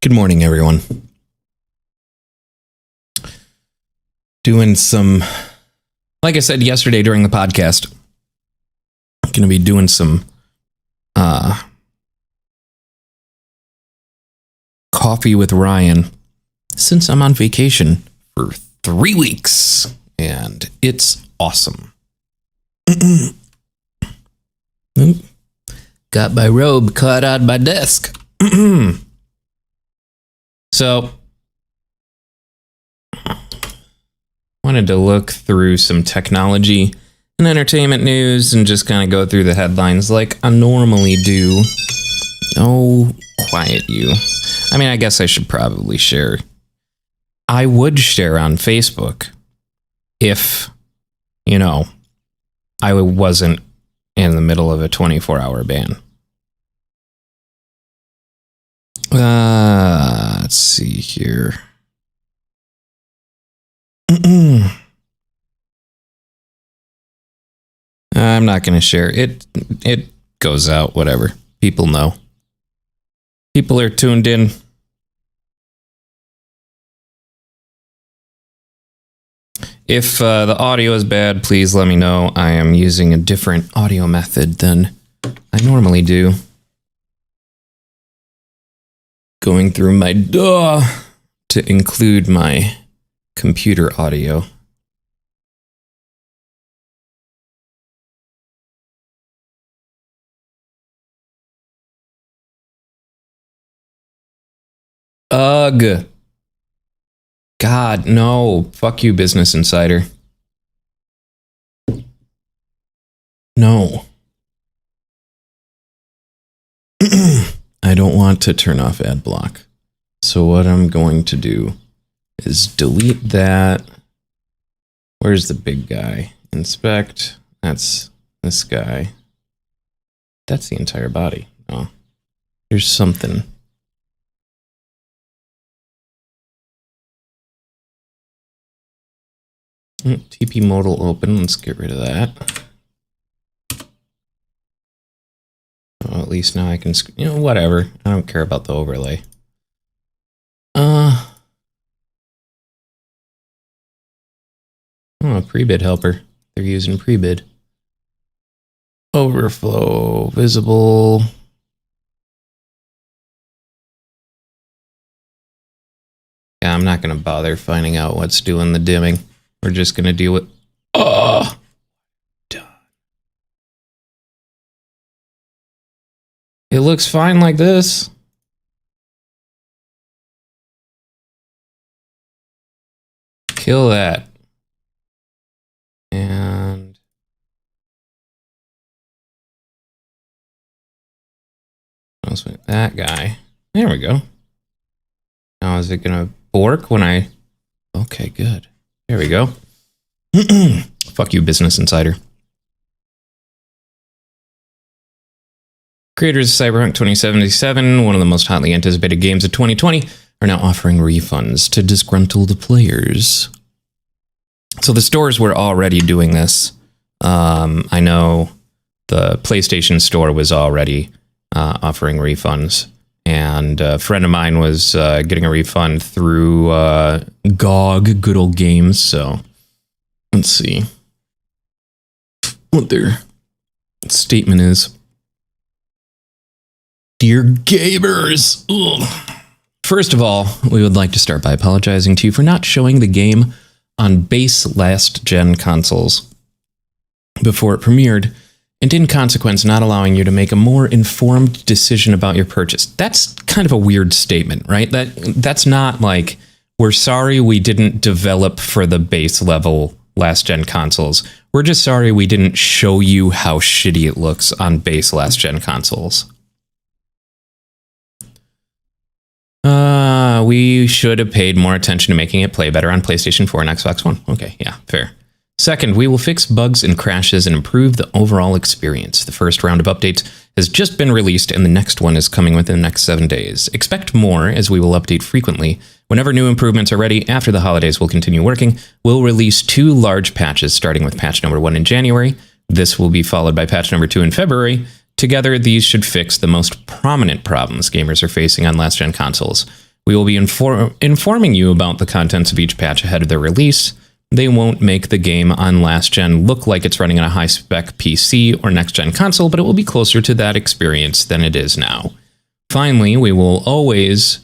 Good morning, everyone. Doing some, like I said yesterday during the podcast, I'm going to be doing some coffee with Ryan since I'm on vacation for 3 weeks, and it's awesome. Got my robe caught on my desk. So, wanted to look through some technology and entertainment news and just kind of go through the headlines like I normally do. Oh, quiet you. I mean, I guess I should probably share. I would share on Facebook if, I wasn't in the middle of a 24-hour ban. Let's see here. I'm not going to share it. It goes out, whatever. People know. People are tuned in. If the audio is bad, please let me know. I am using a different audio method than I normally do. Going through my DAW to include my computer audio. Ugh. God, no. Fuck you, Business Insider. No. I don't want to turn off ad block. So what I'm going to do is delete that. Where's the big guy? Inspect. That's this guy. That's the entire body. Oh, there's something. TP modal open. Let's get rid of that. Well, at least now I can, whatever. I don't care about the overlay. Prebid helper. They're using prebid. Overflow visible. Yeah, I'm not going to bother finding out what's doing the dimming. We're just going to deal with... Oh! Done. It looks fine like this. Kill that. And... what's with that guy? There we go. Now is it going to bork when I... Okay, good. There we go. Fuck you, Business Insider. Creators of Cyberpunk 2077, one of the most hotly anticipated games of 2020, are now offering refunds to disgruntled players. So the stores were already doing this. I know the PlayStation Store was already offering refunds. And a friend of mine was getting a refund through GOG, Good Old Games. So let's see what their statement is. Dear gamers, first of all, we would like to start by apologizing to you for not showing the game on base last-gen consoles before it premiered, and in consequence, not allowing you to make a more informed decision about your purchase. That's kind of a weird statement, right? That's not like, we're sorry we didn't develop for the base level last-gen consoles. We're just sorry we didn't show you how shitty it looks on base last-gen consoles. We should have paid more attention to making it play better on PlayStation 4 and Xbox One. Okay, yeah, fair. Second, we will fix bugs and crashes and improve the overall experience. The first round of updates has just been released, and the next one is coming within the next 7 days. Expect more, as we will update frequently. Whenever new improvements are ready, after the holidays, we'll continue working. We'll release 2 large patches, starting with patch number 1 in January. This will be followed by patch number 2 in February. Together, these should fix the most prominent problems gamers are facing on last-gen consoles. We will be informing you about the contents of each patch ahead of their release. They won't make the game on last gen look like it's running on a high-spec PC or next-gen console, but it will be closer to that experience than it is now. Finally, we would always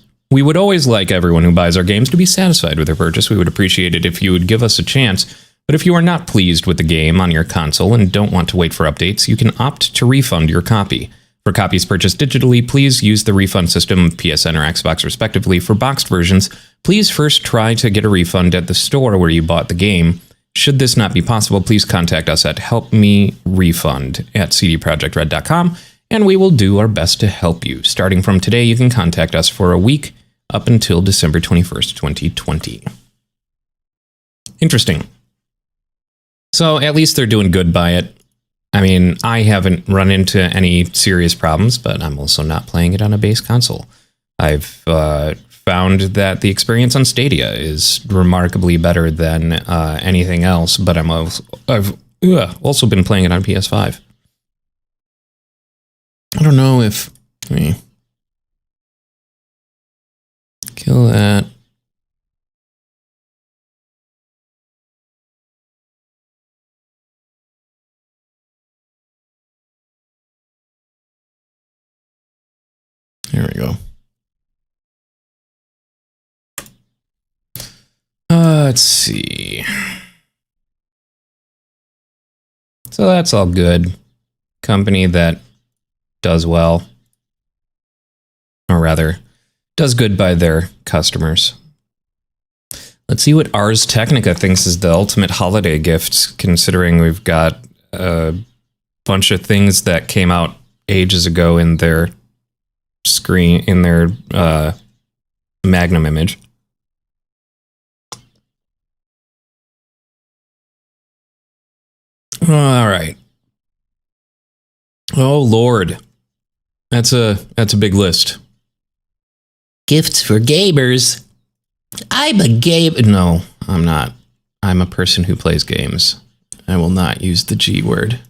like everyone who buys our games to be satisfied with their purchase. We would appreciate it if you would give us a chance. But if you are not pleased with the game on your console and don't want to wait for updates, you can opt to refund your copy. For copies purchased digitally, please use the refund system of PSN or Xbox respectively. For boxed versions, please first try to get a refund at the store where you bought the game. Should this not be possible, please contact us at helpmerefund@cdprojektred.com, and we will do our best to help you. Starting from today, you can contact us for a week up until December 21st, 2020. Interesting. So at least they're doing good by it. I mean, I haven't run into any serious problems, but I'm also not playing it on a base console. I've found that the experience on Stadia is remarkably better than anything else, but I've also been playing it on PS5. I don't know if... Let me kill that. There we go. Let's see. So that's all good. Company that does well. Or rather, does good by their customers. Let's see what Ars Technica thinks is the ultimate holiday gift, considering we've got a bunch of things that came out ages ago in their screen, in their Magnum image. All right. Oh Lord, that's a big list. Gifts for gamers. I'm a game. No, I'm not. I'm a person who plays games. I will not use the G word.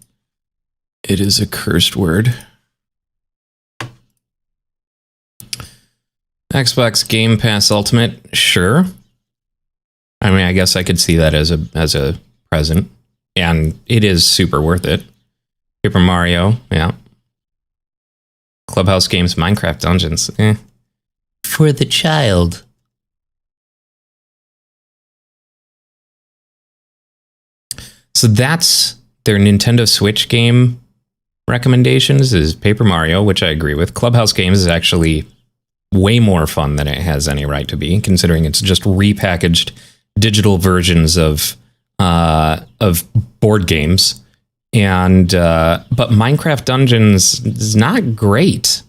It is a cursed word. Xbox Game Pass Ultimate, sure. I mean, I guess I could see that as a present, and it is super worth it. Paper Mario, yeah. Clubhouse Games, Minecraft Dungeons, for the child. So that's their Nintendo Switch game recommendations, is Paper Mario, which I agree with. Clubhouse Games is actually way more fun than it has any right to be, considering it's just repackaged digital versions of board games. And but Minecraft Dungeons is not great.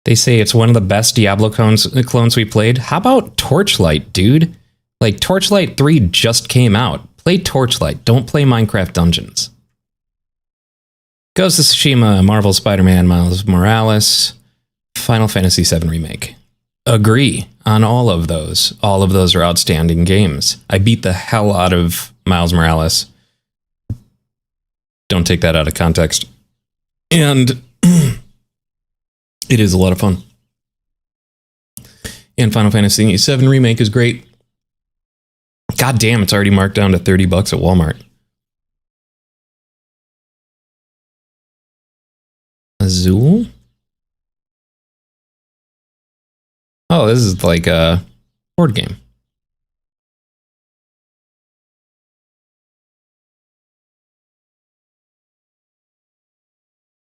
They say it's one of the best Diablo clones we played. How about Torchlight, dude? Like, Torchlight 3 just came out. Play Torchlight. Don't play Minecraft Dungeons. Ghost of Tsushima, Marvel Spider-Man, Miles Morales, Final Fantasy VII Remake. Agree on all of those. All of those are outstanding games. I beat the hell out of Miles Morales. Don't take that out of context. And it is a lot of fun. And Final Fantasy VII Remake is great. God damn, it's already marked down to $30 at Walmart. Azul? Oh, this is like a board game.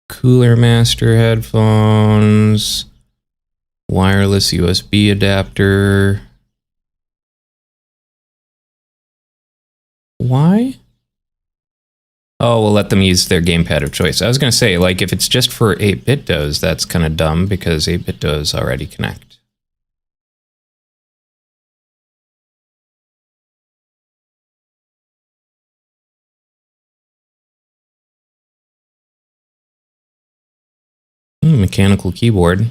Cooler Master headphones, wireless USB adapter. Why? Oh, we'll let them use their gamepad of choice. I was going to say, like, if it's just for 8BitDoes, that's kind of dumb because 8BitDoes already connect. Mechanical keyboard.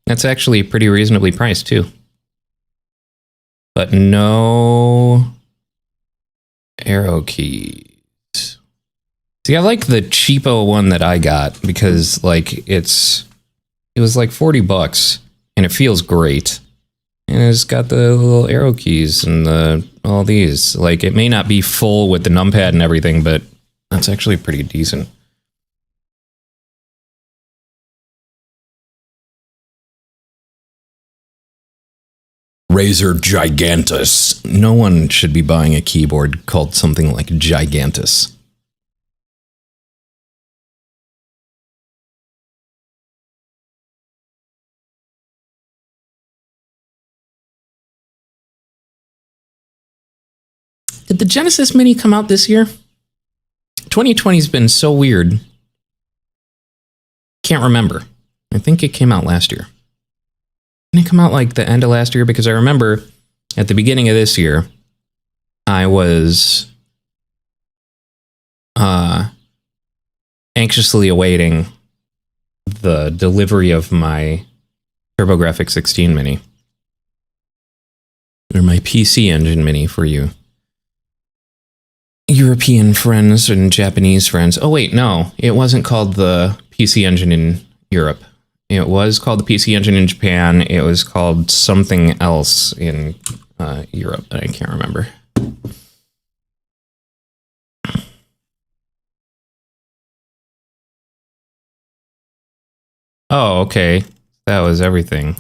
That's actually pretty reasonably priced, too. But no arrow keys. See, I like the cheapo one that I got because, like, it's It was like $40, and it feels great. And it's got the little arrow keys and all these. Like, it may not be full with the numpad and everything, but that's actually pretty decent. Razer Gigantus. No one should be buying a keyboard called something like Gigantus. Did the Genesis Mini come out this year? 2020's been so weird. Can't remember. I think it came out last year. Didn't it come out like the end of last year? Because I remember at the beginning of this year, I was anxiously awaiting the delivery of my TurboGrafx 16 Mini. Or my PC Engine Mini for you European friends and Japanese friends. Oh, wait, no. It wasn't called the PC Engine in Europe. It was called the PC Engine in Japan. It was called something else in Europe that I can't remember. Oh, okay. That was everything.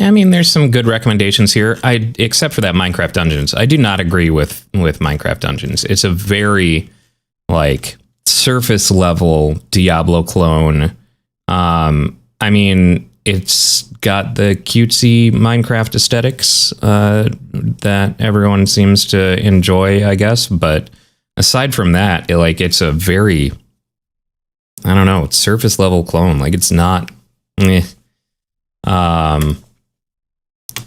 I mean, there's some good recommendations here. Except for that Minecraft Dungeons. I do not agree with Minecraft Dungeons. It's a very like surface level Diablo clone. I mean, it's got the cutesy Minecraft aesthetics that everyone seems to enjoy, I guess. But aside from that, it's a very, I don't know, it's surface level clone. Like, it's not.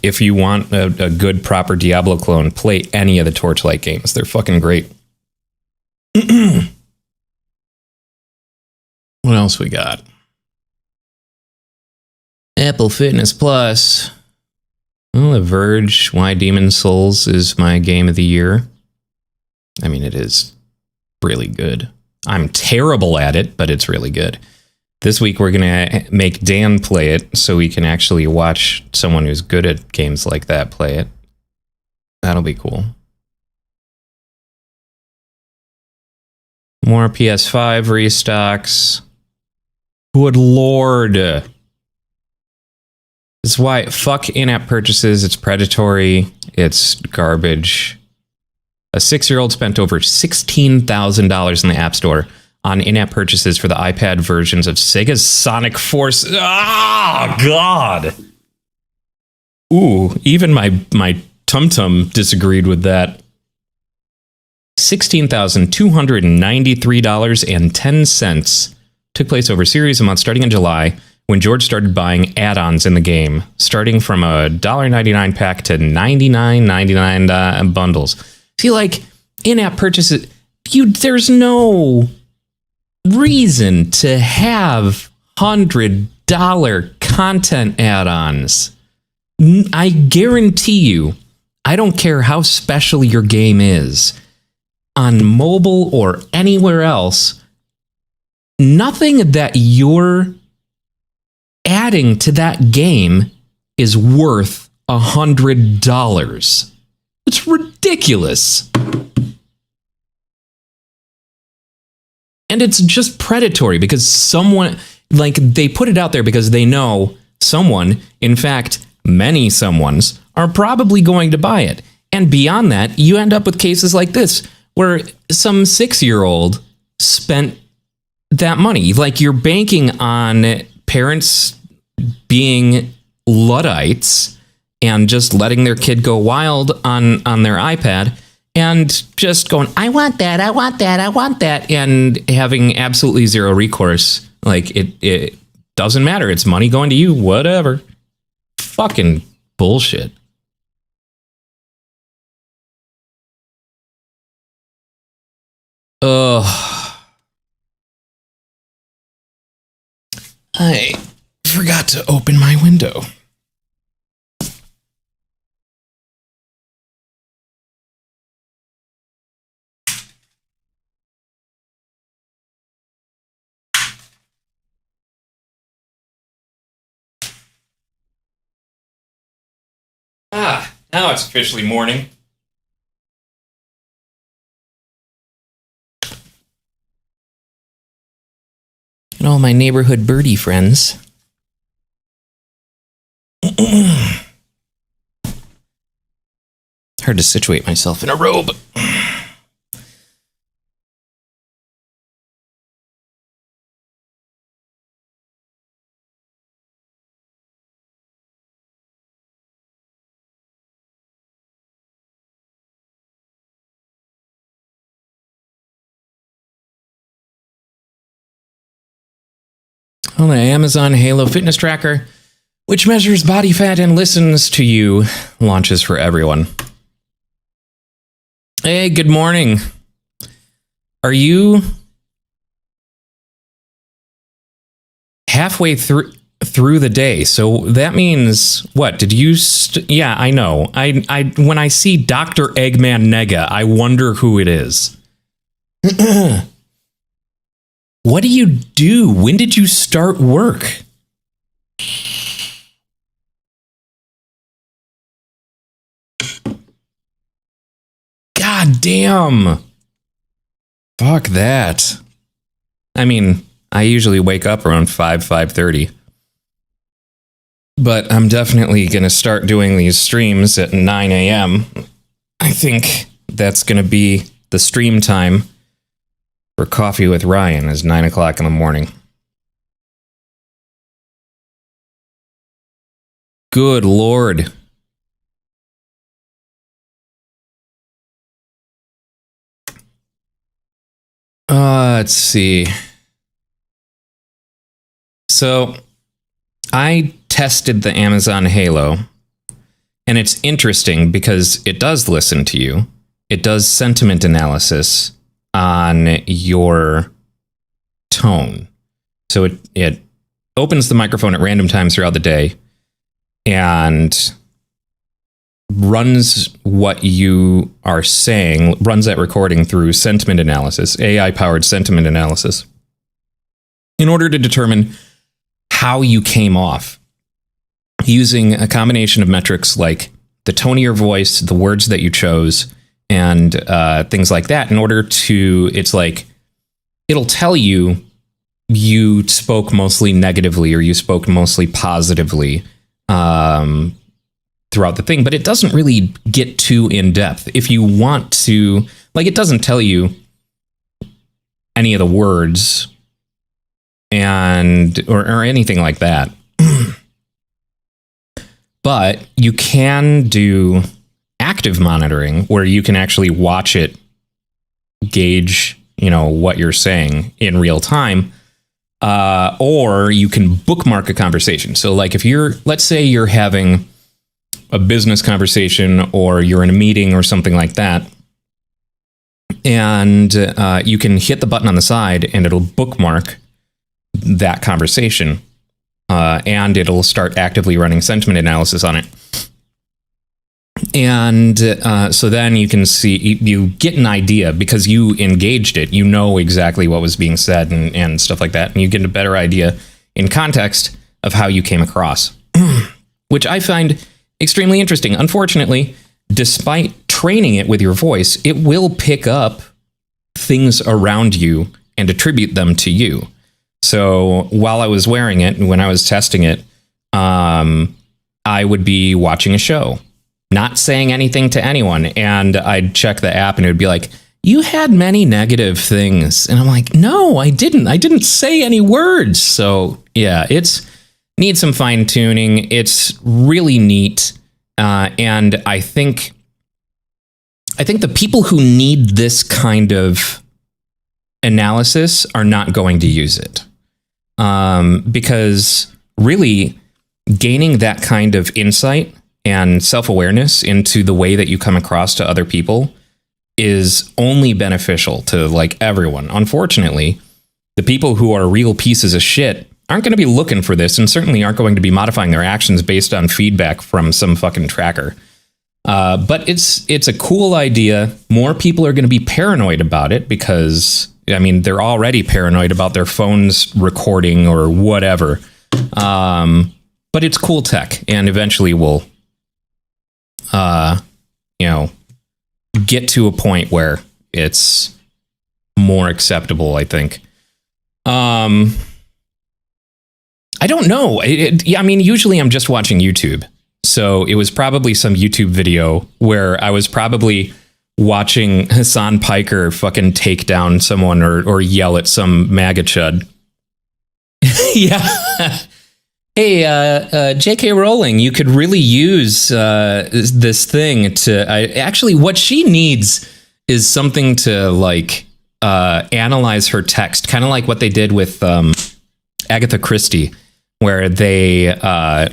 If you want a good, proper Diablo clone, play any of the Torchlight games. They're fucking great. What else we got? Apple Fitness Plus. Well, The Verge, Why Demon's Souls is my game of the year. I mean, it is really good. I'm terrible at it, but it's really good. This week, we're going to make Dan play it so we can actually watch someone who's good at games like that play it. That'll be cool. More PS5 restocks. Good lord. This is why, fuck in-app purchases. It's predatory. It's garbage. A 6-year-old spent over $16,000 in the App Store on in-app purchases for the iPad versions of Sega's Sonic Force. Ah, God. Ooh, even my tum-tum disagreed with that. $16,293.10 took place over a series of months starting in July when George started buying add-ons in the game, starting from a $1.99 pack to $99.99 bundles. See, like, in-app purchases, there's no reason to have $100 content add-ons. I guarantee you, I don't care how special your game is, on mobile or anywhere else, nothing that you're adding to that game is worth $100. It's ridiculous. And it's just predatory because someone, like, they put it out there because they know someone, in fact, many someones, are probably going to buy it. And beyond that, you end up with cases like this, where some 6-year-old spent that money. Like, you're banking on parents being Luddites and just letting their kid go wild on their iPad and just going, I want that, I want that, I want that, and having absolutely zero recourse. Like, it doesn't matter. It's money going to you, whatever. Fucking bullshit. Ugh. I forgot to open my window. Now it's officially morning. And all my neighborhood birdie friends. Hard to situate myself in a robe. Well, the Amazon Halo Fitness Tracker, which measures body fat and listens to you, launches for everyone. Hey, good morning. Are you halfway through the day? So that means what? Did you? Yeah, I know. I when I see Dr. Eggman Nega, I wonder who it is. What do you do? When did you start work? God damn. Fuck that. I mean, I usually wake up around 5:30. But I'm definitely going to start doing these streams at 9 a.m. I think that's going to be the stream time for Coffee with Ryan is 9 o'clock in the morning. Good Lord. Let's see. So I tested the Amazon Halo, and it's interesting because it does listen to you. It does sentiment analysis on your tone. So it opens the microphone at random times throughout the day and runs what you are saying, runs that recording through sentiment analysis, AI-powered sentiment analysis, in order to determine how you came off using a combination of metrics like the tone of your voice, the words that you chose, and things like that, in order to, it's like, it'll tell you spoke mostly negatively or you spoke mostly positively throughout the thing, but it doesn't really get too in depth. If you want to, like, it doesn't tell you any of the words and or anything like that. But you can do active monitoring where you can actually watch it gauge, what you're saying in real time. Or you can bookmark a conversation. So like let's say you're having a business conversation or you're in a meeting or something like that, and you can hit the button on the side and it'll bookmark that conversation, and it'll start actively running sentiment analysis on it. And so then you can see, you get an idea because you engaged it, exactly what was being said and stuff like that, and you get a better idea in context of how you came across, which I find extremely interesting. Unfortunately, despite training it with your voice, it will pick up things around you and attribute them to you. So while I was wearing it, when I was testing it, I would be watching a show, not saying anything to anyone, and I'd check the app and it would be like, you had many negative things. And I'm like, no, I didn't say any words. So yeah, needs some fine tuning. It's really neat. And I think the people who need this kind of analysis are not going to use it. Because really gaining that kind of insight and self-awareness into the way that you come across to other people is only beneficial to like everyone. Unfortunately, the people who are real pieces of shit aren't going to be looking for this and certainly aren't going to be modifying their actions based on feedback from some fucking tracker. But it's a cool idea. More people are going to be paranoid about it because, I mean, they're already paranoid about their phones recording or whatever. But it's cool tech, and eventually will you know, get to a point where it's more acceptable, I think. I don't know. I mean, usually I'm just watching YouTube. So it was probably some YouTube video where I was probably watching Hassan Piker fucking take down someone or yell at some MAGA chud. Yeah. Hey, J.K. Rowling, you could really use this thing to... actually, what she needs is something to, like, analyze her text. Kind of like what they did with Agatha Christie, where they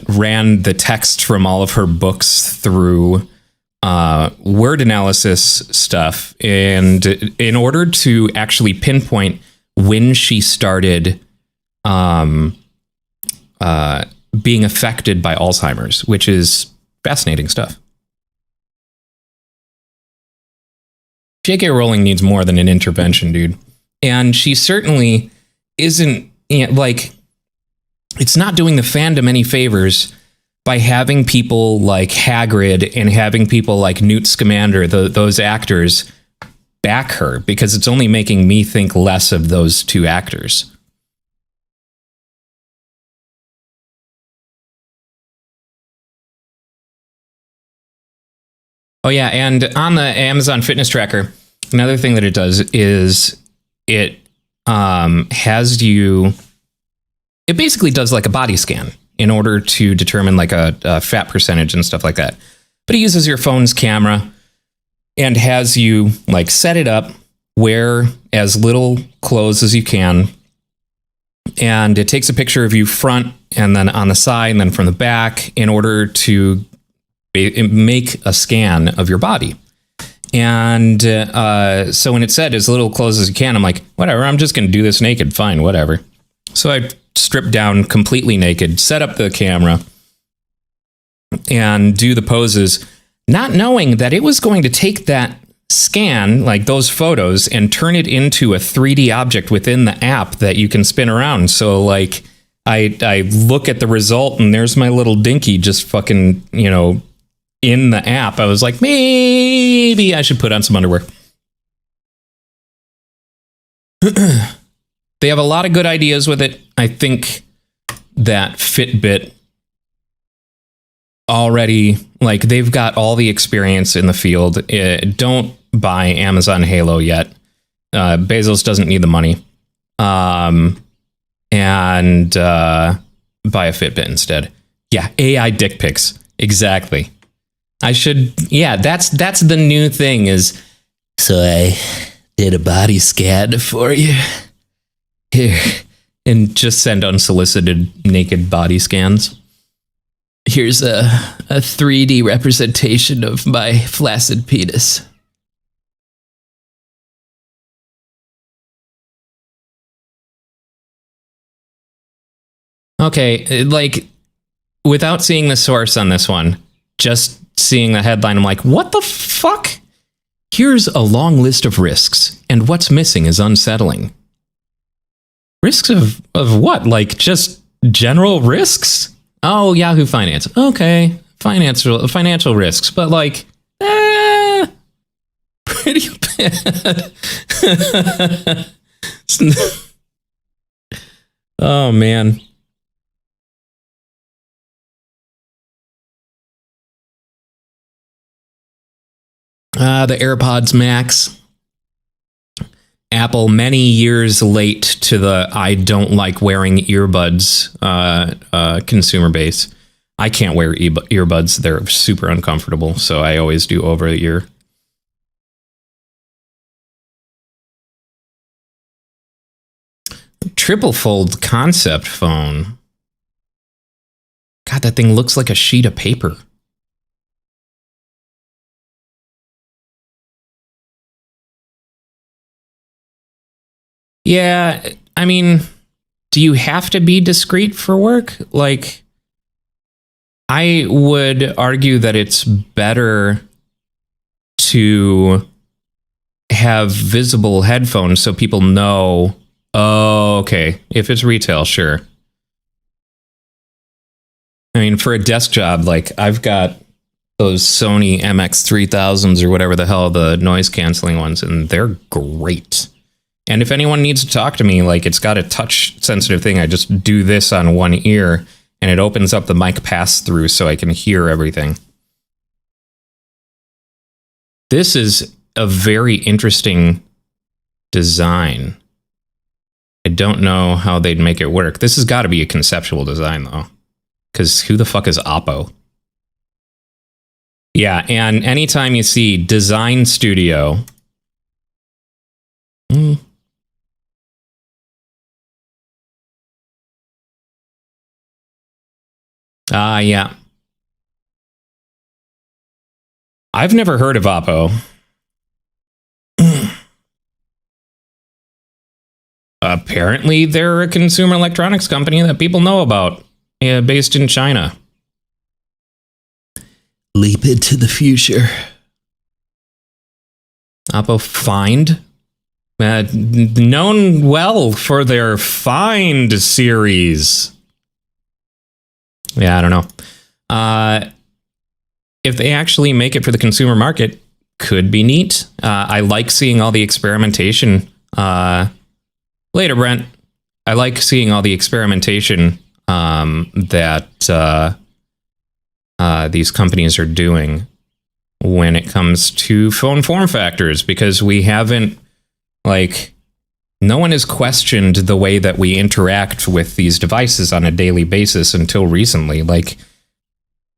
ran the text from all of her books through word analysis stuff. And in order to actually pinpoint when she started... being affected by Alzheimer's, which is fascinating stuff. J.K. Rowling needs more than an intervention, dude. And she certainly isn't, like, it's not doing the fandom any favors by having people like Hagrid and having people like Newt Scamander, those actors, back her, because it's only making me think less of those two actors. Oh, yeah. And on the Amazon Fitness Tracker, another thing that it does is it has you... It basically does like a body scan in order to determine like a fat percentage and stuff like that. But it uses your phone's camera and has you like set it up, wear as little clothes as you can. And it takes a picture of you front and then on the side and then from the back in order to make a scan of your body. And so when it said as little clothes as you can, I'm like, whatever, I'm just going to do this naked. Fine, whatever. So I stripped down completely naked, set up the camera, and do the poses, not knowing that it was going to take that scan, like those photos, and turn it into a 3D object within the app that you can spin around. So like I look at the result and there's my little dinky just fucking, in the app. I was like, maybe I should put on some underwear. They have a lot of good ideas with it. I think that Fitbit already, like, they've got all the experience in the field. Don't buy Amazon Halo yet. Bezos doesn't need the money. And buy a Fitbit instead. Yeah, AI dick pics. Exactly. I should, yeah, that's the new thing is, so I did a body scan for you. Here. And just send unsolicited naked body scans. Here's a 3D representation of my flaccid penis. Okay, like, without seeing the source on this one, just seeing the headline, I'm like, what the fuck? Here's a long list of risks, and what's missing is unsettling. Risks of what? Like, just general risks? Oh, Yahoo Finance. Okay, financial risks, but like, pretty bad. Oh, man. The AirPods Max. Apple many years late to the I don't like wearing earbuds consumer base. I can't wear earbuds. They're super uncomfortable, so I always do over the ear. Triple fold concept phone. God, that thing looks like a sheet of paper. Yeah, I mean, do you have to be discreet for work? Like, I would argue that it's better to have visible headphones so people know, oh, okay, if it's retail, sure. I mean, for a desk job, like, I've got those Sony MX3000s or whatever the hell, the noise canceling ones, and they're great. And if anyone needs to talk to me, like, it's got a touch sensitive thing. I just do this on one ear and it opens up the mic pass through so I can hear everything. This is a very interesting design. I don't know how they'd make it work. This has got to be a conceptual design, though, because who the fuck is Oppo? Yeah, and anytime you see Design Studio, yeah. I've never heard of Oppo. Apparently, they're a consumer electronics company that people know about, based in China. Leap into the future. Oppo Find, known well for their Find series. Yeah, I don't know. If they actually make it for the consumer market, could be neat. I like seeing all the experimentation. Later, Brent. I like seeing all the experimentation that these companies are doing when it comes to phone form factors, because we haven't, like, no one has questioned the way that we interact with these devices on a daily basis until recently. Like,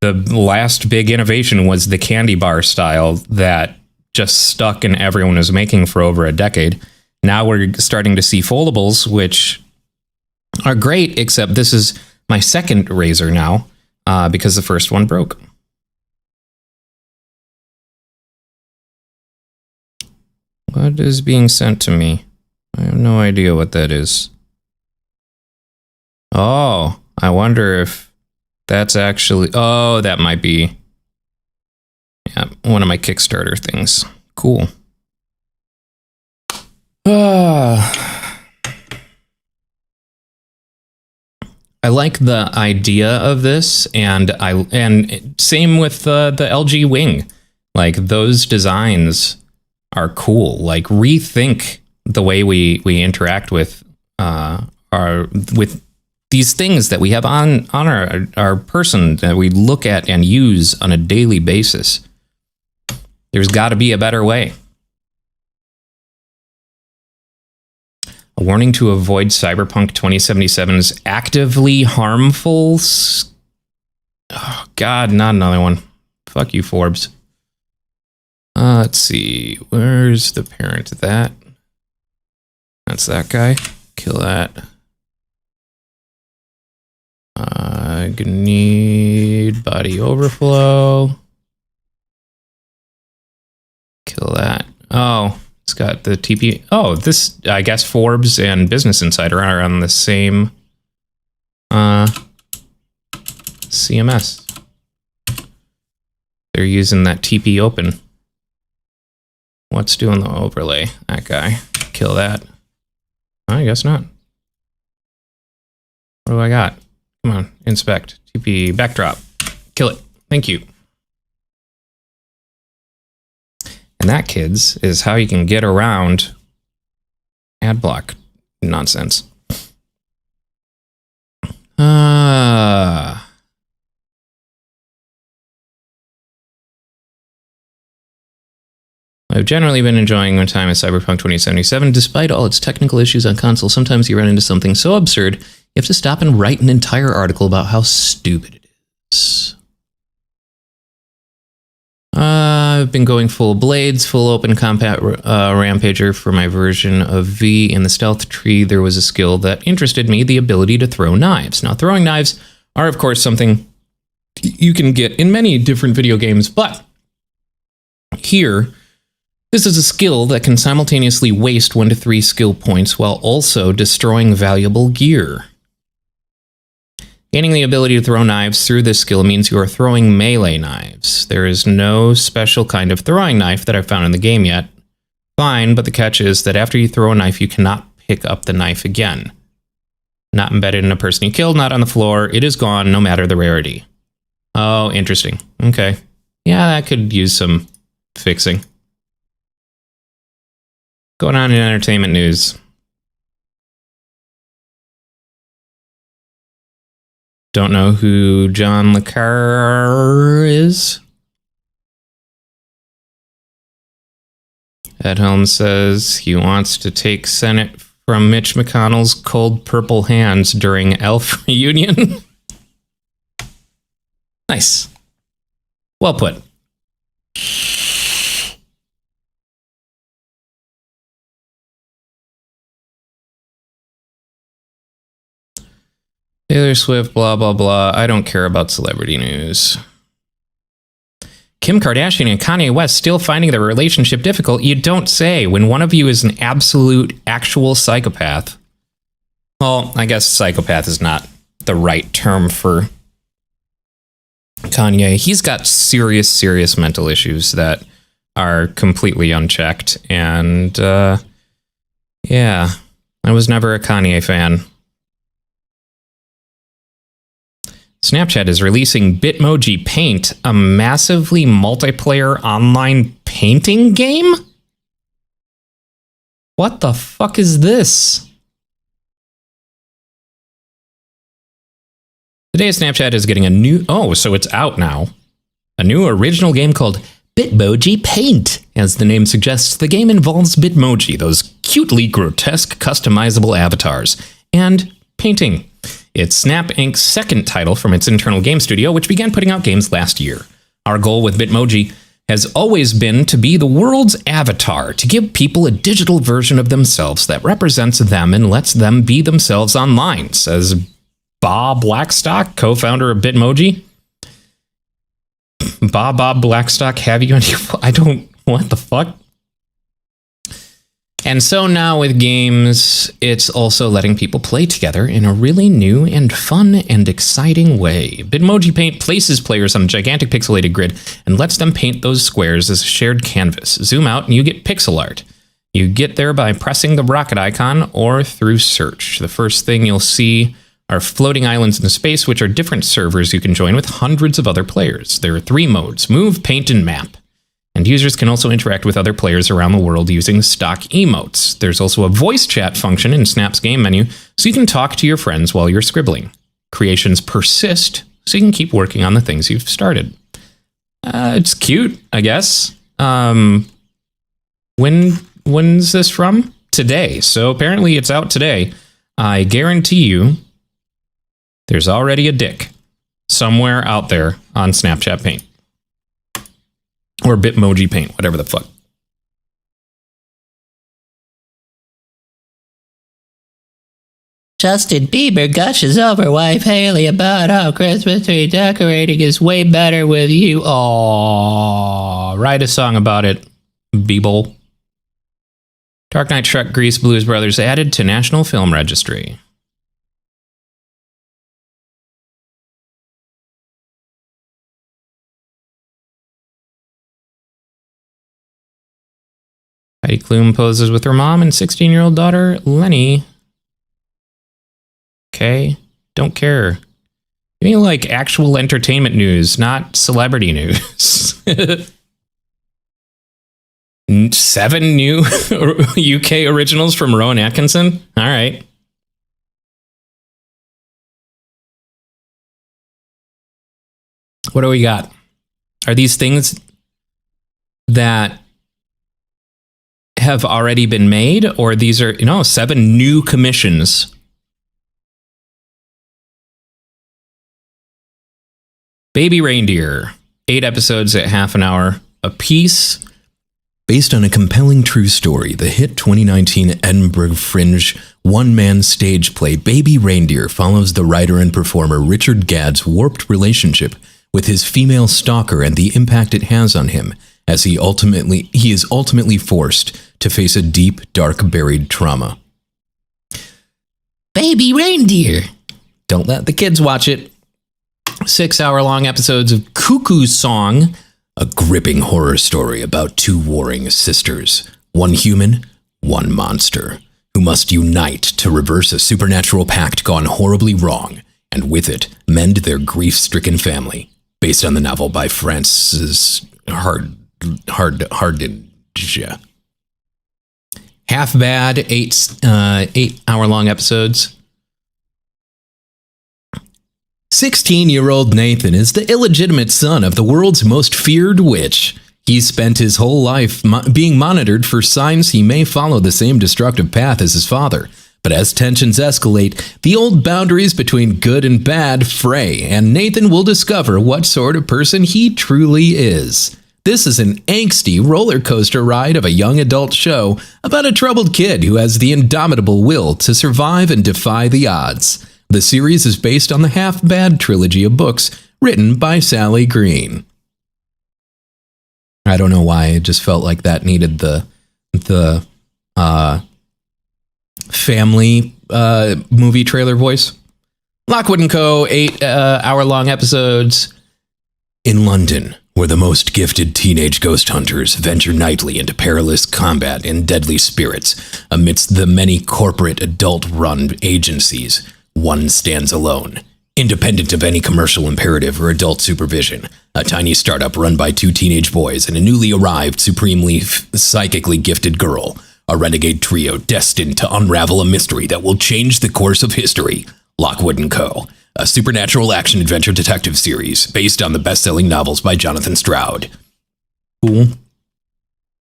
the last big innovation was the candy bar style that just stuck and everyone was making for over a decade. Now we're starting to see foldables, which are great, except this is my second Razr now, because the first one broke. What is being sent to me? I have no idea what that is. Oh, I wonder if that's actually... Oh, that might be... Yeah, one of my Kickstarter things. Cool. I like the idea of this, and same with the LG Wing. Like, those designs are cool. Like, rethink the way we interact with with these things that we have on our person that we look at and use on a daily basis. There's got to be a better way. A warning to avoid Cyberpunk 2077's actively harmful... Oh, God, not another one. Fuck you, Forbes. Let's see. Where's the parent of that? That's that guy. Kill that. Need body overflow. Kill that. Oh, it's got the TP. Oh, this, I guess Forbes and Business Insider are on the same CMS. They're using that TP open. What's doing the overlay? That guy. Kill that. I guess not. What do I got? Come on, inspect. TP backdrop. Kill it. Thank you. And that, kids, is how you can get around ad block nonsense. I've generally been enjoying my time at Cyberpunk 2077. Despite all its technical issues on console, sometimes you run into something so absurd, you have to stop and write an entire article about how stupid it is. I've been going full blades, full open combat rampager for my version of V. In the stealth tree, there was a skill that interested me, the ability to throw knives. Now, throwing knives are, of course, something you can get in many different video games, but here, this is a skill that can simultaneously waste 1 to 3 skill points while also destroying valuable gear. Gaining the ability to throw knives through this skill means you are throwing melee knives. There is no special kind of throwing knife that I've found in the game yet. Fine, but the catch is that after you throw a knife, you cannot pick up the knife again. Not embedded in a person you killed, not on the floor. It is gone, no matter the rarity. Oh, interesting. Okay. Yeah, that could use some fixing. Going on in entertainment news. Don't know who John le Carre is. Ed Helms says he wants to take Senate from Mitch McConnell's cold purple hands during Elf reunion. Nice. Well put. Taylor Swift, blah, blah, blah. I don't care about celebrity news. Kim Kardashian and Kanye West still finding their relationship difficult. You don't say when one of you is an absolute, actual psychopath. Well, I guess psychopath is not the right term for Kanye. He's got serious, serious mental issues that are completely unchecked. And, yeah, I was never a Kanye fan. Snapchat is releasing Bitmoji Paint, a massively multiplayer online painting game? What the fuck is this? Today, Snapchat is getting a new... Oh, so it's out now. A new original game called Bitmoji Paint. As the name suggests, the game involves Bitmoji, those cutely grotesque customizable avatars, and painting. It's Snap Inc.'s second title from its internal game studio, which began putting out games last year. Our goal with Bitmoji has always been to be the world's avatar, to give people a digital version of themselves that represents them and lets them be themselves online, says Bob Blackstock, co-founder of Bitmoji. Bob Blackstock, have you any... I don't... What the fuck? And so now with games, it's also letting people play together in a really new and fun and exciting way. Bitmoji Paint places players on a gigantic pixelated grid and lets them paint those squares as a shared canvas. Zoom out and you get pixel art. You get there by pressing the rocket icon or through search. The first thing you'll see are floating islands in space, which are different servers you can join with hundreds of other players. There are 3 modes: Move, Paint, and Map. And users can also interact with other players around the world using stock emotes. There's also a voice chat function in Snap's game menu, so you can talk to your friends while you're scribbling. Creations persist, so you can keep working on the things you've started. It's cute, I guess. When's this from? Today. So apparently it's out today. I guarantee you there's already a dick somewhere out there on Snapchat Paint. Or Bitmoji Paint, whatever the fuck. Justin Bieber gushes over wife Haley about how Christmas tree decorating is way better with you. Aww, write a song about it, Beeble. Dark Knight, Shrek, Grease, Blues Brothers added to National Film Registry. Heidi Klum poses with her mom and 16-year-old daughter, Lenny. Okay, don't care. You mean like actual entertainment news, not celebrity news. 7 new UK originals from Rowan Atkinson? All right. What do we got? Are these things that have already been made, or these are 7 new commissions? Baby Reindeer, 8 episodes at half an hour apiece. Based on a compelling true story, the hit 2019 Edinburgh Fringe one-man stage play Baby Reindeer follows the writer and performer Richard Gadd's warped relationship with his female stalker and the impact it has on him as he is ultimately forced to face a deep, dark, buried trauma. Baby Reindeer. Don't let the kids watch it. 6-hour-long episodes of Cuckoo Song, a gripping horror story about 2 warring sisters, one human, one monster, who must unite to reverse a supernatural pact gone horribly wrong, and with it, mend their grief-stricken family. based on the novel by Frances Hardinge. Half bad, 8-hour-long episodes. 16-year-old Nathan is the illegitimate son of the world's most feared witch. He's spent his whole life being monitored for signs he may follow the same destructive path as his father. But as tensions escalate, the old boundaries between good and bad fray, and Nathan will discover what sort of person he truly is. This is an angsty roller coaster ride of a young adult show about a troubled kid who has the indomitable will to survive and defy the odds. The series is based on the Half Bad trilogy of books written by Sally Green. I don't know why, it just felt like that needed the family movie trailer voice. Lockwood & Co., 8-hour-long episodes. In London, where the most gifted teenage ghost hunters venture nightly into perilous combat in deadly spirits, amidst the many corporate adult-run agencies, one stands alone. Independent of any commercial imperative or adult supervision, a tiny startup run by two teenage boys and a newly arrived, supremely psychically gifted girl. A renegade trio destined to unravel a mystery that will change the course of history. Lockwood & Co., a supernatural action-adventure detective series based on the best-selling novels by Jonathan Stroud. Cool.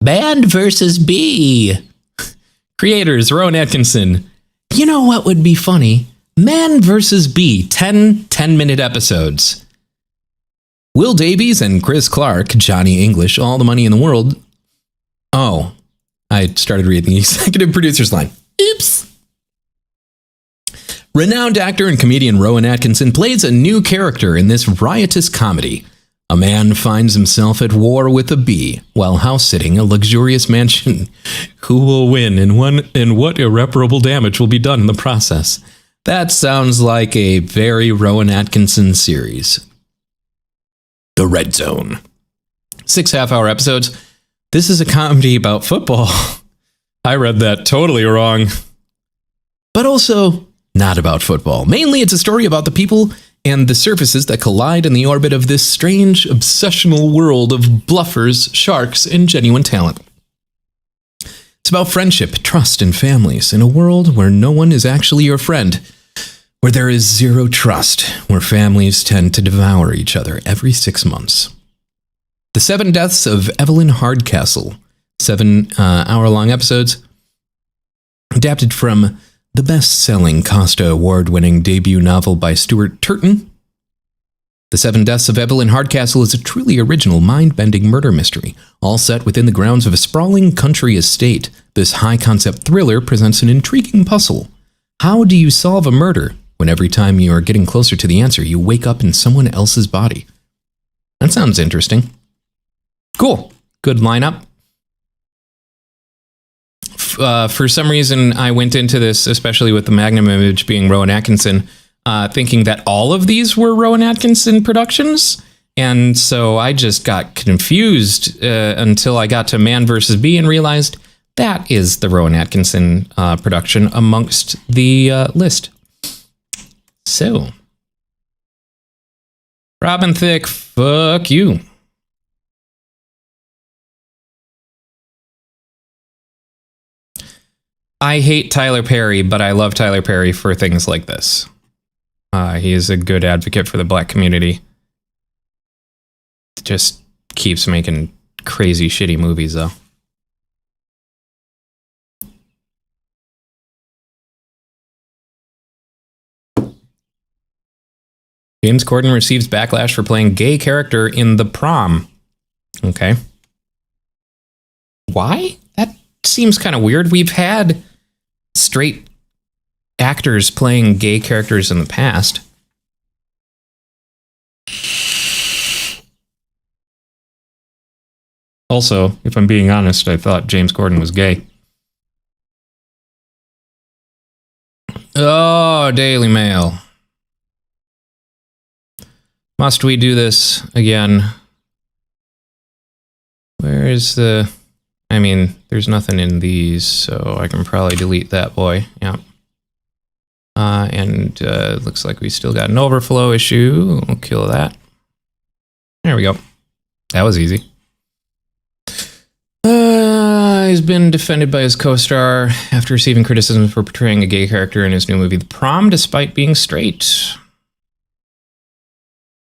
Band versus Bee. Creators, Rowan Atkinson. You know what would be funny? Man vs. Bee, 10-minute episodes. Will Davies and Chris Clark, Johnny English, all the money in the world. Oh, I started reading the executive producer's line. Oops. Renowned actor and comedian Rowan Atkinson plays a new character in this riotous comedy. A man finds himself at war with a bee while house-sitting a luxurious mansion. Who will win and what irreparable damage will be done in the process? That sounds like a very Rowan Atkinson series. The Red Zone. 6 half-hour episodes. This is a comedy about football. I read that totally wrong. But also not about football. Mainly it's a story about the people and the surfaces that collide in the orbit of this strange, obsessional world of bluffers, sharks, and genuine talent. It's about friendship, trust, and families in a world where no one is actually your friend, where there is zero trust, where families tend to devour each other every 6 months. The 7 Deaths of Evelyn Hardcastle, 7-hour-long episodes, adapted from the best-selling Costa Award-winning debut novel by Stuart Turton. The 7 Deaths of Evelyn Hardcastle is a truly original, mind-bending murder mystery, all set within the grounds of a sprawling country estate. This high-concept thriller presents an intriguing puzzle. How do you solve a murder when every time you are getting closer to the answer, you wake up in someone else's body? That sounds interesting. Cool. Good lineup. For some reason, I went into this, especially with the Magnum Image being Rowan Atkinson, thinking that all of these were Rowan Atkinson productions. And so I just got confused until I got to Man vs. Bee and realized that is the Rowan Atkinson production amongst the list. So, Robin Thicke, fuck you. I hate Tyler Perry, but I love Tyler Perry for things like this. He is a good advocate for the black community. Just keeps making crazy, shitty movies, though. James Corden receives backlash for playing gay character in The Prom. Okay. Why? That seems kind of weird. We've had straight actors playing gay characters in the past. Also, if I'm being honest, I thought James Corden was gay. Oh, Daily Mail. Must we do this again? Where is the... I mean, there's nothing in these, so I can probably delete that boy. Yeah. And looks like we still got an overflow issue. We'll kill that. There we go. That was easy. He's been defended by his co-star after receiving criticism for portraying a gay character in his new movie, The Prom, despite being straight.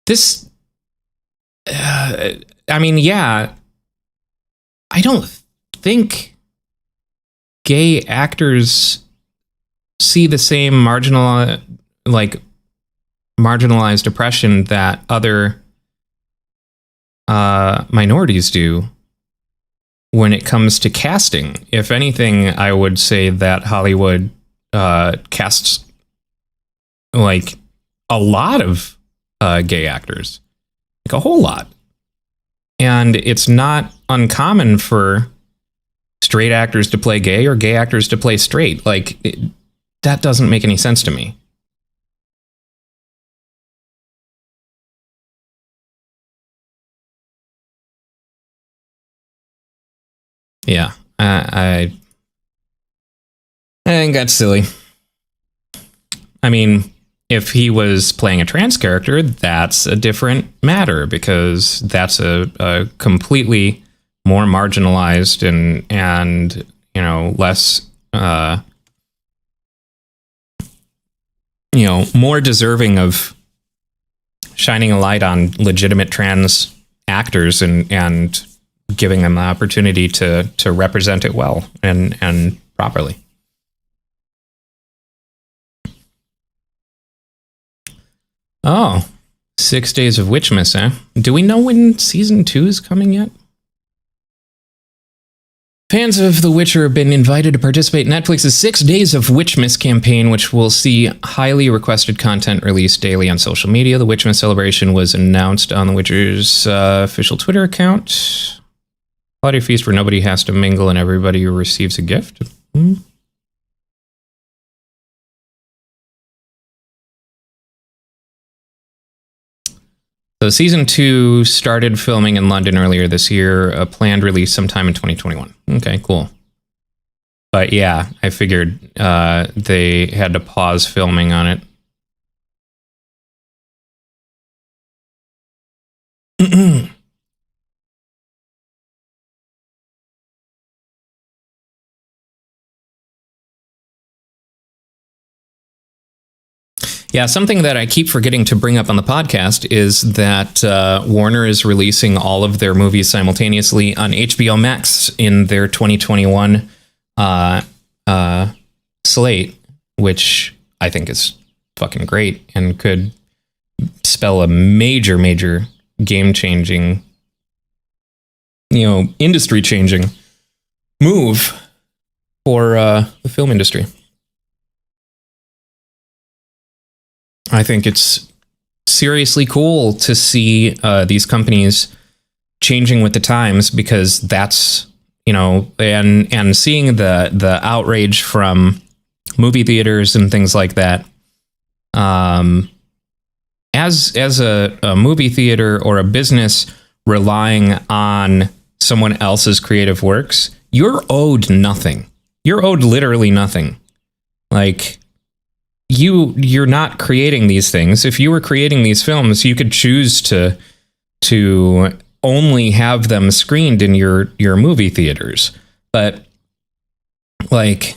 This, I mean, yeah, I don't think gay actors see the same marginalized oppression that other minorities do when it comes to casting. If anything, I would say that Hollywood casts like a lot of gay actors, like a whole lot. And it's not uncommon for straight actors to play gay or gay actors to play straight. Like, that doesn't make any sense to me. Yeah, I think that's silly. I mean, if he was playing a trans character, that's a different matter, because that's a completely more marginalized and less more deserving of shining a light on legitimate trans actors and giving them the opportunity to represent it well and properly. Oh, 6 Days of Witchmas, eh? Do we know when season 2 is coming yet? Fans of The Witcher have been invited to participate in Netflix's 6 Days of Witchmas campaign, which will see highly requested content released daily on social media. The Witchmas celebration was announced on The Witcher's official Twitter account. Holiday feast where nobody has to mingle and everybody receives a gift. So season 2 started filming in London earlier this year, a planned release sometime in 2021. Okay, cool. But yeah, I figured they had to pause filming on it. Yeah, something that I keep forgetting to bring up on the podcast is that Warner is releasing all of their movies simultaneously on HBO Max in their 2021 slate, which I think is fucking great and could spell a major, major game-changing, industry-changing move for the film industry. I think it's seriously cool to see these companies changing with the times, because that's, and seeing the outrage from movie theaters and things like that. As a movie theater or a business relying on someone else's creative works, you're owed nothing. You're owed literally nothing. Like, you're not creating these things. If you were creating these films, you could choose to only have them screened in your movie theaters. But like,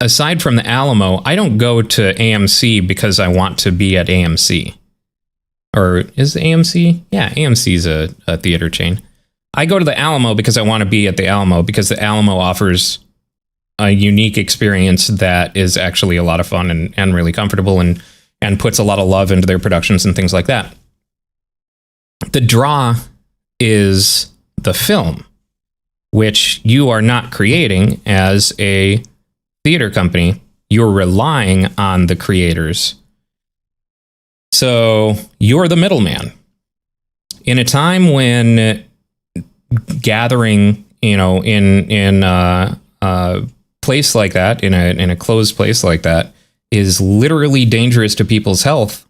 aside from the Alamo, I don't go to AMC because I want to be at AMC. Or is it AMC? Yeah, AMC's a theater chain. I go to the Alamo because I want to be at the Alamo, because the Alamo offers a unique experience that is actually a lot of fun and really comfortable and puts a lot of love into their productions and things like that. The draw is the film, which you are not creating as a theater company. You're relying on the creators. So you're the middleman. In a time when gathering, in place like that, in a closed place like that, is literally dangerous to people's health,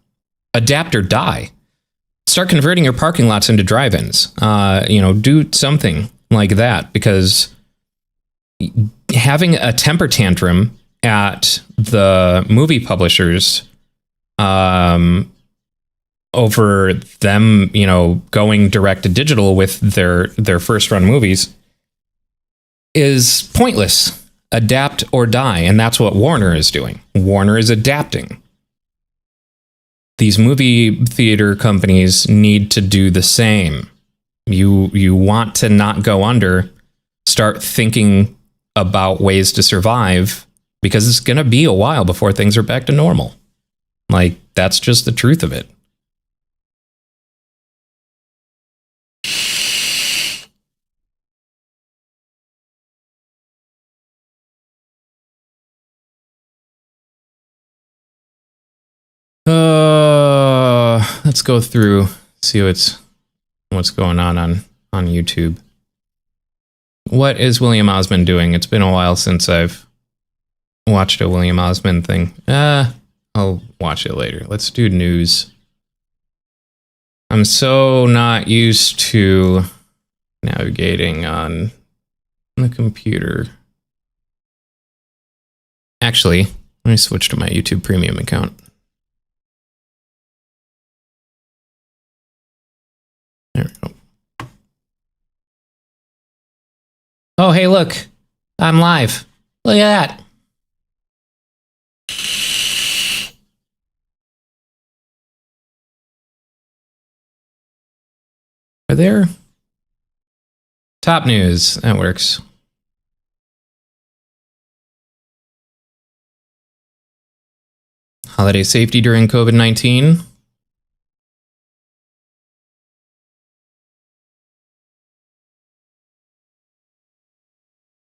adapt or die. Start converting your parking lots into drive-ins. Do something like that, because having a temper tantrum at the movie publishers over them, going direct to digital with their first run movies is pointless. Adapt or die. And that's what Warner is doing. Warner is adapting. These movie theater companies need to do the same. You want to not go under, start thinking about ways to survive, because it's going to be a while before things are back to normal. Like, that's just the truth of it. Let's go through, see what's going on YouTube. What is William Osmond doing? It's been a while since I've watched a William Osmond thing. I'll watch it later. Let's do news. I'm so not used to navigating on the computer. Actually, let me switch to my YouTube Premium account. There we go. Oh, hey, look. I'm live. Look at that. Are there? Top news. That works. Holiday safety during COVID-19.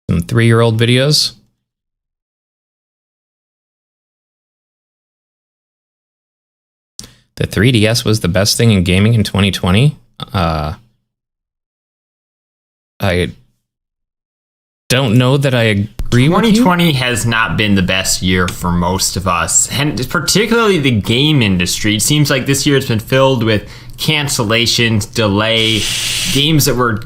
Some 3-year-old videos. The 3DS was the best thing in gaming in 2020. I don't know that I agree with you. 2020 has not been the best year for most of us, and particularly the game industry. It seems like this year has been filled with cancellations, delay, games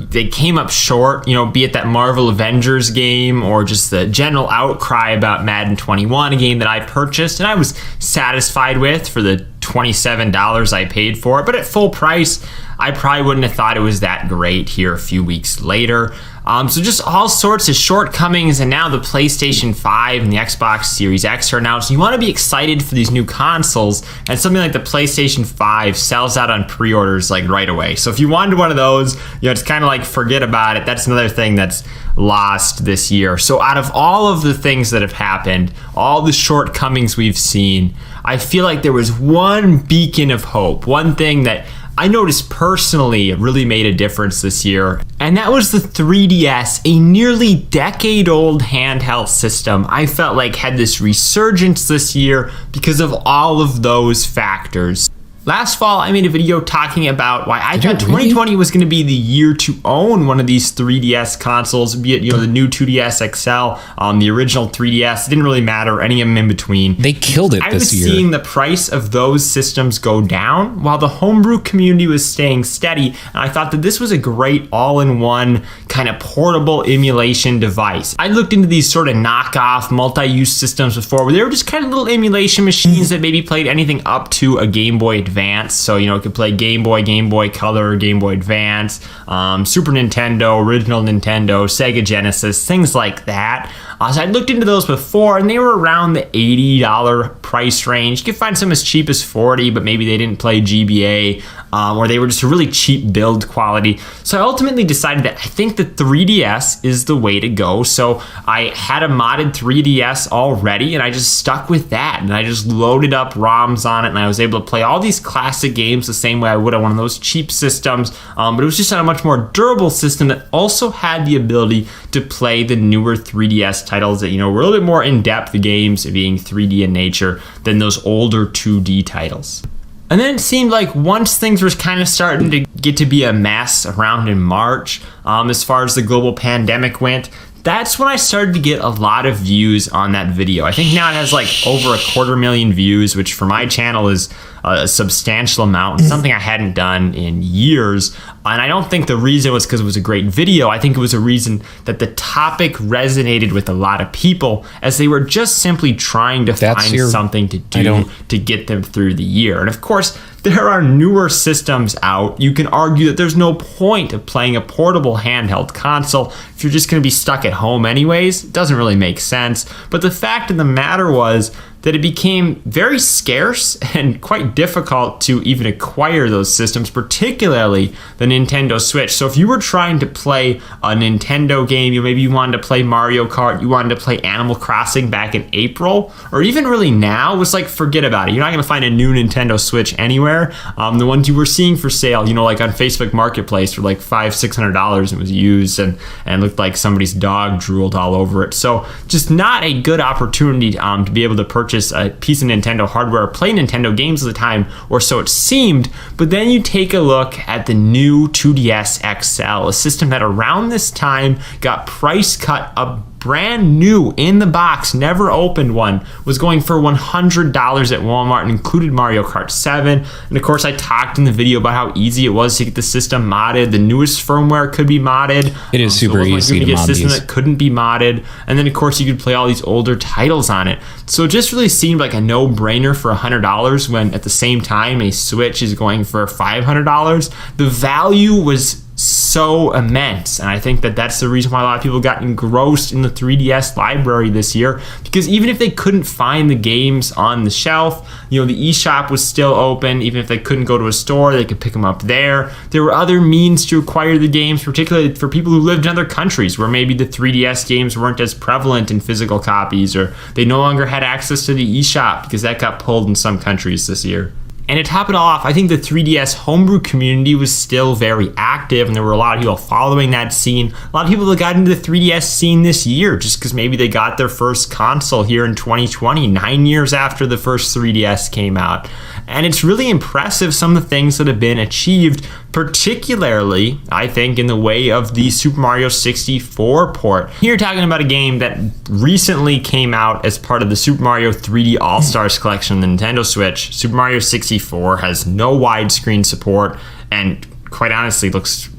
they came up short, be it that Marvel Avengers game or just the general outcry about Madden 21, a game that I purchased and I was satisfied with for the $27 I paid for it, but at full price, I probably wouldn't have thought it was that great here a few weeks later. So just all sorts of shortcomings, and now the PlayStation 5 and the Xbox Series X are announced. You want to be excited for these new consoles, and something like the PlayStation 5 sells out on pre-orders like right away. So if you wanted one of those, it's kind of like forget about it. That's another thing that's lost this year. So out of all of the things that have happened, all the shortcomings we've seen, I feel like there was one beacon of hope, one thing that I noticed personally really made a difference this year, and that was the 3DS, a nearly decade-old handheld system I felt like had this resurgence this year because of all of those factors. Last fall, I made a video talking about why I thought 2020 was going to be the year to own one of these 3DS consoles, be it the new 2DS XL, the original 3DS. It didn't really matter, any of them in between. They killed it this year. I was seeing the price of those systems go down while the homebrew community was staying steady, and I thought that this was a great all-in-one kind of portable emulation device. I looked into these sort of knockoff multi-use systems before where they were just kind of little emulation machines that maybe played anything up to a Game Boy Advance. So, it could play Game Boy Color, Game Boy Advance, Super Nintendo, original Nintendo, Sega Genesis, things like that. So I looked into those before, and they were around the $80 price range. You could find some as cheap as $40, but maybe they didn't play GBA, or they were just a really cheap build quality. So I ultimately decided that I think the 3DS is the way to go. So I had a modded 3DS already, and I just stuck with that. And I just loaded up ROMs on it, and I was able to play all these classic games the same way I would on one of those cheap systems. But it was just on a much more durable system that also had the ability to play the newer 3DS titles that, were a little bit more in-depth games, being 3D in nature, than those older 2D titles. And then it seemed like once things were kind of starting to get to be a mess around in March, as far as the global pandemic went, that's when I started to get a lot of views on that video. I think now it has like over 250,000 views, which for my channel is a substantial amount, something I hadn't done in years. And I don't think the reason was because it was a great video. I think it was a reason that the topic resonated with a lot of people as they were just simply trying to find something to do to get them through the year. And of course, there are newer systems out. You can argue that there's no point of playing a portable handheld console if you're just going to be stuck at home anyways. It doesn't really make sense. But the fact of the matter was that it became very scarce and quite difficult to even acquire those systems, particularly the Nintendo Switch. So if you were trying to play a Nintendo game, maybe you wanted to play Mario Kart, you wanted to play Animal Crossing back in April, or even really now, it was like, forget about it. You're not going to find a new Nintendo Switch anywhere. The ones you were seeing for sale, like on Facebook Marketplace for like $500-$600, it was used and looked like somebody's dog drooled all over it. So just not a good opportunity to be able to purchase a piece of Nintendo hardware or play Nintendo games at the time, or so it seemed. But then you take a look at the new 2DS XL, a system that around this time got price cut up, brand new in the box, never opened one, was going for $100 at Walmart and included Mario Kart 7. And of course, I talked in the video about how easy it was to get the system modded. The newest firmware could be modded. It is super easy to get a mod system these. that couldn't be modded. And then of course, you could play all these older titles on it. So it just really seemed like a no-brainer for $100 when at the same time a Switch is going for $500. The value was so immense, and I think that that's the reason why a lot of people got engrossed in the 3DS library this year, because even if they couldn't find the games on the shelf, the eShop was still open. Even if they couldn't go to a store, they could pick them up there. There were other means to acquire the games, particularly for people who lived in other countries where maybe the 3DS games weren't as prevalent in physical copies, or they no longer had access to the eShop because that got pulled in some countries this year. And to top it all off, I think the 3DS homebrew community was still very active, and there were a lot of people following that scene. A lot of people that got into the 3DS scene this year just because maybe they got their first console here in 2020, 9 years after the first 3DS came out. And it's really impressive, some of the things that have been achieved, particularly, I think, in the way of the Super Mario 64 port. Here you're talking about a game that recently came out as part of the Super Mario 3D All-Stars collection on the Nintendo Switch. Super Mario 64 has no widescreen support and, quite honestly, looks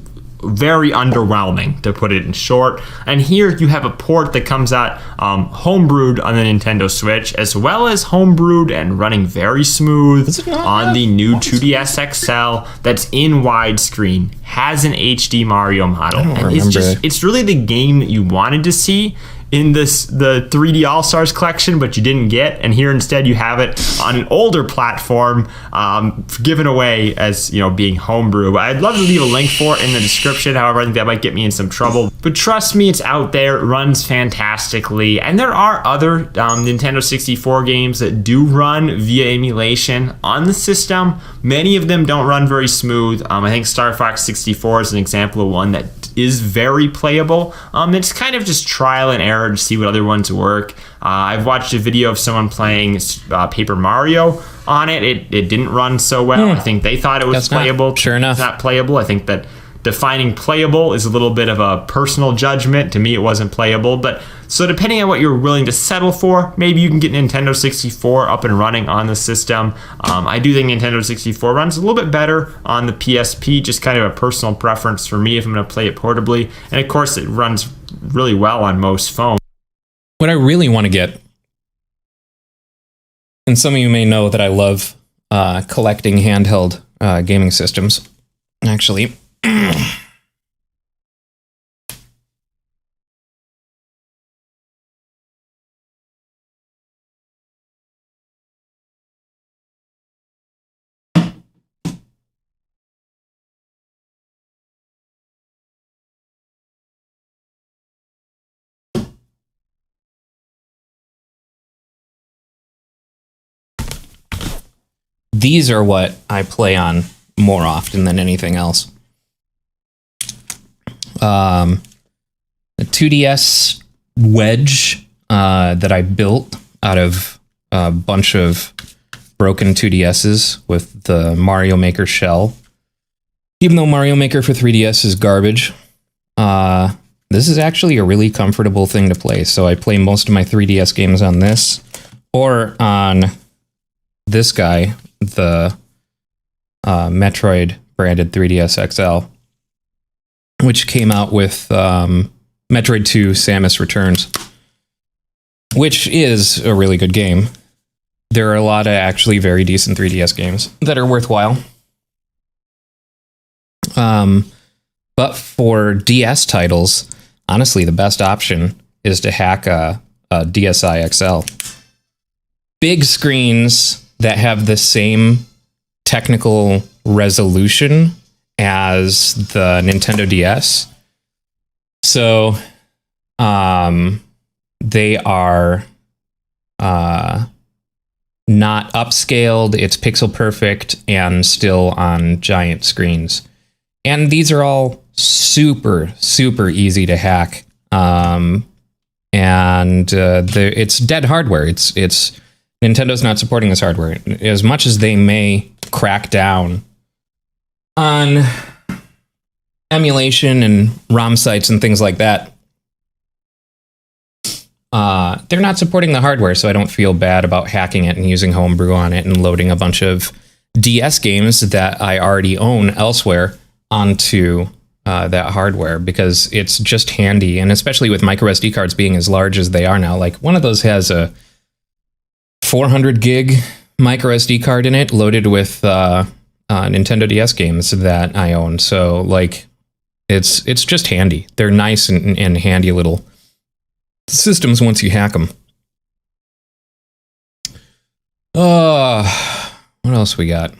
very underwhelming, to put it in short. And here you have a port that comes out homebrewed on the Nintendo Switch, as well as homebrewed and running very smooth on the new 2DS XL that's in widescreen, has an HD Mario model. And it's really the game that you wanted to see in the 3D All-Stars collection, but you didn't get, and here instead you have it on an older platform, given away as being homebrew. I'd love to leave a link for it in the description. However, I think that might get me in some trouble. But trust me, it's out there. It runs fantastically, and there are other Nintendo 64 games that do run via emulation on the system. Many of them don't run very smooth. I think Star Fox 64 is an example of one that is very playable. It's kind of just trial and error to see what other ones work. I've watched a video of someone playing Paper Mario on it. It didn't run so well. I think they thought it was playable. Sure enough. It's not playable. I think that defining playable is a little bit of a personal judgment. To me, it wasn't playable. But so depending on what you're willing to settle for, maybe you can get Nintendo 64 up and running on the system. I do think Nintendo 64 runs a little bit better on the PSP, just kind of a personal preference for me if I'm going to play it portably. And of course, it runs really well on most phones. What I really want to get, and some of you may know that I love collecting handheld gaming systems. Actually, these are what I play on more often than anything else. The 2DS Wedge that I built out of a bunch of broken 2DSs with the Mario Maker shell. Even though Mario Maker for 3DS is garbage, this is actually a really comfortable thing to play. So I play most of my 3DS games on this, or on this guy, the Metroid branded 3DS XL. which came out with Metroid 2 Samus Returns, which is a really good game. There are a lot of actually very decent 3DS games that are worthwhile. But for DS titles, honestly, the best option is to hack a DSi XL. Big screens that have the same technical resolution as the Nintendo DS. So, they are not upscaled, it's pixel perfect, and still on giant screens. And these are all super, super easy to hack. It's dead hardware. It's Nintendo's not supporting this hardware. As much as they may crack down on emulation and ROM sites and things like that, they're not supporting the hardware, so I don't feel bad about hacking it and using Homebrew on it and loading a bunch of DS games that I already own elsewhere onto that hardware, because it's just handy. And especially with micro SD cards being as large as they are now, like one of those has a 400 gig micro SD card in it loaded with Nintendo DS games that I own. So like it's just handy. They're nice and handy little systems once you hack them. What else we got?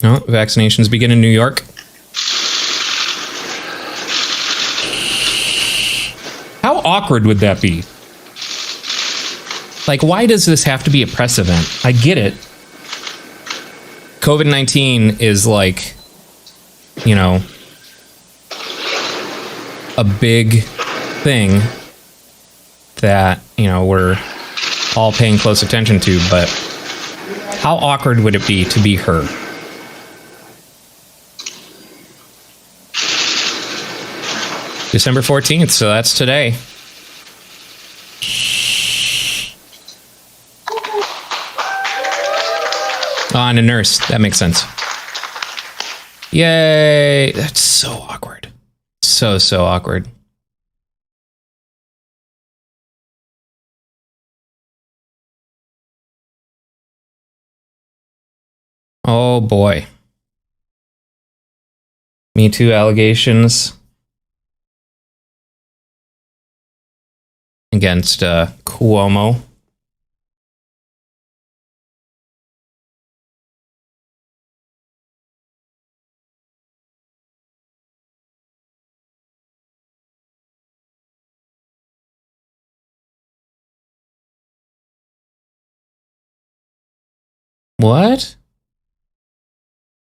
Oh, vaccinations begin in New York. How awkward would that be? Like, why does this have to be a press event? I get it. COVID-19 is like, you know, a big thing that, you know, we're all paying close attention to, but how awkward would it be to be her? December 14th, so that's today. Oh, and a nurse. That makes sense. Yay! That's so awkward. So awkward. Oh boy. Me Too allegations against Cuomo. What?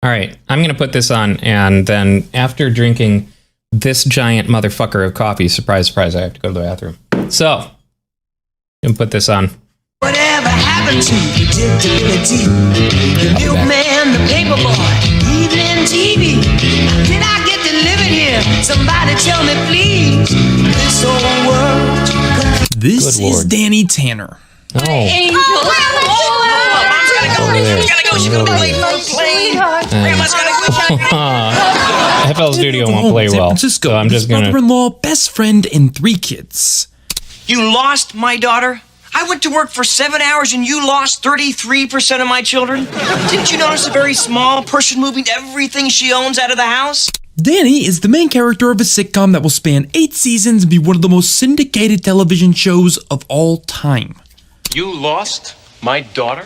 All right, I'm going to put this on, and then after drinking this giant motherfucker of coffee, surprise, surprise, I have to go to the bathroom. So, I'm going to put this on. Whatever happened to predictability? The milkman, the paper boy, evening TV. Did I get delivered here? Somebody tell me, please. This old world. This is Danny Tanner. FL Studio won't play well. Francisco, so I'm just gonna. Mother-in-law, best friend, and 3 kids. You lost my daughter? I went to work for 7 hours and you lost 33% of my children? Didn't you notice a very small person moving everything she owns out of the house? Danny is the main character of a sitcom that will span 8 seasons and be one of the most syndicated television shows of all time. You lost my daughter?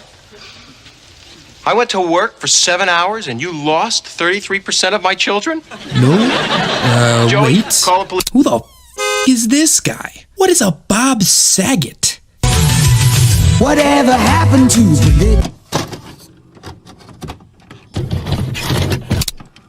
I went to work for 7 hours and you lost 33% of my children? No? Joey, Wait. call the police. Who the is this guy? What is a Bob Saget? Whatever happened to predict?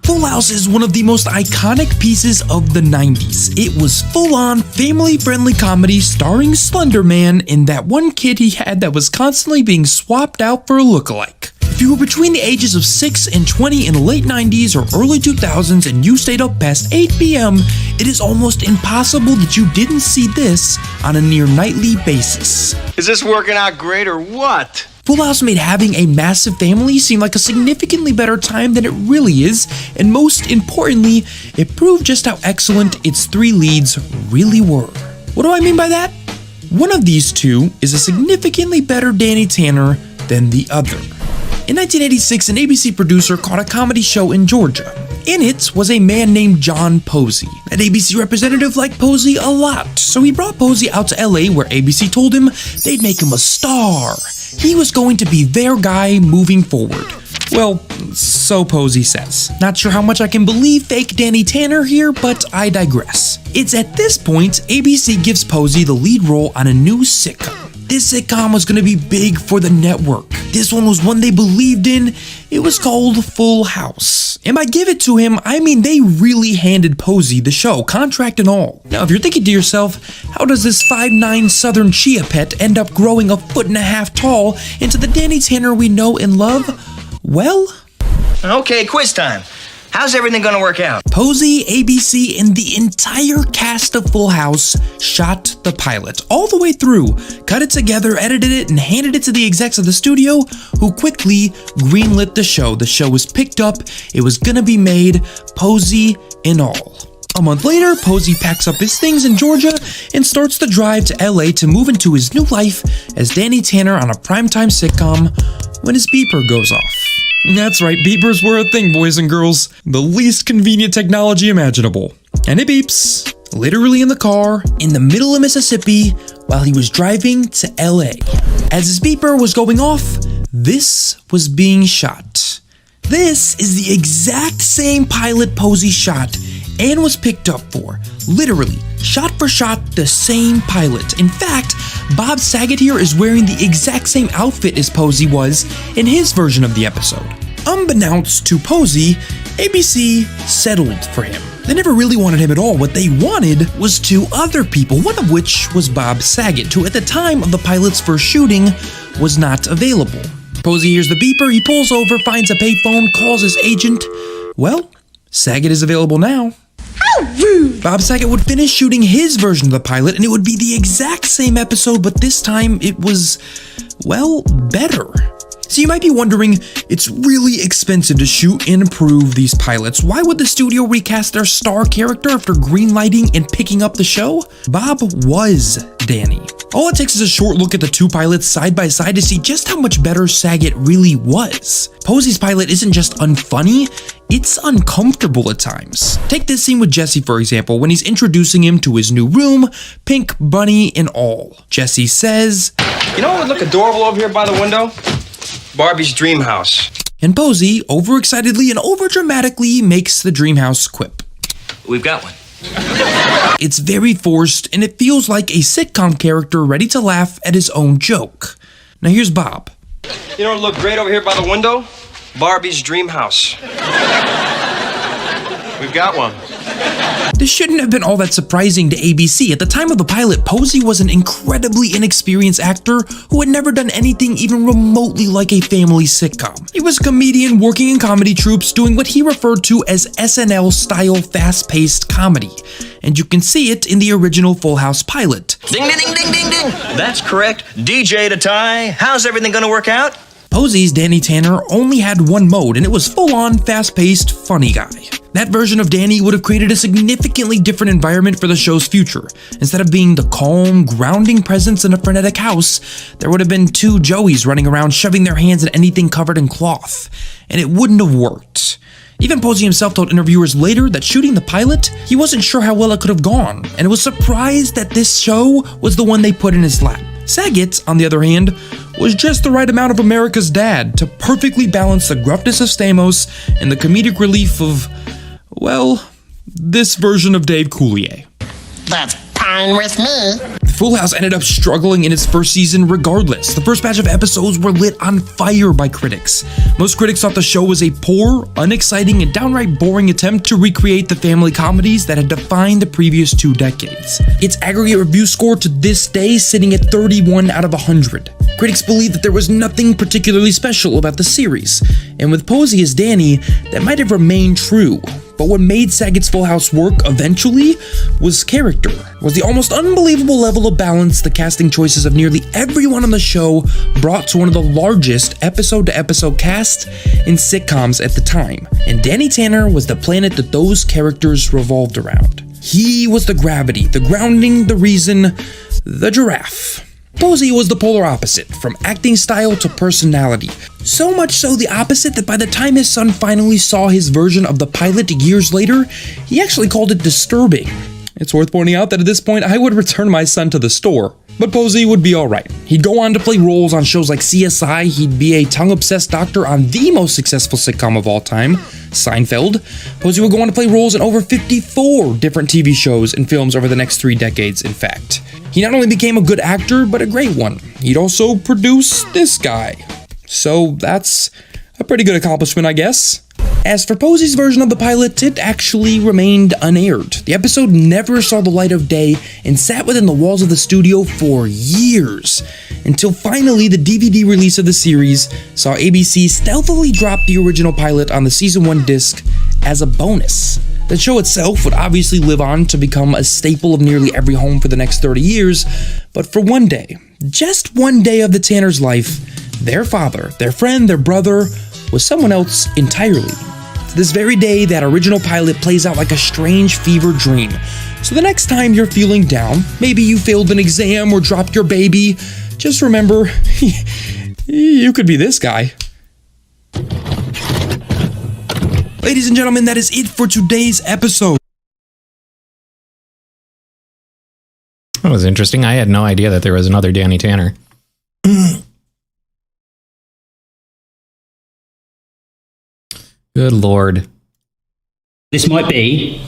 Full House is one of the most iconic pieces of the 90s. It was full-on, family-friendly comedy starring Slender Man and that one kid he had that was constantly being swapped out for a lookalike. If you were between the ages of 6 and 20 in the late 90s or early 2000s and you stayed up past 8 p.m., it is almost impossible that you didn't see this on a near nightly basis. Is this working out great or what? Full House made having a massive family seem like a significantly better time than it really is, and most importantly, it proved just how excellent its three leads really were. What do I mean by that? One of these two is a significantly better Danny Tanner than the other. In 1986, an ABC producer caught a comedy show in Georgia. In it was a man named John Posey. That ABC representative liked Posey a lot, so he brought Posey out to LA where ABC told him they'd make him a star. He was going to be their guy moving forward. Well, so Posey says. Not sure how much I can believe fake Danny Tanner here, but I digress. It's at this point ABC gives Posey the lead role on a new sitcom. This sitcom was going to be big for the network. This one was one they believed in. It was called Full House. And by give it to him, I mean they really handed Posey the show, contract and all. Now, if you're thinking to yourself, how does this 5'9" Southern Chia pet end up growing 1.5 feet tall into the Danny Tanner we know and love? Well, Okay, quiz time. How's everything gonna work out? Posey, ABC, and the entire cast of Full House shot the pilot all the way through, cut it together, edited it, and handed it to the execs of the studio, who quickly greenlit the show. The show was picked up, it was gonna be made, Posey and all. A month later, Posey packs up his things in Georgia and starts the drive to LA to move into his new life as Danny Tanner on a primetime sitcom when his beeper goes off. That's right, beepers were a thing, boys and girls. The least convenient technology imaginable. And it beeps, literally in the car, in the middle of Mississippi, while he was driving to LA. As his beeper was going off, this was being shot. This is the exact same pilot Posey shot and was picked up for. Literally, shot for shot, the same pilot. In fact, Bob Saget here is wearing the exact same outfit as Posey was in his version of the episode. Unbeknownst to Posey, ABC settled for him. They never really wanted him at all. What they wanted was two other people, one of which was Bob Saget, who at the time of the pilot's first shooting was not available. Posey hears the beeper, he pulls over, finds a payphone, calls his agent. Well, Saget is available now. Bob Saget would finish shooting his version of the pilot, and it would be the exact same episode, but this time it was, well, better. So you might be wondering, it's really expensive to shoot and improve these pilots. Why would the studio recast their star character after greenlighting and picking up the show? Bob was Danny. All it takes is a short look at the two pilots side by side to see just how much better Saget really was. Posey's pilot isn't just unfunny, it's uncomfortable at times. Take this scene with Jesse, for example, when he's introducing him to his new room, pink bunny and all. Jesse says, You know what would look adorable over here by the window? Barbie's dream house. And Posey, overexcitedly and overdramatically, makes the dream house quip. We've got one. It's very forced, and it feels like a sitcom character ready to laugh at his own joke. Now here's Bob. You know what would look great over here by the window? Barbie's dream house. We've got one. This shouldn't have been all that surprising to ABC. At the time of the pilot, Posey was an incredibly inexperienced actor who had never done anything even remotely like a family sitcom. He was a comedian working in comedy troupes doing what he referred to as SNL-style fast-paced comedy. And you can see it in the original Full House pilot. Ding, ding, ding, ding, ding, ding. That's correct. DJ to tie. How's everything gonna work out? Posey's Danny Tanner only had one mode, and it was full-on, fast-paced, funny guy. That version of Danny would have created a significantly different environment for the show's future. Instead of being the calm, grounding presence in a frenetic house, there would have been two Joeys running around shoving their hands in anything covered in cloth, and it wouldn't have worked. Even Posey himself told interviewers later that shooting the pilot, he wasn't sure how well it could have gone, and was surprised that this show was the one they put in his lap. Saget, on the other hand, was just the right amount of America's Dad to perfectly balance the gruffness of Stamos and the comedic relief of, well, this version of Dave Coulier. That's fine with me. Full House ended up struggling in its first season regardless. The first batch of episodes were lit on fire by critics. Most critics thought the show was a poor, unexciting, and downright boring attempt to recreate the family comedies that had defined the previous 2 decades. Its aggregate review score to this day sitting at 31 out of 100. Critics believed that there was nothing particularly special about the series, and with Posey as Danny, that might have remained true. But what made Saggett's Full House work eventually was character, was the almost unbelievable level of balance the casting choices of nearly everyone on the show brought to one of the largest episode-to-episode casts in sitcoms at the time. And Danny Tanner was the planet that those characters revolved around. He was the gravity, the grounding, the reason, the giraffe. Posey was the polar opposite, from acting style to personality. So much so the opposite that by the time his son finally saw his version of the pilot years later, he actually called it disturbing. It's worth pointing out that at this point I would return my son to the store. But Posey would be alright. He'd go on to play roles on shows like CSI, he'd be a tongue-obsessed doctor on the most successful sitcom of all time, Seinfeld. Posey would go on to play roles in over 54 different TV shows and films over the next 3 decades, in fact. He not only became a good actor, but a great one. He'd also produce this guy. So that's a pretty good accomplishment, I guess. As for Posey's version of the pilot, it actually remained unaired. The episode never saw the light of day and sat within the walls of the studio for years, until finally the DVD release of the series saw ABC stealthily drop the original pilot on the season 1 disc as a bonus. The show itself would obviously live on to become a staple of nearly every home for the next 30 years, but for one day, just one day of the Tanners' life, their father, their friend, their brother, was someone else entirely. To this very day, that original pilot plays out like a strange fever dream. So the next time you're feeling down, maybe you failed an exam or dropped your baby, just remember, you could be this guy. Ladies and gentlemen, that is it for today's episode. That was interesting. I had no idea that there was another Danny Tanner. Good Lord. This might be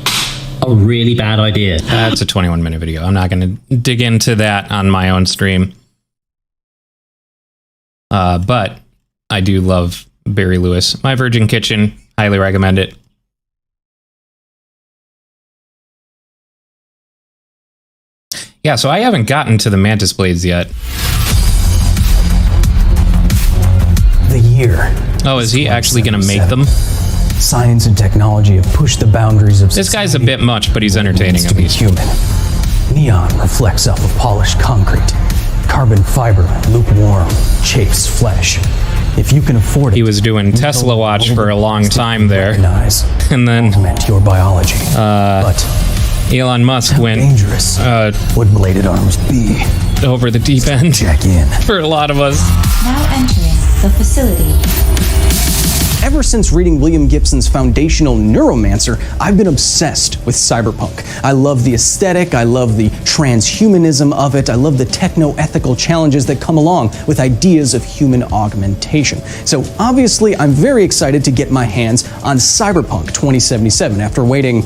a really bad idea. That's a 21-minute video. I'm not going to dig into that on my own stream. But I do love Barry Lewis. My Virgin Kitchen. Highly recommend it. Yeah, so I haven't gotten to the Mantis Blades yet. The year. Oh, is he actually going to make them? Science and technology have pushed the boundaries of This guy's a bit much, but he's entertaining at least. Human. Neon reflects off of polished concrete. Carbon fiber, lukewarm, chafes flesh. If you can afford it, he was doing Tesla Watch for a long time there, and then your biology. But Elon Musk went dangerous. Would bladed arms be over the deep end? Check in for a lot of us. Now entering the facility. Ever since reading William Gibson's foundational Neuromancer, I've been obsessed with cyberpunk. I love the aesthetic, I love the transhumanism of it, I love the techno-ethical challenges that come along with ideas of human augmentation. So obviously, I'm very excited to get my hands on Cyberpunk 2077 after waiting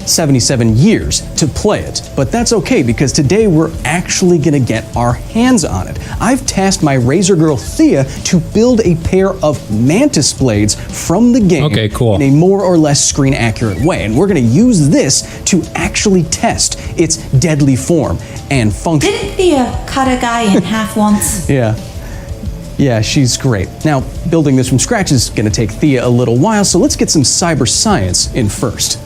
77 years to play it. But that's okay, because today we're actually gonna get our hands on it. I've tasked my Razor Girl Thea to build a pair of Mantis Blades from the game in a more or less screen accurate way. And we're gonna use this to actually test its deadly form and function. Didn't Thea cut a guy in half once? Yeah, she's great. Now, building this from scratch is gonna take Thea a little while, so let's get some cyber science in first.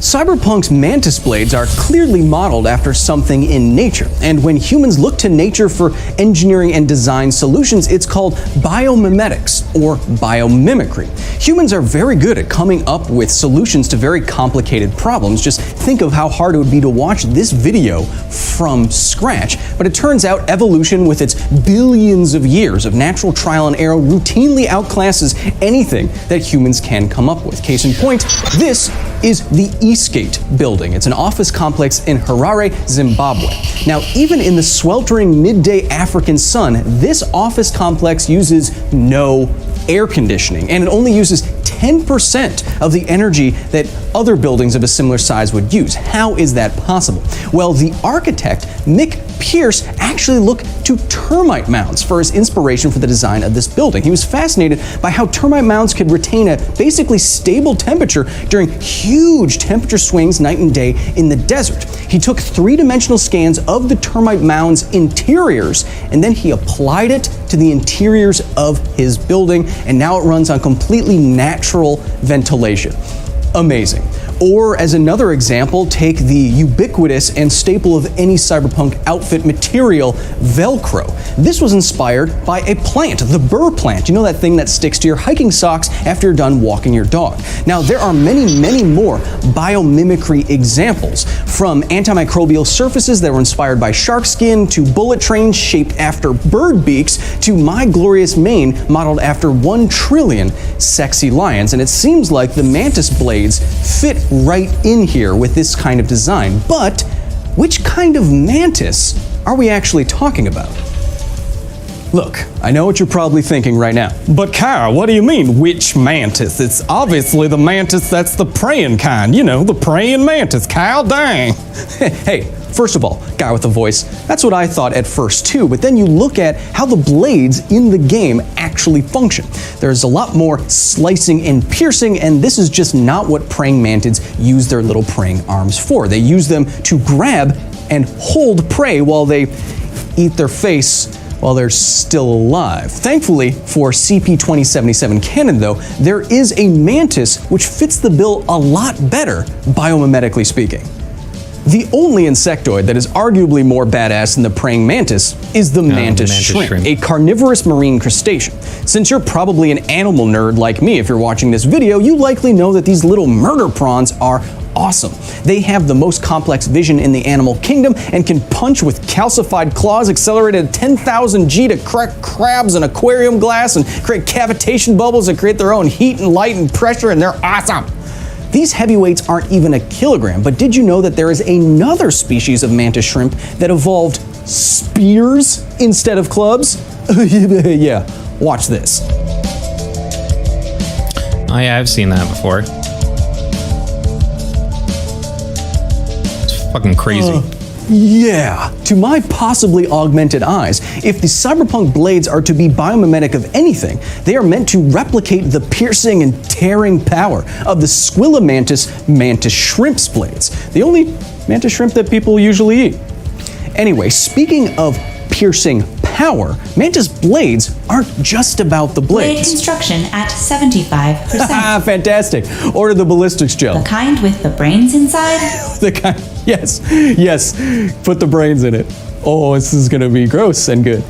Cyberpunk's Mantis Blades are clearly modeled after something in nature, and when humans look to nature for engineering and design solutions, it's called biomimetics, or biomimicry. Humans are very good at coming up with solutions to very complicated problems. Just think of how hard it would be to watch this video from scratch. But it turns out evolution, with its billions of years of natural trial and error, routinely outclasses anything that humans can come up with. Case in point, this is the Eastgate building. It's an office complex in Harare, Zimbabwe. Now, even in the sweltering midday African sun, this office complex uses no air conditioning, and it only uses 10% of the energy that other buildings of a similar size would use. How is that possible? Well, the architect, Mick Pierce, actually looked to termite mounds for his inspiration for the design of this building. He was fascinated by how termite mounds could retain a basically stable temperature during huge temperature swings night and day in the desert. He took three-dimensional scans of the termite mounds' interiors, and then he applied it to the interiors of his building, and now it runs on completely natural ventilation. amazing. Or as another example, take the ubiquitous and staple of any cyberpunk outfit material, Velcro. This was inspired by a plant, the burr plant. You know that thing that sticks to your hiking socks after you're done walking your dog. Now, there are many, many more biomimicry examples, from antimicrobial surfaces that were inspired by shark skin, to bullet trains shaped after bird beaks, to My Glorious Mane modeled after 1 trillion sexy lions. And it seems like the mantis blades fit right in here with this kind of design. But which kind of mantis are we actually talking about? Look, I know what you're probably thinking right now. But Kyle, what do you mean, which mantis? It's obviously the mantis that's the praying kind. You know, the praying mantis, Kyle, dang. Hey, first of all, guy with the voice, that's what I thought at first too, but then you look at how the blades in the game actually function. There's a lot more slicing and piercing, and this is just not what praying mantids use their little praying arms for. They use them to grab and hold prey while they eat their face while they're still alive. Thankfully for CP-2077 canon though, there is a mantis which fits the bill a lot better, biomimetically speaking. The only insectoid that is arguably more badass than the praying mantis is the mantis shrimp, a carnivorous marine crustacean. Since you're probably an animal nerd like me if you're watching this video, you likely know that these little murder prawns are awesome. They have the most complex vision in the animal kingdom and can punch with calcified claws accelerated at 10,000 G to crack crabs in aquarium glass and create cavitation bubbles that create their own heat and light and pressure, and they're awesome. These heavyweights aren't even a kilogram, but did you know that there is another species of mantis shrimp that evolved spears instead of clubs? Yeah, watch this. Oh yeah, I've seen that before. It's fucking crazy. Yeah, to my possibly augmented eyes, if the cyberpunk blades are to be biomimetic of anything, they are meant to replicate the piercing and tearing power of the Squillamantis mantis shrimp's blades, the only mantis shrimp that people usually eat. Anyway, speaking of piercing power, mantis blades aren't just about the blades. Blade construction at 75%. Fantastic. Order the ballistics gel. The kind with the brains inside? The kind, yes, put the brains in it. Oh, this is gonna be gross and good.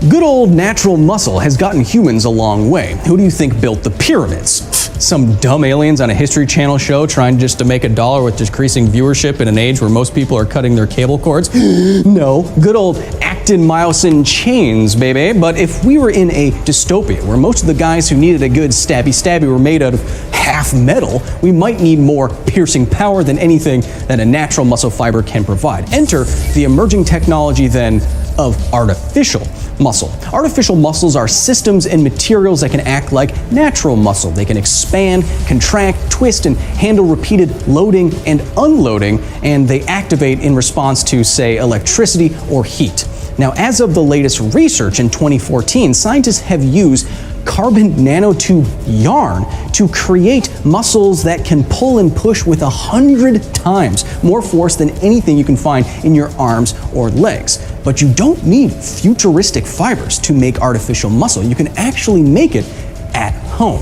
Good old natural muscle has gotten humans a long way. Who do you think built the pyramids? Some dumb aliens on a History Channel show trying just to make $1 with decreasing viewership in an age where most people are cutting their cable cords? No, good old actin-myosin chains, baby. But if we were in a dystopia where most of the guys who needed a good stabby were made out of half metal, we might need more piercing power than anything that a natural muscle fiber can provide. Enter the emerging technology then of artificial muscle. Artificial muscles are systems and materials that can act like natural muscle. They can expand, contract, twist, and handle repeated loading and unloading, and they activate in response to, say, electricity or heat. Now, as of the latest research in 2014, scientists have used carbon nanotube yarn to create muscles that can pull and push with 100 times more force than anything you can find in your arms or legs. But you don't need futuristic fibers to make artificial muscle. You can actually make it at home.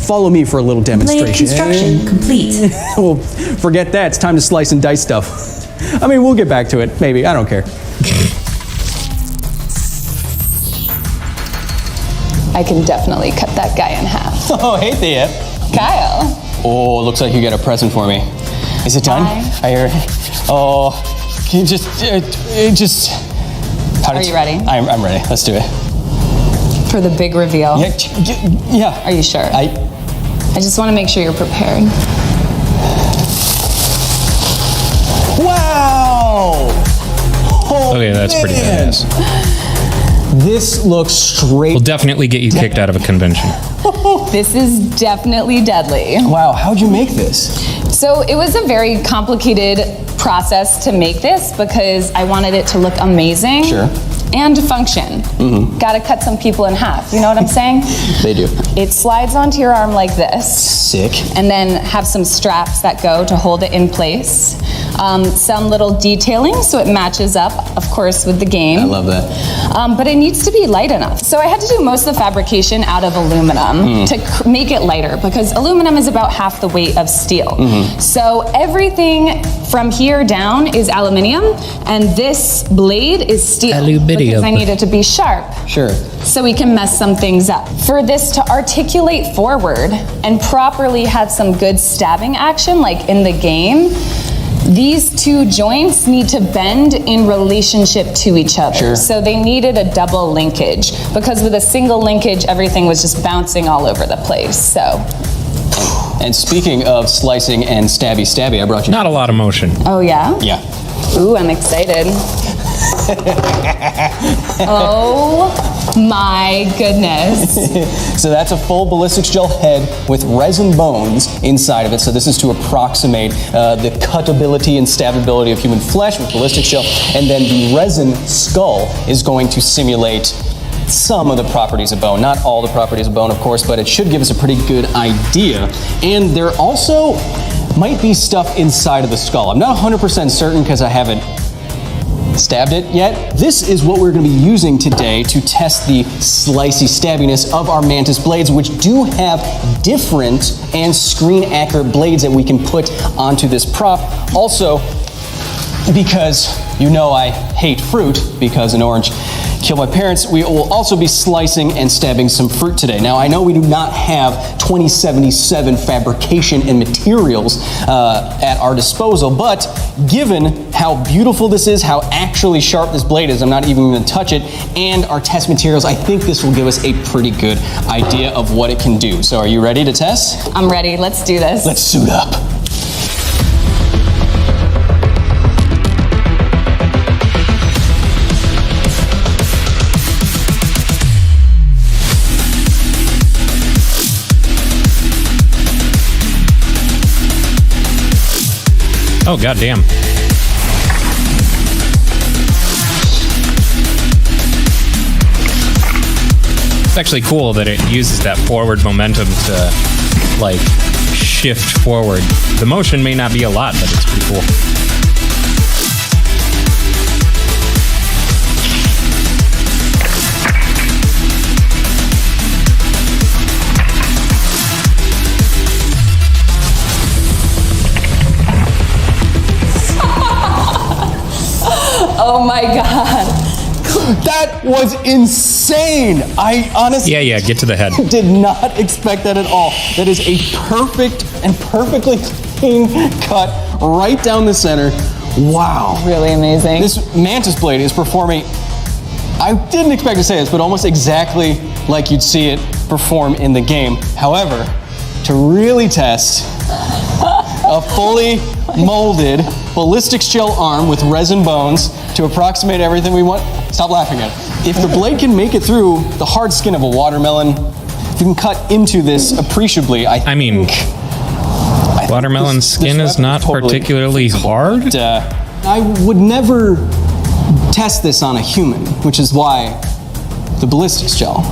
Follow me for a little demonstration. Blade construction complete. Well, forget that. It's time to slice and dice stuff. I mean, we'll get back to it. Maybe. I don't care. I can definitely cut that guy in half. Oh, hey, Thea. Kyle. Oh, looks like you got a present for me. Is it done? Hi. I hear. Oh, can you just. Are you ready? I'm ready. Let's do it. For the big reveal? Yeah. Are you sure? I just want to make sure you're prepared. Wow! Okay, that's pretty badass. This looks straight. Will definitely get you kicked out of a convention. This is definitely deadly. Wow, how'd you make this? So it was a very complicated process to make this because I wanted it to look amazing. Sure. and function. Gotta cut some people in half, you know what I'm saying? They do. It slides onto your arm like this. Sick. And then have some straps that go to hold it in place. Some little detailing so it matches up, of course, with the game. I love that. But it needs to be light enough. So I had to do most of the fabrication out of aluminum to make it lighter, because aluminum is about half the weight of steel. So everything from here down is aluminium, and this blade is steel. Because I need it to be sharp. Sure. So we can mess some things up. For this to articulate forward and properly have some good stabbing action, like in the game, these two joints need to bend in relationship to each other. Sure. So they needed a double linkage, because with a single linkage, everything was just bouncing all over the place. So. And speaking of slicing and stabby, I brought you... Not a lot of motion. Oh, yeah? Yeah. Ooh, I'm excited. Oh my goodness. So that's a full ballistics gel head with resin bones inside of it. So this is to approximate the cutability and stabbability of human flesh with ballistics gel. And then the resin skull is going to simulate some of the properties of bone. Not all the properties of bone, of course, but it should give us a pretty good idea. And there also might be stuff inside of the skull. I'm not 100% certain because I haven't stabbed it yet. This is what we're going to be using today to test the slicey stabbiness of our Mantis blades, which do have different and screen accurate blades that we can put onto this prop. Also, because you know I hate fruit, because an orange killed my parents, we will also be slicing and stabbing some fruit today. Now, I know we do not have 2077 fabrication and materials at our disposal, but given how beautiful this is, how actually sharp this blade is, I'm not even going to touch it, and our test materials, I think this will give us a pretty good idea of what it can do. So are you ready to test? I'm ready. Let's do this. Let's suit up. Oh, goddamn. It's actually cool that it uses that forward momentum to, like, shift forward. The motion may not be a lot, but it's pretty cool. Oh my God. That was insane. I honestly get to the head. Did not expect that at all. That is a perfect and perfectly clean cut right down the center. Wow. Really amazing. This Mantis blade is performing, I didn't expect to say this, but almost exactly like you'd see it perform in the game. However, to really test a fully molded ballistics gel arm with resin bones to approximate everything we want. Stop laughing at it. If the blade can make it through the hard skin of a watermelon, if we can cut into this appreciably, I mean, watermelon skin is not particularly hard. I would never test this on a human, which is why the ballistics gel.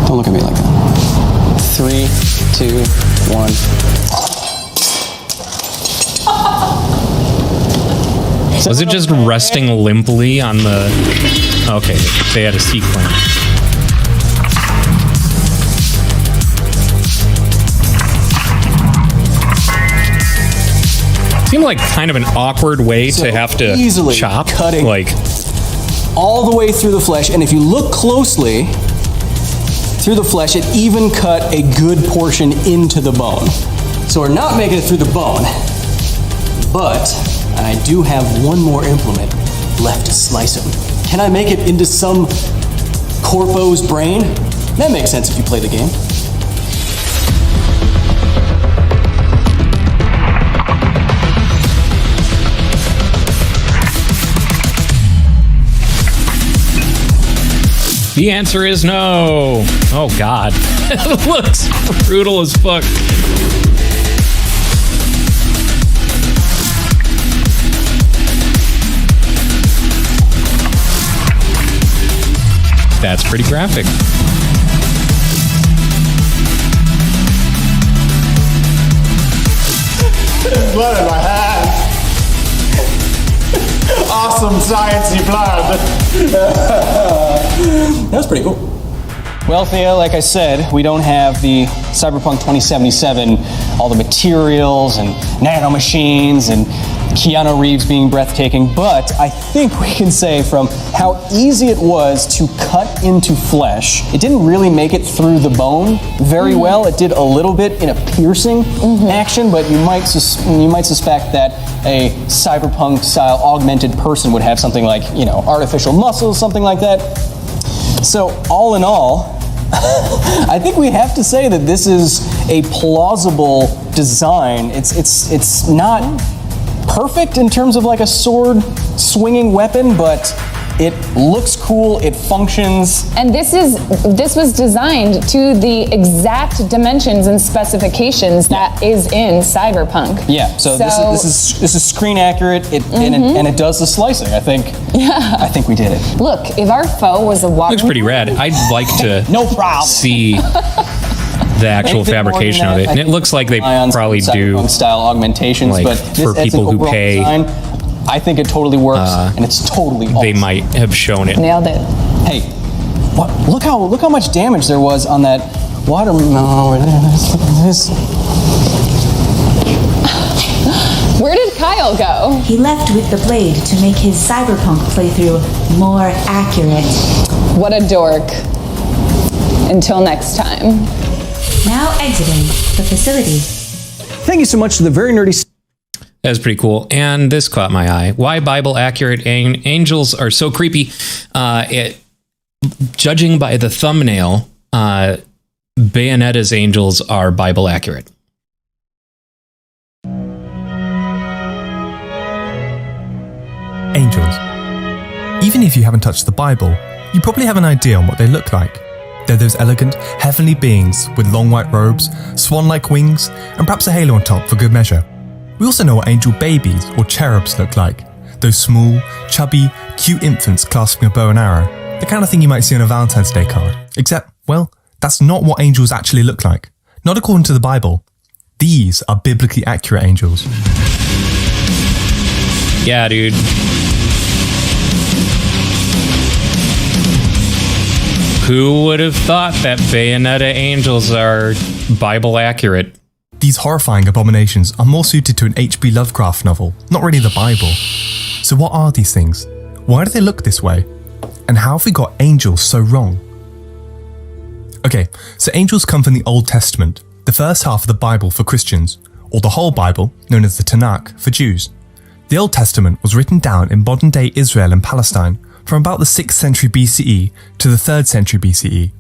Don't look at me like that. 3, 2, 1. Was it just resting limply on the... Okay, they had a C-clamp. Seemed like kind of an awkward way to have to easily chop. Cutting like all the way through the flesh, and if you look closely through the flesh, it even cut a good portion into the bone. So we're not making it through the bone, but I do have one more implement left to slice him. Can I make it into some corpo's brain? That makes sense if you play the game. the answer is no. Oh God, it looks brutal as fuck. That's pretty graphic. Blood in my hand. Awesome sciencey blood. That was pretty cool. Well, Thea, like I said, we don't have the Cyberpunk 2077, all the materials and nanomachines and Keanu Reeves being breathtaking, but I think we can say from how easy it was to cut into flesh, it didn't really make it through the bone very well. It did a little bit in a piercing action, but you might suspect that a cyberpunk-style augmented person would have something like, artificial muscles, something like that. So all in all, I think we have to say that this is a plausible design. It's not perfect in terms of like a sword swinging weapon, but it looks cool, it functions. And this was designed to the exact dimensions and specifications that is in Cyberpunk. Yeah, so this is screen accurate, and it does the slicing. I think we did it. Look, if our foe was a walking... Looks pretty rad. I'd like to no problem. see the actual fabrication of it. And it looks like they probably do style augmentations, like, but for people who pay. Design, I think it totally works, and it's totally awesome. They might have shown it. Nailed it. Hey, look how much damage there was on that watermelon. Where did Kyle go? He left with the blade to make his cyberpunk playthrough more accurate. What a dork. Until next time. Now exiting the facility. Thank you so much to the very nerdy... That was pretty cool. And this caught my eye. Why Bible accurate angels are so creepy. Judging by the thumbnail, Bayonetta's angels are Bible accurate. Angels. Even if you haven't touched the Bible, you probably have an idea on what they look like. They're those elegant, heavenly beings with long white robes, swan-like wings, and perhaps a halo on top for good measure. We also know what angel babies or cherubs look like. Those small, chubby, cute infants clasping a bow and arrow. The kind of thing you might see on a Valentine's Day card. Except, well, that's not what angels actually look like. Not according to the Bible. These are biblically accurate angels. Yeah, dude. Who would have thought that Bayonetta angels are Bible accurate? These horrifying abominations are more suited to an H.P. Lovecraft novel, not really the Bible. So what are these things? Why do they look this way? And how have we got angels so wrong? Okay, so angels come from the Old Testament, the first half of the Bible for Christians, or the whole Bible, known as the Tanakh, for Jews. The Old Testament was written down in modern-day Israel and Palestine from about the 6th century BCE to the 3rd century BCE.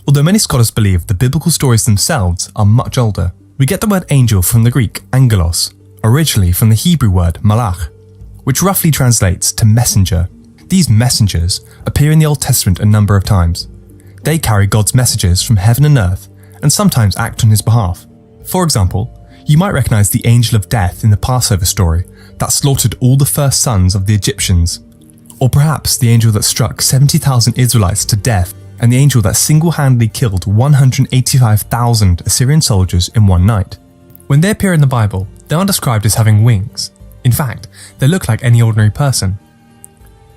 Although many scholars believe the biblical stories themselves are much older. We get the word angel from the Greek angelos, originally from the Hebrew word malach, which roughly translates to messenger. These messengers appear in the Old Testament a number of times. They carry God's messages from heaven and earth and sometimes act on his behalf. For example, you might recognize the angel of death in the Passover story that slaughtered all the first sons of the Egyptians. Or perhaps the angel that struck 70,000 Israelites to death and the angel that single-handedly killed 185,000 Assyrian soldiers in one night. When they appear in the Bible, they aren't described as having wings. In fact, they look like any ordinary person.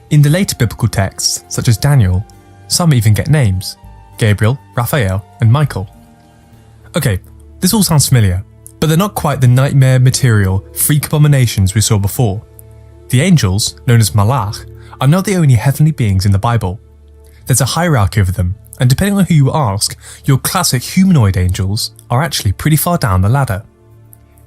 In the later biblical texts, such as Daniel, some even get names: Gabriel, Raphael, and Michael. Okay, this all sounds familiar, but they're not quite the nightmare material freak abominations we saw before. The angels, known as malach, are not the only heavenly beings in the Bible. There's a hierarchy of them, and depending on who you ask, your classic humanoid angels are actually pretty far down the ladder.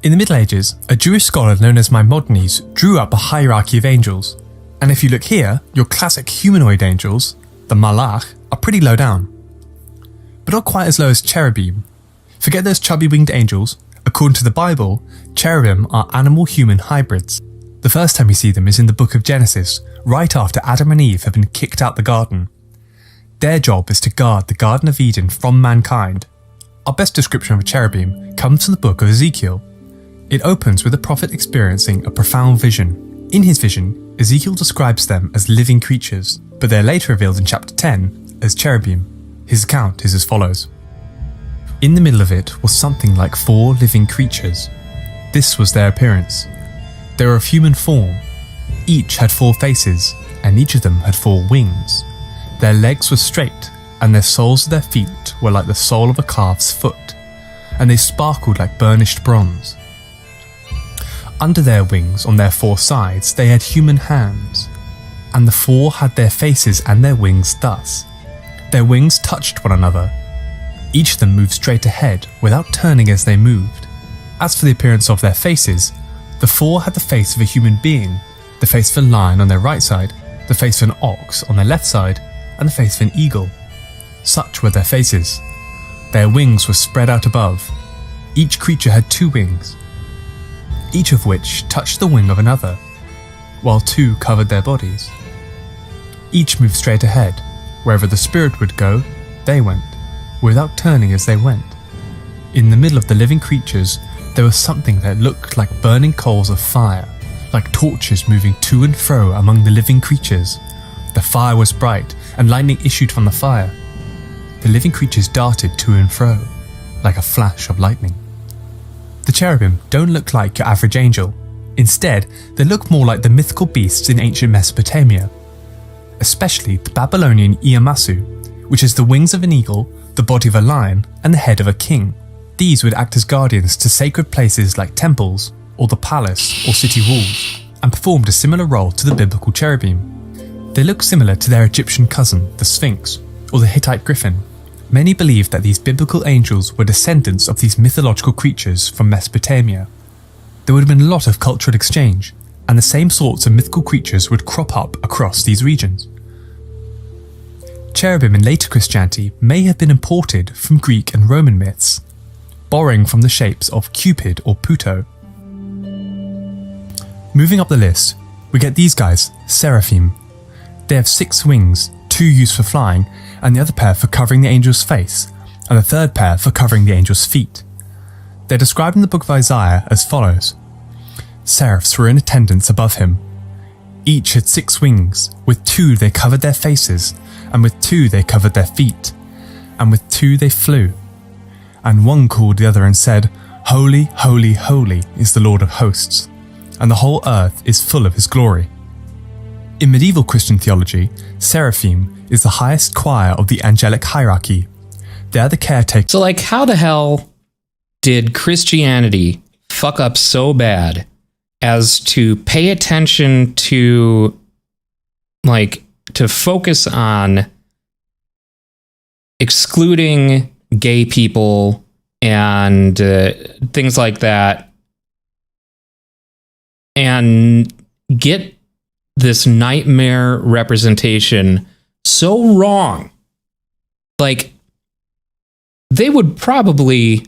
In the Middle Ages, a Jewish scholar known as Maimonides drew up a hierarchy of angels, and if you look here, your classic humanoid angels, the malach, are pretty low down. But not quite as low as cherubim. Forget those chubby winged angels. According to the Bible, cherubim are animal-human hybrids. The first time we see them is in the book of Genesis, right after Adam and Eve have been kicked out the garden. Their job is to guard the Garden of Eden from mankind. Our best description of a cherubim comes from the book of Ezekiel. It opens with the prophet experiencing a profound vision. In his vision, Ezekiel describes them as living creatures, but they're later revealed in chapter 10 as cherubim. His account is as follows. In the middle of it was something like 4 living creatures. This was their appearance. They were of human form. Each had 4 faces, and each of them had 4 wings. Their legs were straight, and the soles of their feet were like the sole of a calf's foot, and they sparkled like burnished bronze. Under their wings, on their 4 sides, they had human hands, and the 4 had their faces and their wings thus. Their wings touched one another. Each of them moved straight ahead, without turning as they moved. As for the appearance of their faces, the 4 had the face of a human being, the face of a lion on their right side, the face of an ox on their left side, and the face of an eagle. Such were their faces. Their wings were spread out above. Each creature had 2 wings, each of which touched the wing of another, while 2 covered their bodies. Each moved straight ahead. Wherever the spirit would go, they went, without turning as they went. In the middle of the living creatures, there was something that looked like burning coals of fire, like torches moving to and fro among the living creatures. The fire was bright, and lightning issued from the fire. The living creatures darted to and fro, like a flash of lightning. The cherubim don't look like your average angel. Instead, they look more like the mythical beasts in ancient Mesopotamia, especially the Babylonian Iyamasu, which is the wings of an eagle, the body of a lion, and the head of a king. These would act as guardians to sacred places like temples, or the palace or city walls, and performed a similar role to the biblical cherubim. They look similar to their Egyptian cousin, the Sphinx, or the Hittite griffin. Many believe that these biblical angels were descendants of these mythological creatures from Mesopotamia. There would have been a lot of cultural exchange, and the same sorts of mythical creatures would crop up across these regions. Cherubim in later Christianity may have been imported from Greek and Roman myths, borrowing from the shapes of Cupid or Pluto. Moving up the list, we get these guys, seraphim. They have 6 wings, 2 used for flying, and the other pair for covering the angel's face, and the third pair for covering the angel's feet. They're described in the book of Isaiah as follows. Seraphs were in attendance above him. Each had 6 wings, with 2 they covered their faces, and with 2 they covered their feet, and with 2 they flew. And one called the other and said, Holy, holy, holy is the Lord of hosts, and the whole earth is full of his glory. In medieval Christian theology, seraphim is the highest choir of the angelic hierarchy. They are the caretakers. So, like, how the hell did Christianity fuck up so bad as to pay attention to, like, to focus on excluding gay people and things like that, and get this nightmare representation so wrong? Like, they would probably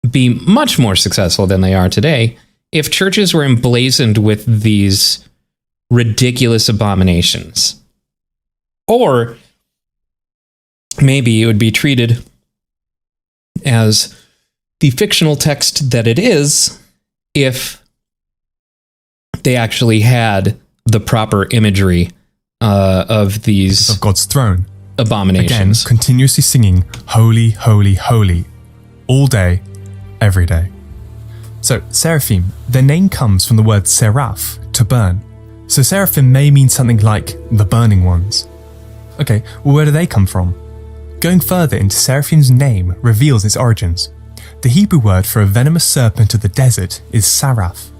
be much more successful than they are today if churches were emblazoned with these ridiculous abominations. Or maybe it would be treated as the fictional text that it is if they actually had the proper imagery of these of God's throne abominations. Again, continuously singing holy, holy, holy all day, every day. So seraphim, their name comes from the word seraph, to burn. So seraphim may mean something like the burning ones. Okay, well, where do they come from? Going further into seraphim's name reveals its origins. The Hebrew word for a venomous serpent of the desert is saraph.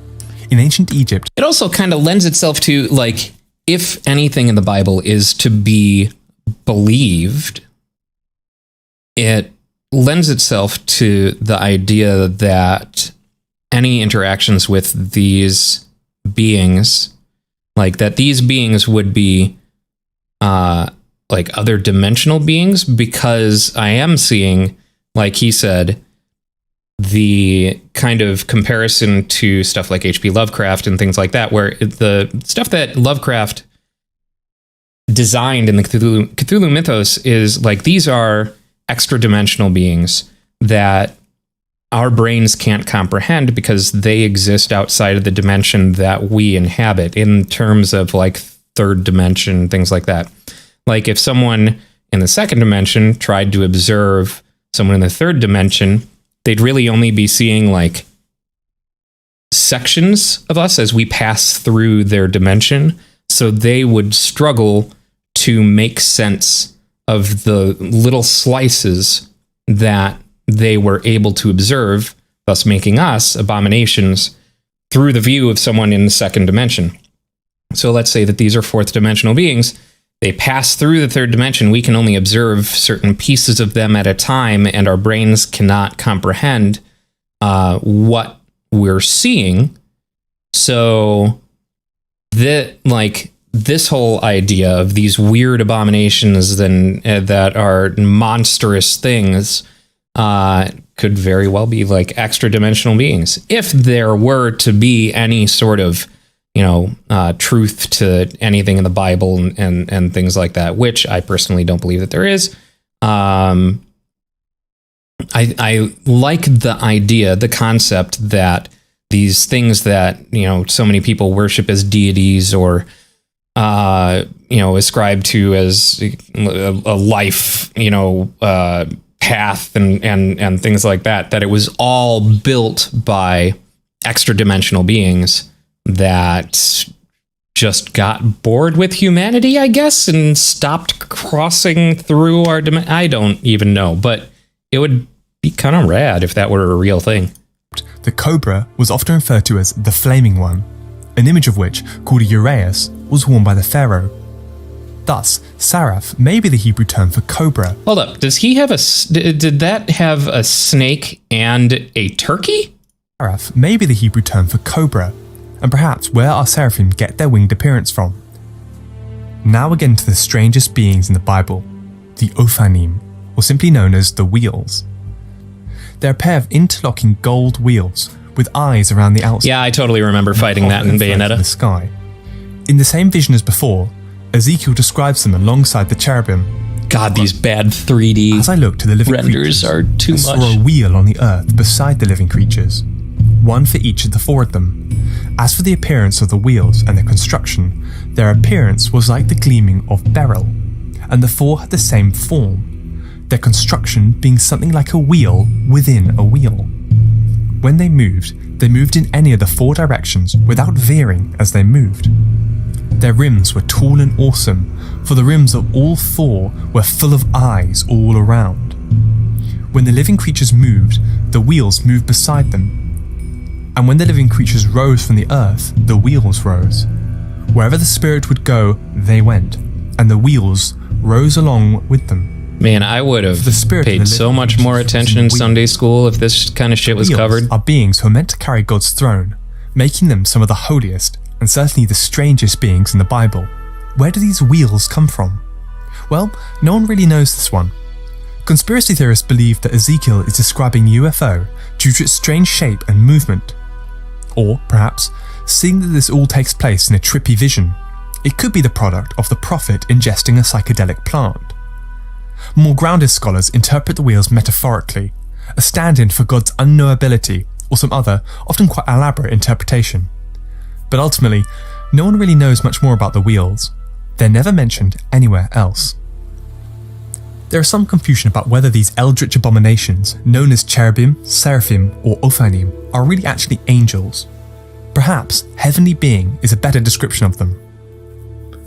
In ancient Egypt, it also kind of lends itself to, like, if anything in the Bible is to be believed, it lends itself to the idea that any interactions with these beings, like that these beings would be like other dimensional beings, because I am seeing, like he said, the kind of comparison to stuff like H.P. Lovecraft and things like that, where the stuff that Lovecraft designed in the Cthulhu mythos is like, these are extra dimensional beings that our brains can't comprehend because they exist outside of the dimension that we inhabit, in terms of like third dimension, things like that. Like if someone in the second dimension tried to observe someone in the third dimension, they'd really only be seeing like sections of us as we pass through their dimension. So they would struggle to make sense of the little slices that they were able to observe, thus making us abominations through the view of someone in the second dimension. So let's say that these are fourth dimensional beings. They pass through the third dimension. We can only observe certain pieces of them at a time, and our brains cannot comprehend what we're seeing. So this whole idea of these weird abominations that are monstrous things could very well be like extra dimensional beings. If there were to be any sort of truth to anything in the Bible and things like that, which I personally don't believe that there is. I like the idea, the concept that these things that, so many people worship as deities or, ascribe to as a life, path and things like that it was all built by extra dimensional beings that just got bored with humanity, I guess, and stopped crossing through our dimension. I don't even know, but it would be kind of rad if that were a real thing. The cobra was often referred to as the Flaming One, an image of which, called a uraeus, was worn by the pharaoh. Thus, Saraf may be the Hebrew term for cobra. Hold up, does he have did that have a snake and a turkey? Saraf may be the Hebrew term for cobra, and perhaps where our seraphim get their winged appearance from. Now again to the strangest beings in the Bible, the Ophanim, or simply known as the wheels. They're a pair of interlocking gold wheels with eyes around the outside. Yeah, I totally remember fighting that in Bayonetta. In the sky. In the same vision as before, Ezekiel describes them alongside the cherubim. God, these bad 3D As I look to the living renders creatures, are too I much. saw a wheel on the earth beside the living creatures, one for each of the four of them. As for the appearance of the wheels and their construction, their appearance was like the gleaming of beryl, and the four had the same form, their construction being something like a wheel within a wheel. When they moved in any of the four directions without veering as they moved. Their rims were tall and awesome, for the rims of all four were full of eyes all around. When the living creatures moved, the wheels moved beside them. And when the living creatures rose from the earth, the wheels rose. Wherever the spirit would go, they went, and the wheels rose along with them. Man, I would have paid so much more attention in Sunday school if this kind of shit was covered. Are beings who are meant to carry God's throne, making them some of the holiest and certainly the strangest beings in the Bible. Where do these wheels come from? Well, no one really knows this one. Conspiracy theorists believe that Ezekiel is describing UFO due to its strange shape and movement. Or, perhaps, seeing that this all takes place in a trippy vision, it could be the product of the prophet ingesting a psychedelic plant. More grounded scholars interpret the wheels metaphorically, a stand-in for God's unknowability or some other, often quite elaborate interpretation. But ultimately, no one really knows much more about the wheels. They're never mentioned anywhere else. There is some confusion about whether these eldritch abominations, known as cherubim, seraphim, or ophanim, are really actually angels. Perhaps heavenly being is a better description of them.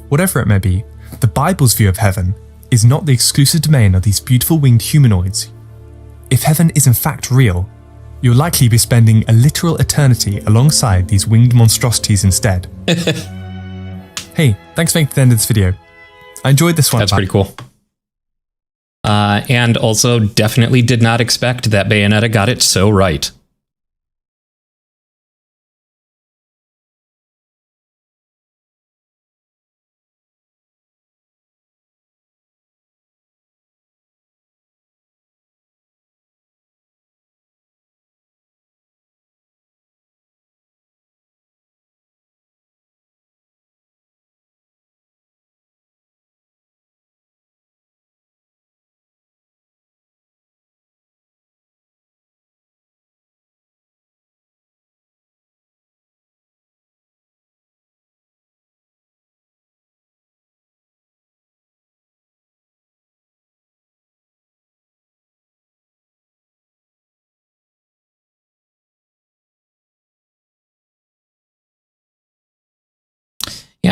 Whatever it may be, the Bible's view of heaven is not the exclusive domain of these beautiful winged humanoids. If heaven is in fact real, you'll likely be spending a literal eternity alongside these winged monstrosities instead. Hey, thanks for making it to the end of this video. I enjoyed this one. That's pretty cool. And also definitely did not expect that Bayonetta got it so right.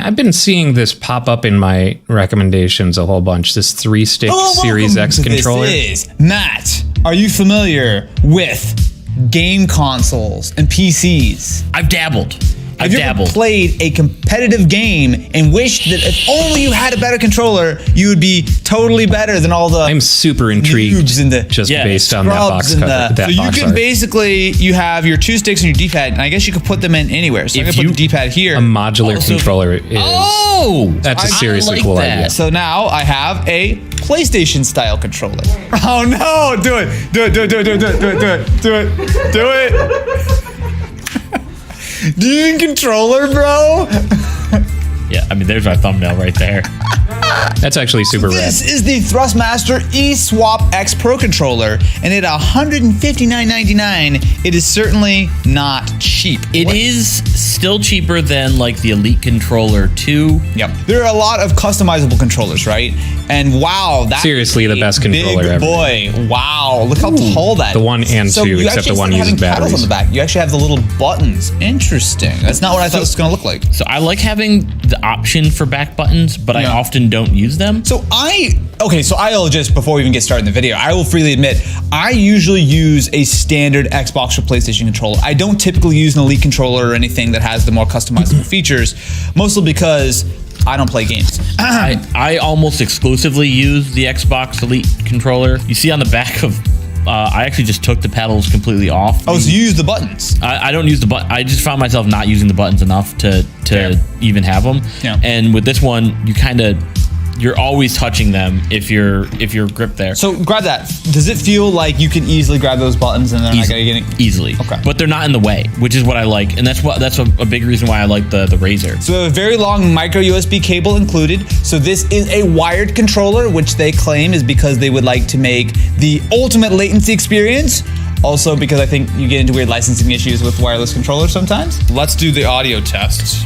I've been seeing this pop up in my recommendations a whole bunch. This 3-stick Series X controller. This is Matt. Are you familiar with game consoles and PCs? I've dabbled. Have you ever played a competitive game and wished that if only you had a better controller, you would be totally better than all the I'm super intrigued and the just based on that box cover. So you can basically, you have your 2 sticks and your D-pad, and I guess you could put them in anywhere. So I'm going to put the D-pad here. A modular controller is... That's a seriously cool idea. So now I have a PlayStation style controller. Oh no, do it. Do it, do it, do it, do it, do it, do it, do it, do it, do it. Do you need a controller, bro? Yeah, I mean, there's our thumbnail right there. That's actually super rad. This is the Thrustmaster eSwap X Pro controller, and at $159.99, it is certainly not cheap. It is still cheaper than like the Elite Controller 2. Yep. There are a lot of customizable controllers, right? And wow, that's seriously the best controller big ever. Boy, wow, look how tall that is. The 1 and 2, except the one uses batteries. On the back. You actually have the little buttons. Interesting. That's not what I thought it was going to look like. So I like having the option for back buttons, but I often don't use them. So I'll just, before we even get started in the video, I will freely admit, I usually use a standard Xbox or PlayStation controller. I don't typically use an Elite controller or anything that has the more customizable features, mostly because I don't play games. I almost exclusively use the Xbox Elite controller. You see on the back of, I actually just took the pedals completely off. Oh, so you use the buttons? I don't use the button. I just found myself not using the buttons enough to even have them. Yeah. And with this one, you're always touching them if you're gripped there. So grab that. Does it feel like you can easily grab those buttons and they're not gonna get it? Easily. Okay. But they're not in the way, which is what I like, and that's a big reason why I like the Razer. So we have a very long micro USB cable included. So this is a wired controller, which they claim is because they would like to make the ultimate latency experience. Also because I think you get into weird licensing issues with wireless controllers sometimes. Let's do the audio test.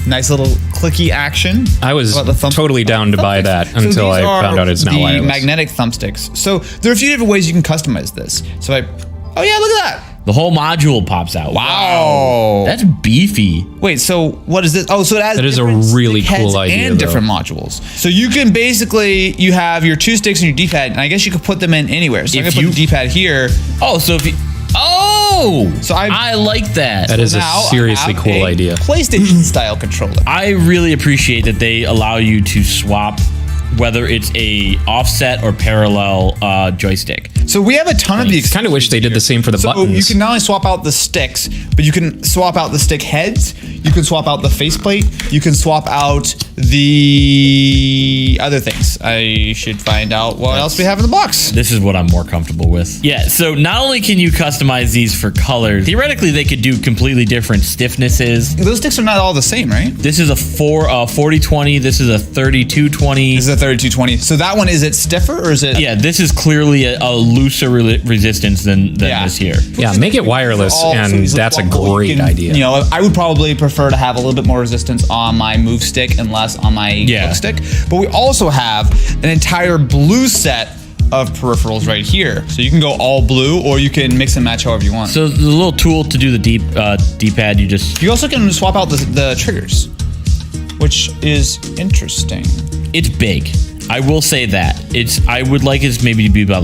Nice little clicky action. I was totally down to buy that until I found out it's not wireless. The magnetic thumbsticks. So there are a few different ways you can customize this. So oh yeah, look at that. The whole module pops out. Wow. That's beefy. Wait, so what is this? Oh, so it has that is a really cool idea and different modules. So you can basically, you have your 2 sticks and your D-pad, and I guess you could put them in anywhere. So I'm gonna put the D-pad here. Oh, so if you, so I like that. That is a seriously cool idea. PlayStation style controller. I really appreciate that they allow you to swap whether it's a offset or parallel joystick. So we have a ton of these. I kind of wish they did the same for the buttons. You can not only swap out the sticks, but you can swap out the stick heads. You can swap out the faceplate. You can swap out the other things. I should find out what else we have in the box. This is what I'm more comfortable with. Yeah, so not only can you customize these for colors, theoretically they could do completely different stiffnesses. Those sticks are not all the same, right? This is a 4020. This is a 3220. This is a 3220. So that one, is it stiffer or is it? Yeah, this is clearly a looser resistance than this here. Yeah, make it wireless, and that's a great idea. You know, I would probably prefer to have a little bit more resistance on my move stick and less on my hook stick. But we also have an entire blue set of peripherals right here. So you can go all blue, or you can mix and match however you want. So the little tool to do the D-pad, you also can swap out the triggers, which is interesting. It's big. I will say that. I would like it maybe to be about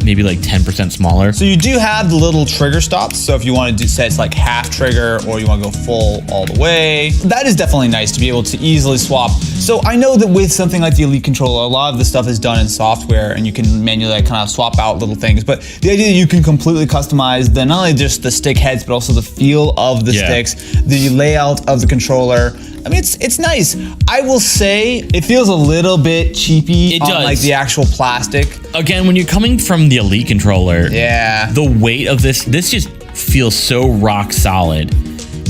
maybe 10% smaller. So you do have the little trigger stops. So if you want to say it's like half trigger, or you want to go full all the way, that is definitely nice to be able to easily swap. So I know that with something like the Elite controller, a lot of the stuff is done in software and you can manually kind of swap out little things. But the idea that you can completely customize not only just the stick heads, but also the feel of the sticks, the layout of the controller. I mean, it's nice. I will say it feels a little bit cheapy on like the actual plastic. Again, when you're coming from the Elite controller, the weight of this just feels so rock solid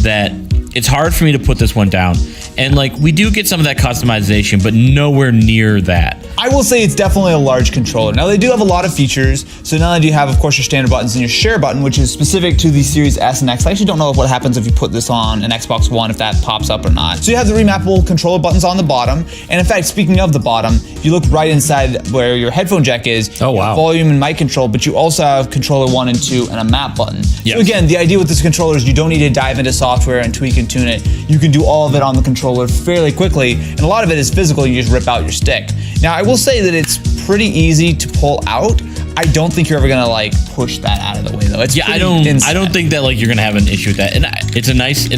that it's hard for me to put this one down. And like, we do get some of that customization, but nowhere near that. I will say it's definitely a large controller. Now they do have a lot of features. So not only do you have, of course, your standard buttons and your share button, which is specific to the Series S and X. I actually don't know what happens if you put this on an Xbox One, if that pops up or not. So you have the remappable controller buttons on the bottom. And in fact, speaking of the bottom, if you look right inside where your headphone jack is, oh wow, volume and mic control, but you also have controller 1 and 2 and a map button. Yes. So again, the idea with this controller is you don't need to dive into software and tweak and tune it. You can do all of it on the controller fairly quickly, and a lot of it is physical. You just rip out your stick. Now, I will say that it's pretty easy to pull out. I don't think you're ever gonna like push that out of the way though. It's I don't think that like you're gonna have an issue with that. And it's a nice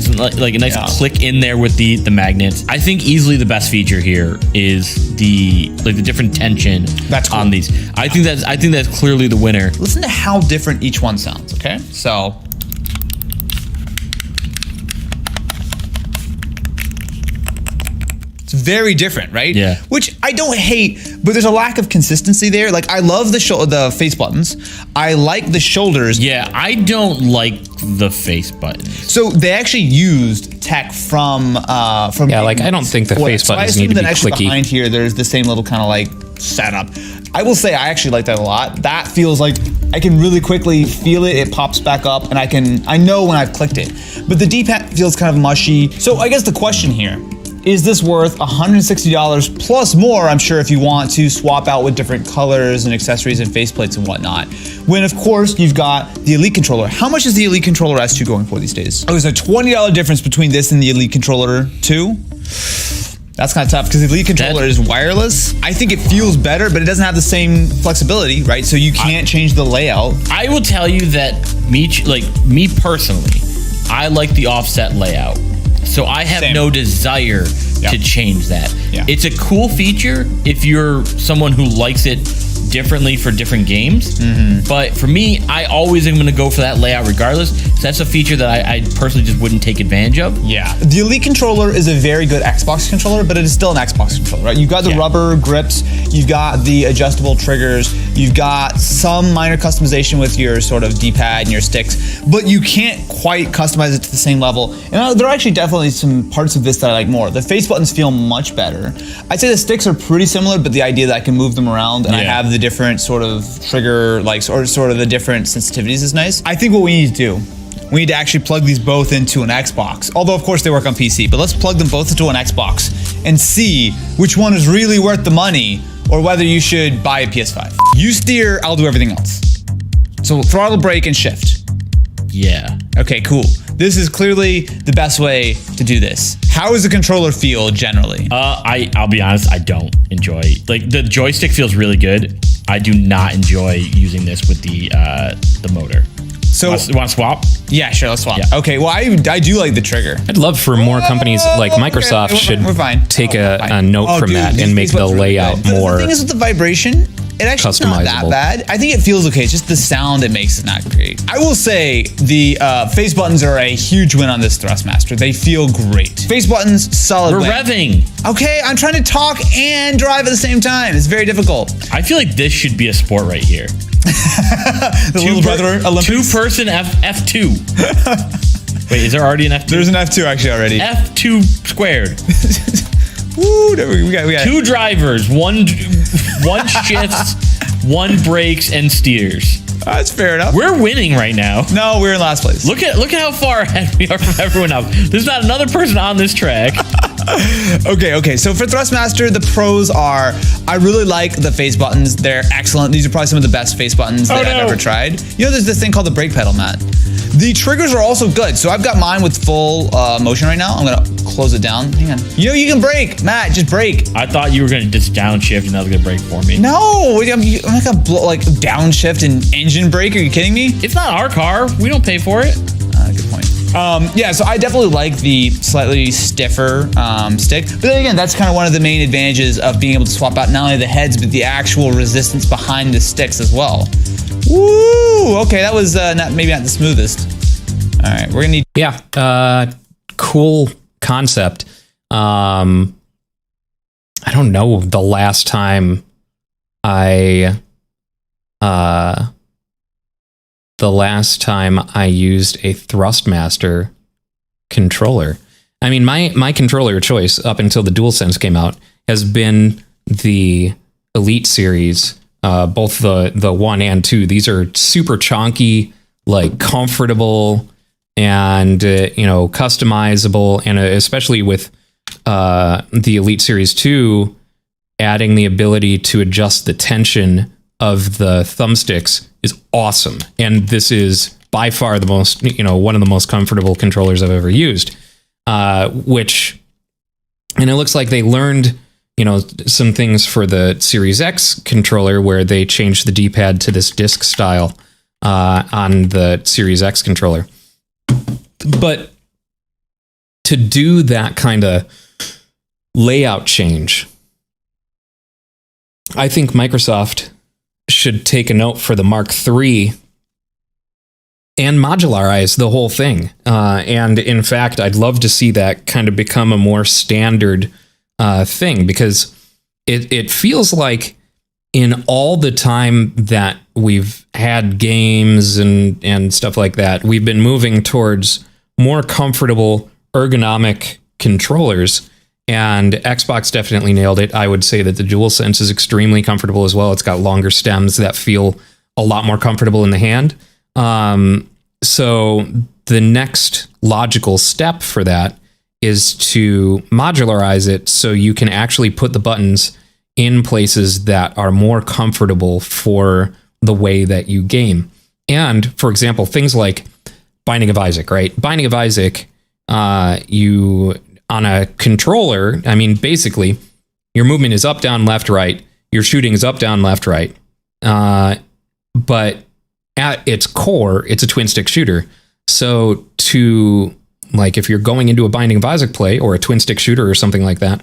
click in there with the magnets. I think easily the best feature here is the different tension on these. I think that's clearly the winner. Listen to how different each one sounds, okay? So it's very different, right? Yeah. Which I don't hate, but there's a lack of consistency there. Like I love the face buttons. I like the shoulders. Yeah, I don't like the face buttons. So they actually used tech from like I don't think the face buttons need to be clicky. Behind here, there's the same little kind of like setup. I will say I actually like that a lot. That feels like I can really quickly feel it. It pops back up, and I know when I've clicked it. But the D-pad feels kind of mushy. So I guess the question here, is this worth $160 plus more, I'm sure, if you want to swap out with different colors and accessories and faceplates and whatnot? When, of course, you've got the Elite Controller. How much is the Elite Controller S2 going for these days? Oh, there's a $20 difference between this and the Elite Controller 2. That's kind of tough because the Elite Controller is wireless. I think it feels better, but it doesn't have the same flexibility, right? So you can't change the layout. I will tell you that me personally, I like the offset layout. So I have no desire to change that. Yeah. It's a cool feature if you're someone who likes it differently for different games. But for me, I always am going to go for that layout regardless. So that's a feature that I personally just wouldn't take advantage of. Yeah. The Elite Controller is a very good Xbox controller, but it is still an Xbox controller, right? You've got the rubber grips, you've got the adjustable triggers, you've got some minor customization with your sort of D-pad and your sticks, but you can't quite customize it to the same level. And there are actually definitely some parts of this that I like more. The face buttons feel much better. I'd say the sticks are pretty similar, but the idea that I can move them around and I have the different sort of trigger, or sort of the different sensitivities is nice. I think what we need to do, we need to actually plug these both into an Xbox. Although, of course, they work on PC, but let's plug them both into an Xbox and see which one is really worth the money or whether you should buy a PS5. You steer, I'll do everything else. So throttle, brake, and shift. Yeah. Okay, cool. This is clearly the best way to do this. How does the controller feel generally? I'll be honest, I don't enjoy, the joystick feels really good. I do not enjoy using this with the motor. So you want to swap? Yeah, sure, let's swap. Yeah. Okay, well, I do like the trigger. I'd love for more companies like Microsoft should take a note from that and make the layout more. The thing is with the vibration, it actually is not that bad. I think it feels okay. It's just the sound it makes is not great. I will say the face buttons are a huge win on this Thrustmaster. They feel great. Face buttons, solid win. We're revving. Okay, I'm trying to talk and drive at the same time. It's very difficult. I feel like this should be a sport right here. The little brother Olympics. Two-person F2. Wait, is there already an F2? There's an F2 actually already. F2 squared. Woo, we got two drivers, one shifts, one brakes and steers. That's fair enough. We're winning right now. No, we're in last place. Look at how far ahead we are from everyone else. There's not another person on this track. Okay. So for Thrustmaster, the pros are, I really like the face buttons. They're excellent. These are probably some of the best face buttons that I've ever tried. You know, there's this thing called the brake pedal, Matt. The triggers are also good. So I've got mine with full motion right now. I'm gonna close it down. Hang on. You know, you can brake, Matt. Just brake. I thought you were gonna just downshift and that was gonna brake for me. No, I'm not gonna downshift and engine brake. Are you kidding me? It's not our car. We don't pay for it. Good point. Yeah, so I definitely like the slightly stiffer stick. But then again, that's kind of one of the main advantages of being able to swap out not only the heads, but the actual resistance behind the sticks as well. Woo! Okay, that was maybe not the smoothest. All right, we're gonna need... Yeah, cool concept. I don't know the last time I used a Thrustmaster controller. I mean, my controller choice up until the DualSense came out has been the Elite series, both the 1 and 2, these are super chonky, like comfortable and customizable, and especially with the Elite Series 2, adding the ability to adjust the tension of the thumbsticks is awesome. And this is by far the most, one of the most comfortable controllers I've ever used. And it looks like they learned, some things for the Series X controller, where they changed the D-pad to this disc style on the Series X controller. But to do that kind of layout change, I think Microsoft should take a note for the Mark III and modularize the whole thing. And in fact, I'd love to see that kind of become a more standard thing, because it feels like in all the time that we've had games and stuff like that, we've been moving towards more comfortable ergonomic controllers, and Xbox definitely nailed it. I would say that the DualSense is extremely comfortable as well. It's got longer stems that feel a lot more comfortable in the hand. So the next logical step for that is to modularize it so you can actually put the buttons in places that are more comfortable for the way that you game. And for example, things like Binding of Isaac, right? Binding of Isaac, you on a controller, I mean, basically your movement is up, down, left, right. Your shooting is up, down, left, right. But at its core, it's a twin stick shooter. So if you're going into a Binding of Isaac play or a twin stick shooter or something like that,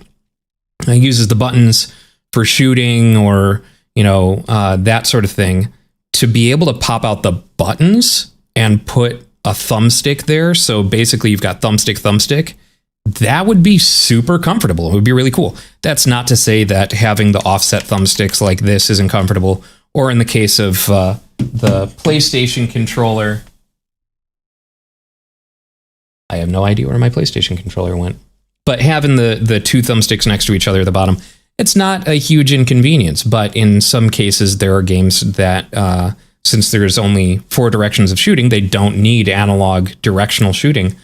it uses the buttons for shooting or, that sort of thing, to be able to pop out the buttons and put a thumbstick there. So basically you've got thumbstick. That would be super comfortable. It would be really cool. That's not to say that having the offset thumbsticks like this isn't comfortable, or in the case of the PlayStation controller. I have no idea where my PlayStation controller went. But having the two thumbsticks next to each other at the bottom, it's not a huge inconvenience. But in some cases, there are games that, since there's only 4 directions of shooting, they don't need analog directional shooting.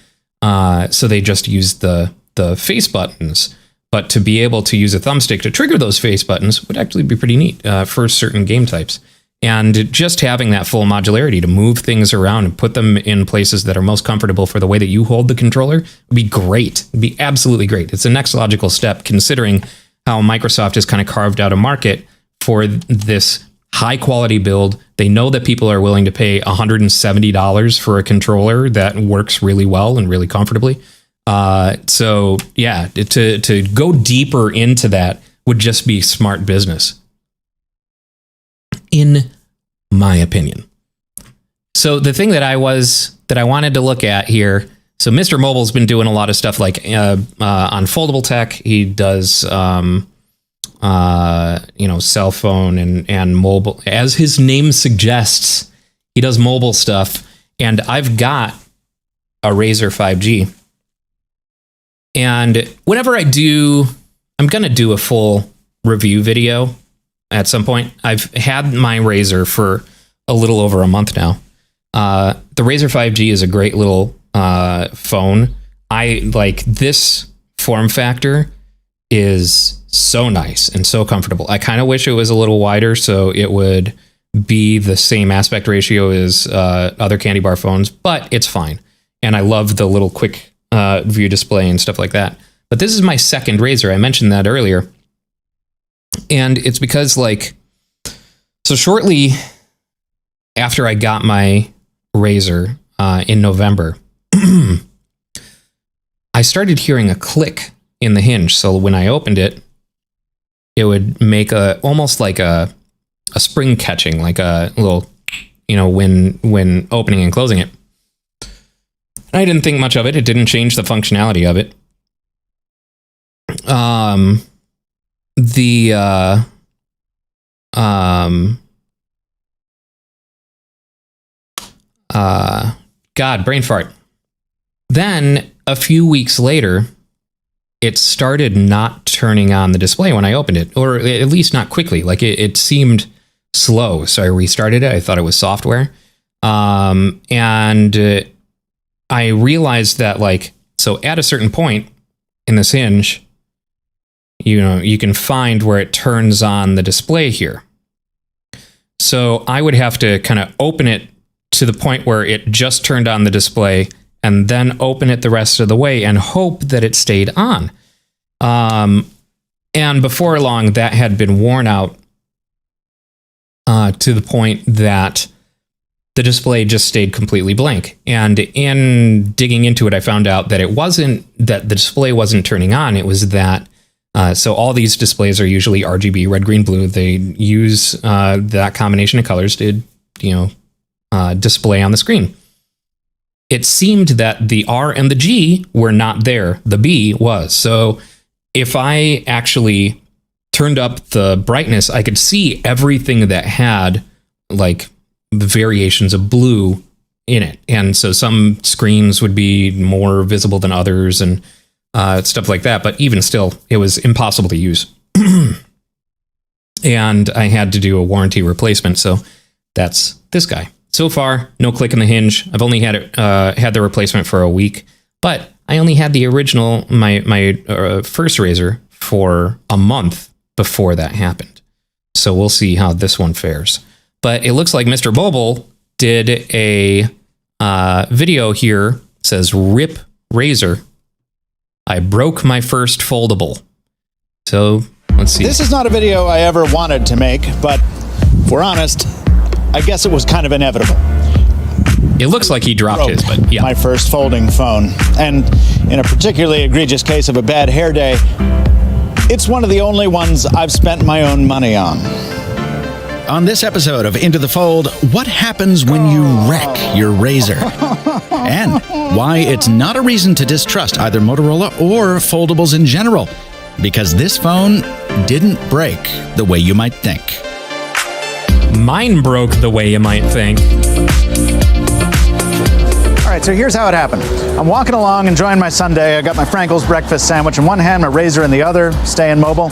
So they just use the face buttons. But to be able to use a thumbstick to trigger those face buttons would actually be pretty neat for certain game types. And just having that full modularity to move things around and put them in places that are most comfortable for the way that you hold the controller would be great. It'd be absolutely great. It's the next logical step, considering how Microsoft has kind of carved out a market for this high quality build. They know that people are willing to pay $170 for a controller that works really well and really comfortably. So yeah, to go deeper into that would just be smart business, in my opinion. So the thing that I wanted to look at here, so Mr. Mobile's been doing a lot of stuff like on foldable tech. He does cell phone and mobile, as his name suggests. He does mobile stuff, and I've got a Razer 5G. And whenever I'm going to do a full review video at some point. I've had my Razer for a little over a month now. The Razer 5G is a great little phone. I like this form factor is so nice and so comfortable. I kind of wish it was a little wider so it would be the same aspect ratio as other candy bar phones, but it's fine. And I love the little quick view display and stuff like that. But this is my second Razer. I mentioned that earlier. And it's because so shortly after I got my Razer in November, I started hearing a click in the hinge. So when I opened it, it would make almost like a spring catching, like a little, when opening and closing it. I didn't think much of it. It didn't change the functionality of it. God, brain fart. Then a few weeks later, it started not turning on the display when I opened it, or at least not quickly. Like it seemed slow. So I restarted it. I thought it was software. And I realized that, like, so at a certain point in this hinge, you know, you can find where it turns on the display here. So I would have to kind of open it to the point where it just turned on the display, and then open it the rest of the way and hope that it stayed on. And before long, that had been worn out to the point that the display just stayed completely blank. And in digging into it, I found out that it wasn't that the display wasn't turning on. It was that, so all these displays are usually RGB, red, green, blue. They use that combination of colors to, display on the screen. It seemed that the R and the G were not there. The B was. So if I actually turned up the brightness, I could see everything that had like the variations of blue in it. And so some screens would be more visible than others and stuff like that. But even still, it was impossible to use. And I had to do a warranty replacement. So that's this guy. So far, no click in the hinge. I've only had it had the replacement for a week, but I only had the original, my first Razer, for a month before that happened. So we'll see how this one fares. But it looks like Mr. Boble did a video here. It says, "Rip Razer. I broke my first foldable." So let's see. This is not a video I ever wanted to make, but if we're honest, I guess it was kind of inevitable. It looks like he dropped his, but yeah. My first folding phone. And in a particularly egregious case of a bad hair day, it's one of the only ones I've spent my own money on. On this episode of Into the Fold, what happens when you wreck your Razer? And why it's not a reason to distrust either Motorola or foldables in general. Because this phone didn't break the way you might think. Mine broke the way you might think. All right, so here's how it happened. I'm walking along, enjoying my Sunday. I got my Frankel's breakfast sandwich in one hand, my Razer in the other, staying mobile.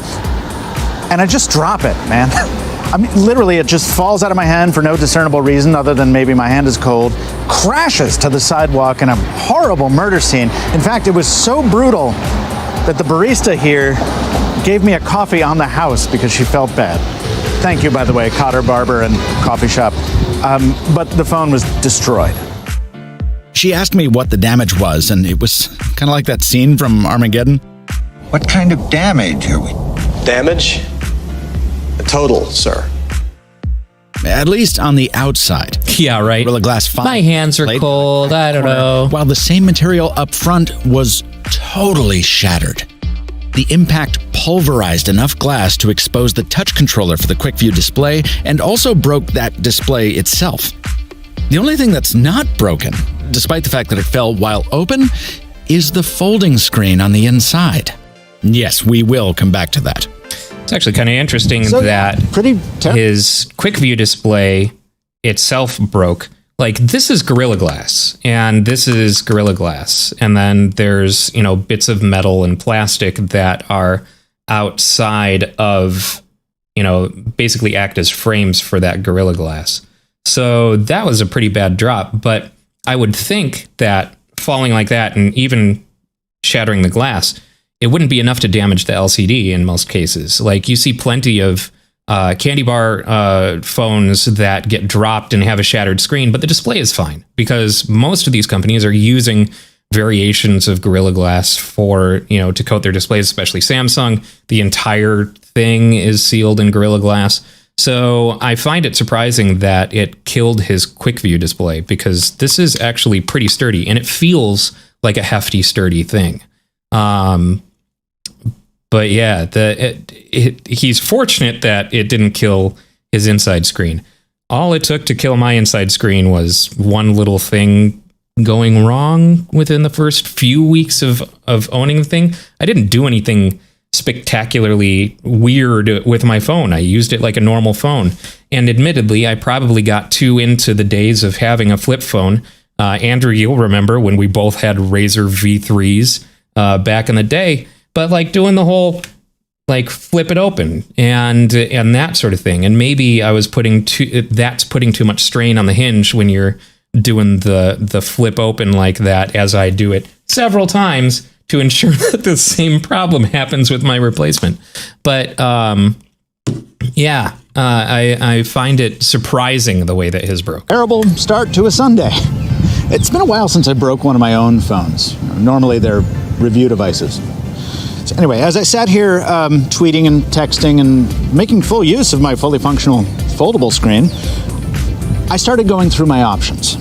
And I just drop it, man. I mean, literally, it just falls out of my hand for no discernible reason other than maybe my hand is cold, crashes to the sidewalk in a horrible murder scene. In fact, it was so brutal that the barista here gave me a coffee on the house because she felt bad. Thank you, by the way, Cotter Barber and Coffee Shop. But the phone was destroyed. She asked me what the damage was, and it was kind of like that scene from Armageddon. What kind of damage are we? Damage? Total, sir. At least on the outside. Yeah, right. Gorilla Glass 5. My hands are cold. I don't know. While the same material up front was totally shattered. The impact pulverized enough glass to expose the touch controller for the QuickView display and also broke that display itself. The only thing that's not broken, despite the fact that it fell while open, is the folding screen on the inside. Yes, we will come back to that. It's actually kind of interesting that his QuickView display itself broke. Like, this is Gorilla Glass, and this is Gorilla Glass, and then there's, bits of metal and plastic that are outside of, basically act as frames for that Gorilla Glass. So that was a pretty bad drop, but I would think that falling like that and even shattering the glass, it wouldn't be enough to damage the LCD in most cases. Like, you see plenty of candy bar phones that get dropped and have a shattered screen, but the display is fine because most of these companies are using variations of Gorilla Glass for, to coat their displays, especially Samsung. The entire thing is sealed in Gorilla Glass. So I find it surprising that it killed his QuickView display because this is actually pretty sturdy and it feels like a hefty, sturdy thing. But yeah, he's fortunate that it didn't kill his inside screen. All it took to kill my inside screen was one little thing going wrong within the first few weeks of owning the thing. I didn't do anything spectacularly weird with my phone. I used it like a normal phone. And admittedly, I probably got too into the days of having a flip phone. Andrew, you'll remember when we both had Razer V3s back in the day. but like doing the whole like flip it open and that sort of thing. And maybe I was putting too much strain on the hinge when you're doing the flip open like that, as I do it several times to ensure that the same problem happens with my replacement. But I find it surprising the way that his broke. Terrible start to a Sunday. It's been a while since I broke one of my own phones. Normally they're review devices. So anyway, as I sat here tweeting and texting and making full use of my fully functional foldable screen, I started going through my options.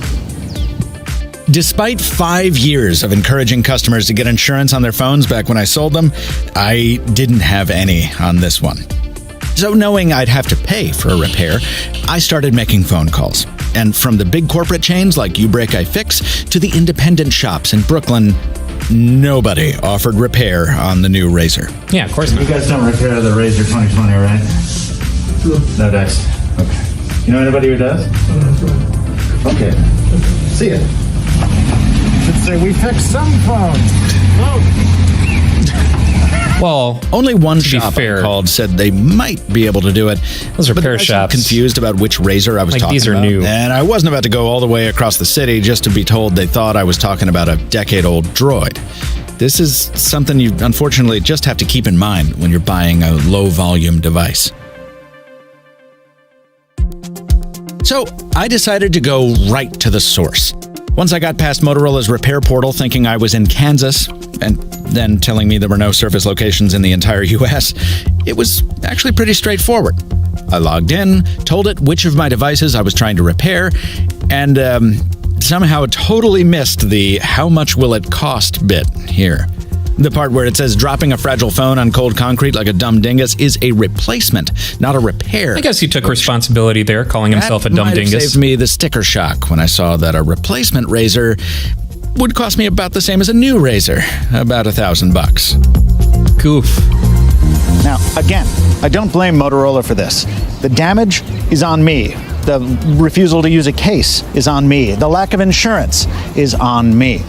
Despite 5 years of encouraging customers to get insurance on their phones back when I sold them, I didn't have any on this one. So knowing I'd have to pay for a repair, I started making phone calls. And from the big corporate chains like YouBreak iFix to the independent shops in Brooklyn, nobody offered repair on the new Razr. Yeah, of course not. You guys don't repair the Razr 2020, right? No dice. Okay. You know anybody who does? Okay. See ya. Should say we fixed some phones. Well, only one shop I called said they might be able to do it. Those repair shops. Confused about which Razr I was talking about. These are new. And I wasn't about to go all the way across the city just to be told they thought I was talking about a decade-old Droid. This is something you unfortunately just have to keep in mind when you're buying a low-volume device. So I decided to go right to the source. Once I got past Motorola's repair portal thinking I was in Kansas, and then telling me there were no service locations in the entire US, it was actually pretty straightforward. I logged in, told it which of my devices I was trying to repair, and somehow totally missed the how much will it cost bit here. The part where it says dropping a fragile phone on cold concrete like a dumb dingus is a replacement, not a repair. I guess he took responsibility there, calling himself a dumb That might have dingus. saved me the sticker shock when I saw that a replacement Razr would cost me about the same as a new Razr, about $1,000. Goof. Now, again, I don't blame Motorola for this. The damage is on me. The refusal to use a case is on me. The lack of insurance is on me.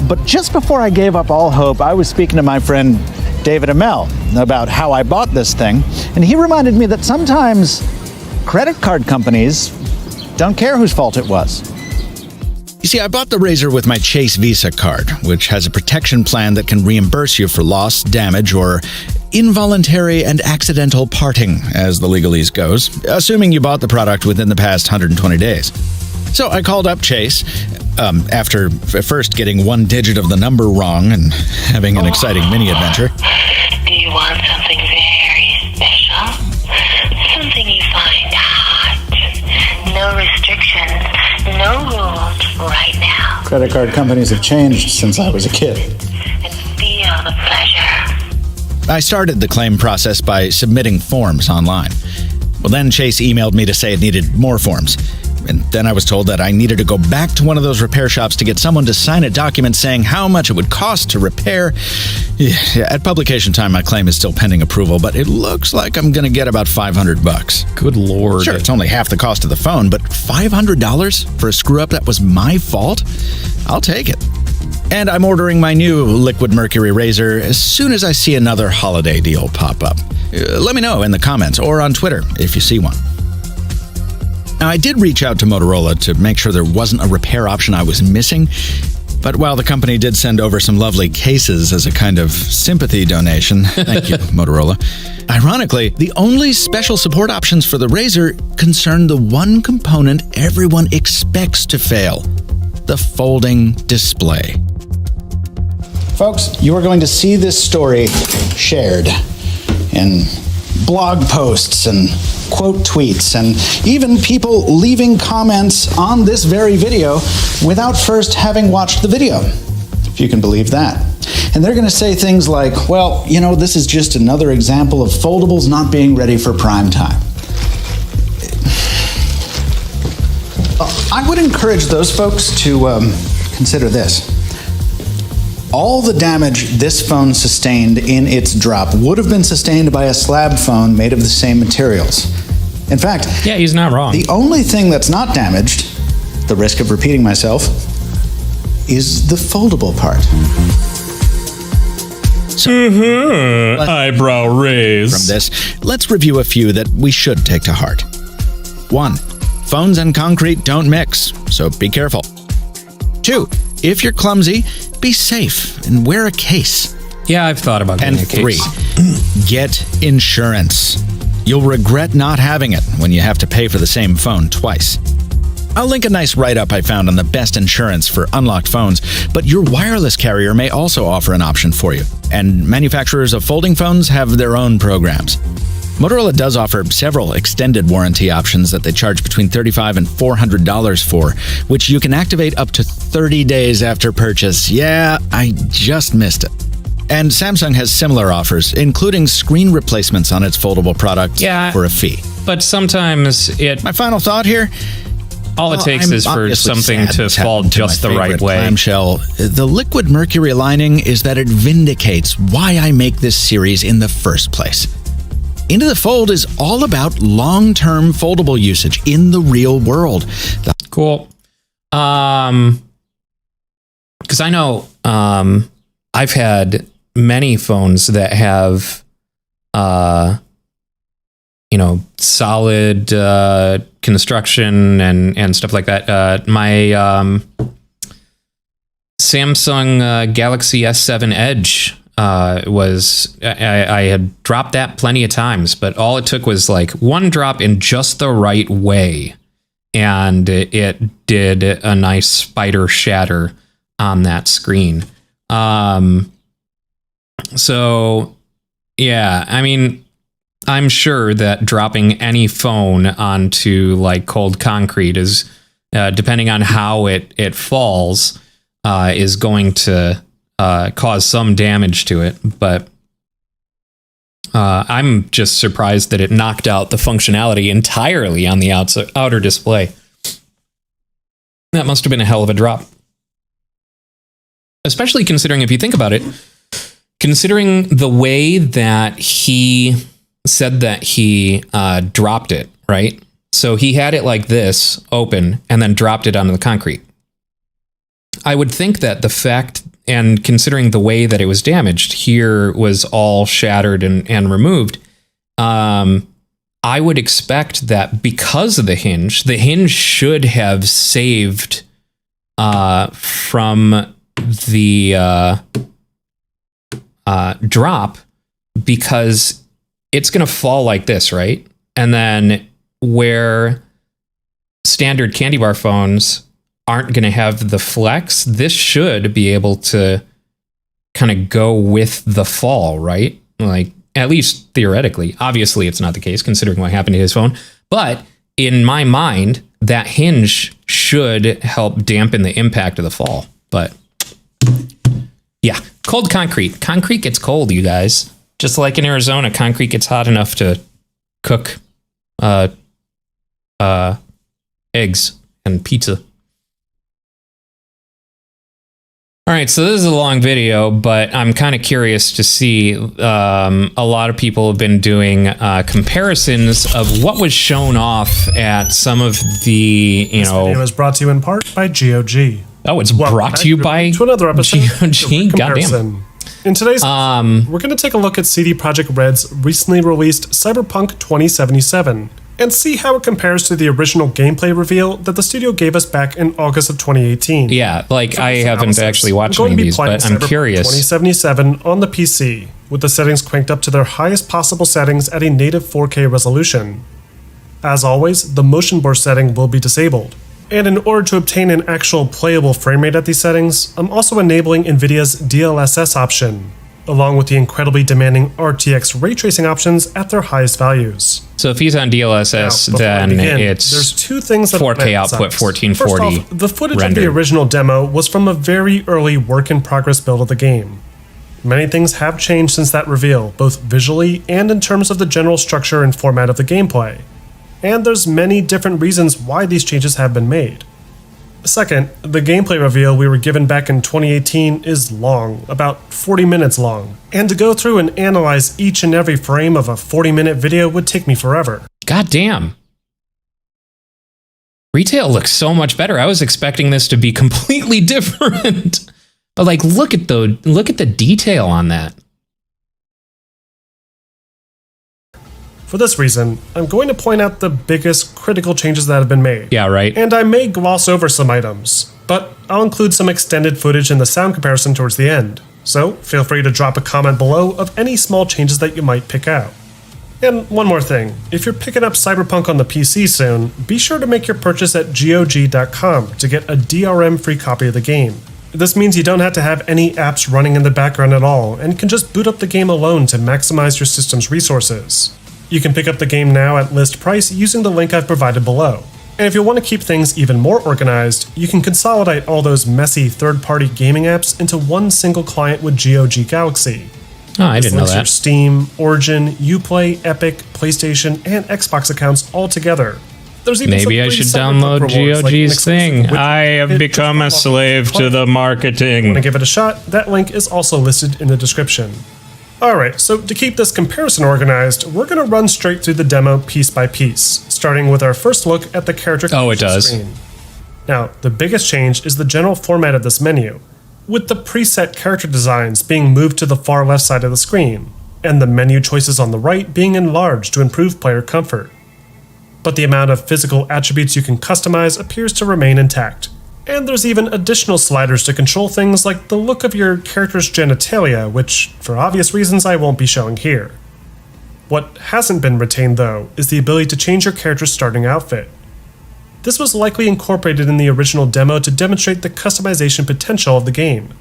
But just before I gave up all hope, I was speaking to my friend David Amell about how I bought this thing, and he reminded me that sometimes credit card companies don't care whose fault it was. You see, I bought the Razr with my Chase Visa card, which has a protection plan that can reimburse you for loss, damage, or involuntary and accidental parting, as the legalese goes, assuming you bought the product within the past 120 days. So I called up Chase, after first getting one digit of the number wrong and having an exciting mini-adventure. Do you want something very special? Something you find hot? No restrictions, no rules right now. Credit card companies have changed since I was a kid. And feel the pleasure. I started the claim process by submitting forms online. Well, then Chase emailed me to say it needed more forms. And then I was told that I needed to go back to one of those repair shops to get someone to sign a document saying how much it would cost to repair. At publication time, my claim is still pending approval, but it looks like I'm going to get about $500. Good Lord. Sure, it's only half the cost of the phone, but $500 for a screw-up that was my fault? I'll take it. And I'm ordering my new Liquid Mercury Razr as soon as I see another holiday deal pop up. Let me know in the comments or on Twitter if you see one. Now, I did reach out to Motorola to make sure there wasn't a repair option I was missing, but while the company did send over some lovely cases as a kind of sympathy donation, thank you, Motorola, ironically, the only special support options for the Razr concern the one component everyone expects to fail, the folding display. Folks, you are going to see this story shared in blog posts and quote tweets and even people leaving comments on this very video without first having watched the video, if you can believe that. And they're going to say things like, well, you know, this is just another example of foldables not being ready for prime time. I would encourage those folks to consider this. All the damage this phone sustained in its drop would have been sustained by a slab phone made of the same materials. In fact, yeah, he's not wrong. The only thing that's not damaged, the risk of repeating myself, is the foldable part. Eyebrow raise. From this, let's review a few that we should take to heart. 1. Phones and concrete don't mix, so be careful. 2. If you're clumsy, be safe and wear a case. Yeah, I've thought about getting a case. 3. Get insurance. You'll regret not having it when you have to pay for the same phone twice. I'll link a nice write-up I found on the best insurance for unlocked phones, but your wireless carrier may also offer an option for you, and manufacturers of folding phones have their own programs. Motorola does offer several extended warranty options that they charge between $35 and $400 for, which you can activate up to 30 days after purchase. Yeah, I just missed it. And Samsung has similar offers, including screen replacements on its foldable product for a fee. But sometimes My final thought here... All it takes is for something to fall just the right way. Clamshell. The liquid mercury lining is that it vindicates why I make this series in the first place. Into the Fold is all about long-term foldable usage in the real world. Cool. Because I know I've had many phones that have solid construction and stuff like that. My Samsung Galaxy S7 Edge was I had dropped that plenty of times, but all it took was like one drop in just the right way, and it did a nice spider shatter on that screen. So yeah, I mean, I'm sure that dropping any phone onto like cold concrete is, depending on how it falls, is going to cause some damage to it. But I'm just surprised that it knocked out the functionality entirely on the outer display. That must have been a hell of a drop. Especially considering, if you think about it, considering the way that he said that he dropped it, right? So he had it like this, open, and then dropped it onto the concrete. I would think that the fact, and considering the way that it was damaged, here was all shattered and removed, I would expect that because of the hinge should have saved from the drop, because it's going to fall like this, right? And then where standard candy bar phones aren't going to have the flex, this should be able to kind of go with the fall, right? Like, at least theoretically. Obviously, it's not the case considering what happened to his phone. But in my mind, that hinge should help dampen the impact of the fall. But yeah, cold concrete. Concrete gets cold, you guys. Just like in Arizona, concrete gets hot enough to cook eggs and pizza. All right, so this is a long video, but I'm kind of curious to see. A lot of people have been doing comparisons of what was shown off at some of the, This video was brought to you in part by GOG. Oh, it's brought to you by to another episode GOG. Goddamn. In today's episode, we're going to take a look at CD Projekt Red's recently released Cyberpunk 2077 and see how it compares to the original gameplay reveal that the studio gave us back in August of 2018. Yeah, like I haven't actually watched any of these, but I'm curious. 2077 on the PC, with the settings cranked up to their highest possible settings at a native 4K resolution. As always, the motion blur setting will be disabled. And in order to obtain an actual playable frame rate at these settings, I'm also enabling NVIDIA's DLSS option, along with the incredibly demanding RTX ray tracing options at their highest values. So if he's on DLSS, Now, then there's it's two things that 4K output, 1440 First off, the footage rendered. of the original demo was from a very early work-in-progress build of the game. Many things have changed since that reveal, both visually and in terms of the general structure and format of the gameplay. And there's many different reasons why these changes have been made. Second, the gameplay reveal we were given back in 2018 is long, about 40 minutes long, and to go through and analyze each and every frame of a 40-minute video would take me forever. God damn. Retail looks so much better. I was expecting this to be completely different. But like, look at the detail on that. For this reason, I'm going to point out the biggest critical changes that have been made. Yeah, right. And I may gloss over some items, but I'll include some extended footage in the sound comparison towards the end. So feel free to drop a comment below of any small changes that you might pick out. And one more thing, if you're picking up Cyberpunk on the PC soon, be sure to make your purchase at GOG.com to get a DRM-free copy of the game. This means you don't have to have any apps running in the background at all, and can just boot up the game alone to maximize your system's resources. You can pick up the game now at list price using the link I've provided below. And if you want to keep things even more organized, you can consolidate all those messy third-party gaming apps into one single client with GOG Galaxy. Oh, I didn't know This links your that. Steam, Origin, Uplay, Epic, PlayStation, and Xbox accounts all together. There's even Maybe some I free should Cyberpunk download rewards, like an GOG's exclusive thing. widget I have hit become a just slave to the marketing. Want to give it a shot? That link is also listed in the description. Alright, so to keep this comparison organized, we're going to run straight through the demo piece by piece, starting with our first look at the character creation screen. Now, the biggest change is the general format of this menu, with the preset character designs being moved to the far left side of the screen, and the menu choices on the right being enlarged to improve player comfort. But the amount of physical attributes you can customize appears to remain intact. And there's even additional sliders to control things like the look of your character's genitalia, which, for obvious reasons, I won't be showing here. What hasn't been retained, though, is the ability to change your character's starting outfit. This was likely incorporated in the original demo to demonstrate the customization potential of the game.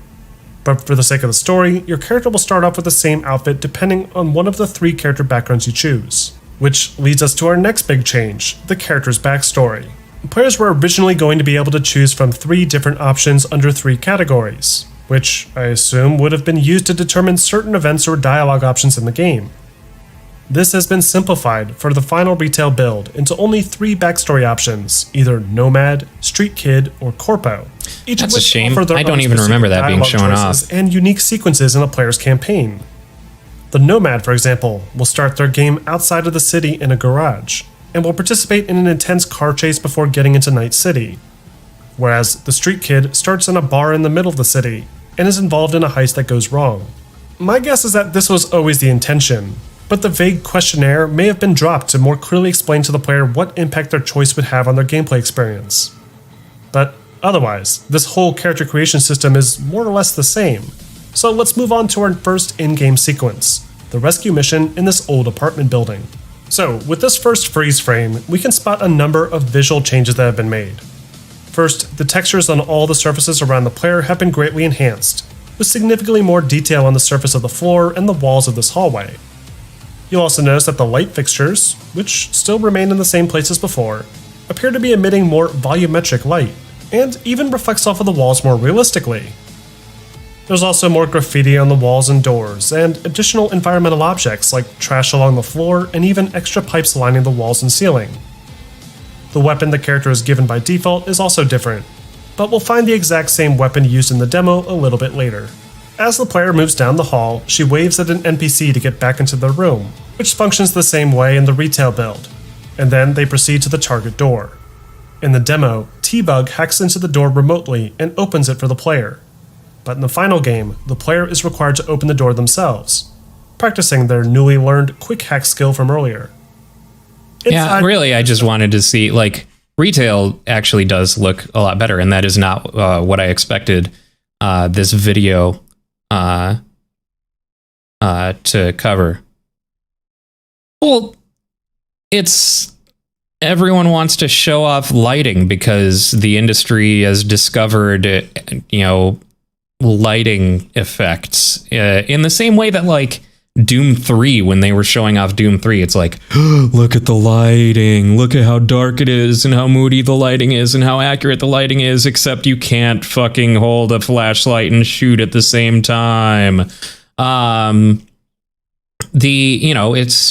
But for the sake of the story, your character will start off with the same outfit depending on one of the 3 character backgrounds you choose. Which leads us to our next big change, the character's backstory. Players were originally going to be able to choose from 3 different options under 3 categories, which I assume would have been used to determine certain events or dialogue options in the game. This has been simplified for the final retail build into only 3 backstory options, either Nomad, Street Kid, or Corpo. Each That's of a which shame. offer their I don't own even remember that being specific shown dialogue choices off. and unique sequences in a player's campaign. The Nomad, for example, will start their game outside of the city in a garage, and will participate in an intense car chase before getting into Night City. Whereas the Street Kid starts in a bar in the middle of the city, and is involved in a heist that goes wrong. My guess is that this was always the intention, but the vague questionnaire may have been dropped to more clearly explain to the player what impact their choice would have on their gameplay experience. But otherwise, this whole character creation system is more or less the same. So let's move on to our first in-game sequence, the rescue mission in this old apartment building. So, with this first freeze frame, we can spot a number of visual changes that have been made. First, the textures on all the surfaces around the player have been greatly enhanced, with significantly more detail on the surface of the floor and the walls of this hallway. You'll also notice that the light fixtures, which still remain in the same place as before, appear to be emitting more volumetric light, and even reflects off of the walls more realistically. There's also more graffiti on the walls and doors, and additional environmental objects like trash along the floor and even extra pipes lining the walls and ceiling. The weapon the character is given by default is also different, but we'll find the exact same weapon used in the demo a little bit later. As the player moves down the hall, she waves at an NPC to get back into their room, which functions the same way in the retail build, and then they proceed to the target door. In the demo, T-Bug hacks into the door remotely and opens it for the player. But in the final game, the player is required to open the door themselves, practicing their newly learned quick hack skill from earlier. Yeah, really, I just wanted to see, like, retail actually does look a lot better, and that is not what I expected this video to cover. Well, everyone wants to show off lighting because the industry has discovered, lighting effects in the same way that, like, Doom 3, when they were showing off Doom 3, it's like, look at the lighting, look at how dark it is and how moody the lighting is and how accurate the lighting is, except you can't fucking hold a flashlight and shoot at the same time. The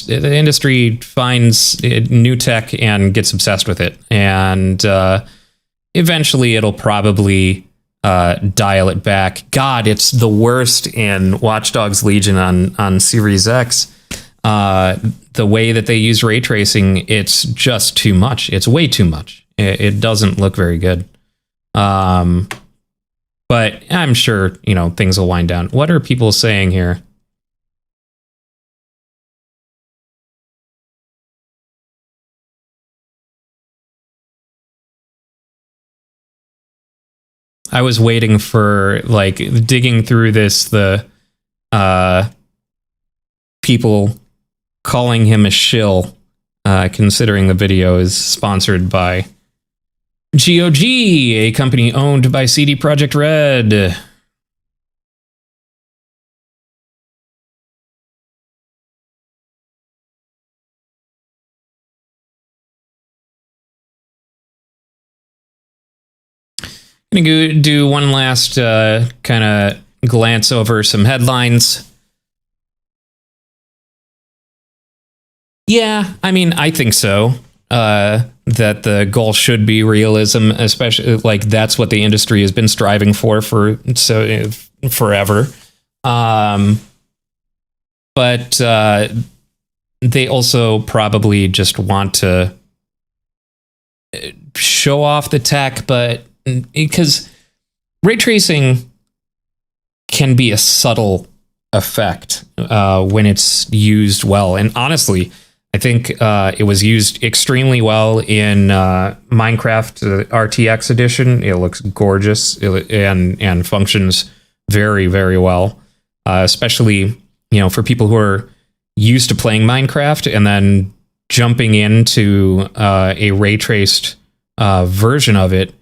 industry finds new tech and gets obsessed with it, and eventually it'll probably dial it back. God, it's the worst in Watch Dogs Legion on Series X. The way that they use ray tracing, it's just too much. It's way too much. It doesn't look very good. But I'm sure, things will wind down. What are people saying here? I was waiting for like digging through this, the people calling him a shill, considering the video is sponsored by GOG, a company owned by CD Projekt Red. I'm going to do one last kind of glance over some headlines. Yeah, I mean, I think so. That the goal should be realism, especially like that's what the industry has been striving for forever. But they also probably just want to show off the tech, but because ray tracing can be a subtle effect when it's used well. And honestly, I think it was used extremely well in Minecraft RTX edition. It looks gorgeous and functions very, very well, especially for people who are used to playing Minecraft and then jumping into a ray traced version of it.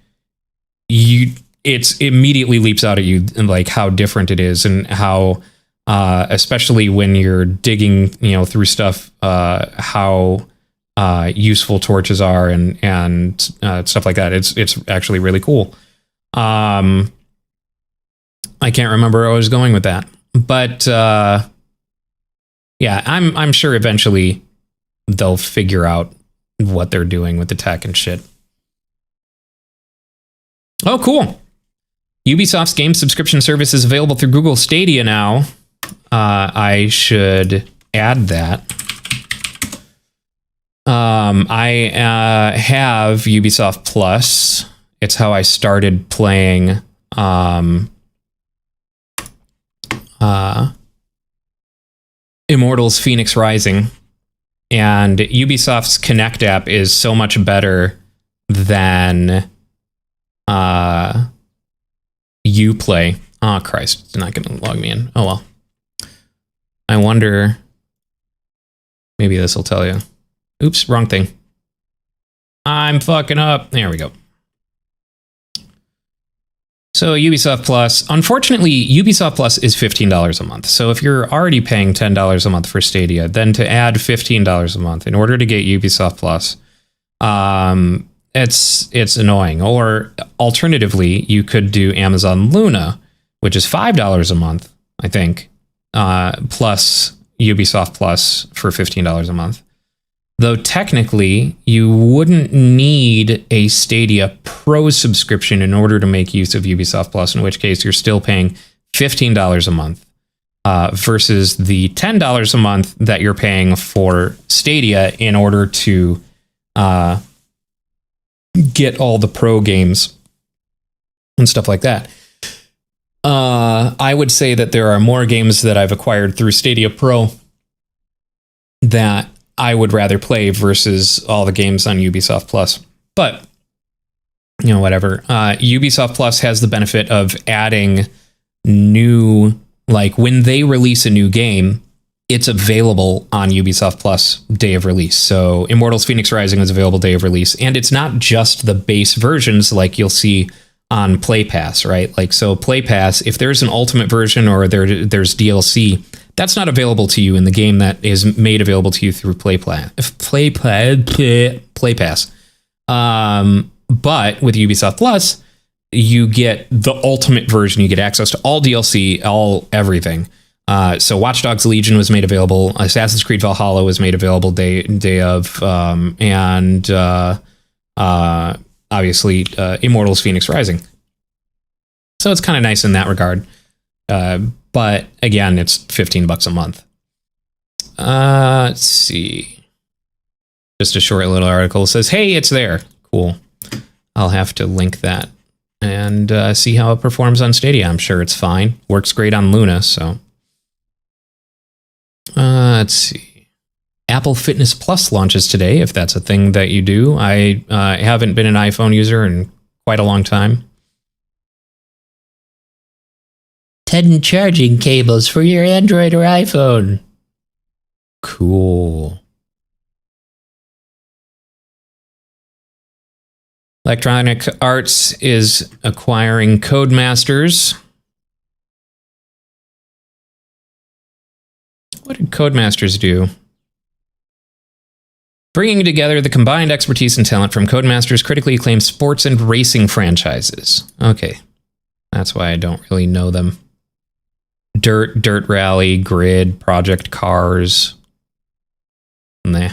It's immediately leaps out at you and like how different it is and how especially when you're digging through stuff, how useful torches are and stuff like that. It's actually really cool. I can't remember where I was going with that, but yeah, I'm sure eventually they'll figure out what they're doing with the tech and shit. Oh, cool. Ubisoft's game subscription service is available through Google Stadia now. I should add that. I have Ubisoft Plus. It's how I started playing Immortals Phoenix Rising. And Ubisoft's Connect app is so much better than Uplay. Oh, Christ. It's not going to log me in. Oh, well. I wonder... Maybe this will tell you. Oops, wrong thing. I'm fucking up. There we go. So Ubisoft Plus. Unfortunately, Ubisoft Plus is $15 a month. So if you're already paying $10 a month for Stadia, then to add $15 a month in order to get Ubisoft Plus, it's annoying. Or alternatively, you could do Amazon Luna, which is $5 a month, I think, plus Ubisoft Plus for $15 a month. Though technically, you wouldn't need a Stadia Pro subscription in order to make use of Ubisoft Plus, in which case you're still paying $15 a month versus the $10 a month that you're paying for Stadia in order to get all the pro games and stuff like that. I would say that there are more games that I've acquired through Stadia Pro that I would rather play versus all the games on Ubisoft Plus. But, whatever. Ubisoft Plus has the benefit of adding new, like when they release a new game, it's available on Ubisoft Plus day of release. So Immortals Phoenix Rising is available day of release. And it's not just the base versions like you'll see on Play Pass, right? Like, so Play Pass, if there's an ultimate version or there's DLC, that's not available to you in the game that is made available to you through Play Pass. But with Ubisoft Plus, you get the ultimate version. You get access to all DLC, all everything. So Watch Dogs Legion was made available. Assassin's Creed Valhalla was made available day of, and obviously Immortals Phoenix Rising. So it's kind of nice in that regard. But again, it's $15 a month. Let's see. Just a short little article. It says, hey, it's there. Cool. I'll have to link that and see how it performs on Stadia. I'm sure it's fine. Works great on Luna, so. Let's see. Apple Fitness Plus launches today, if that's a thing that you do. I haven't been an iPhone user in quite a long time. 10 charging cables for your Android or iPhone. Cool. Electronic Arts is acquiring Codemasters. What did Codemasters do? Bringing together the combined expertise and talent from Codemasters' critically acclaimed sports and racing franchises. Okay, that's why I don't really know them. Dirt Rally, Grid, Project Cars. Nah.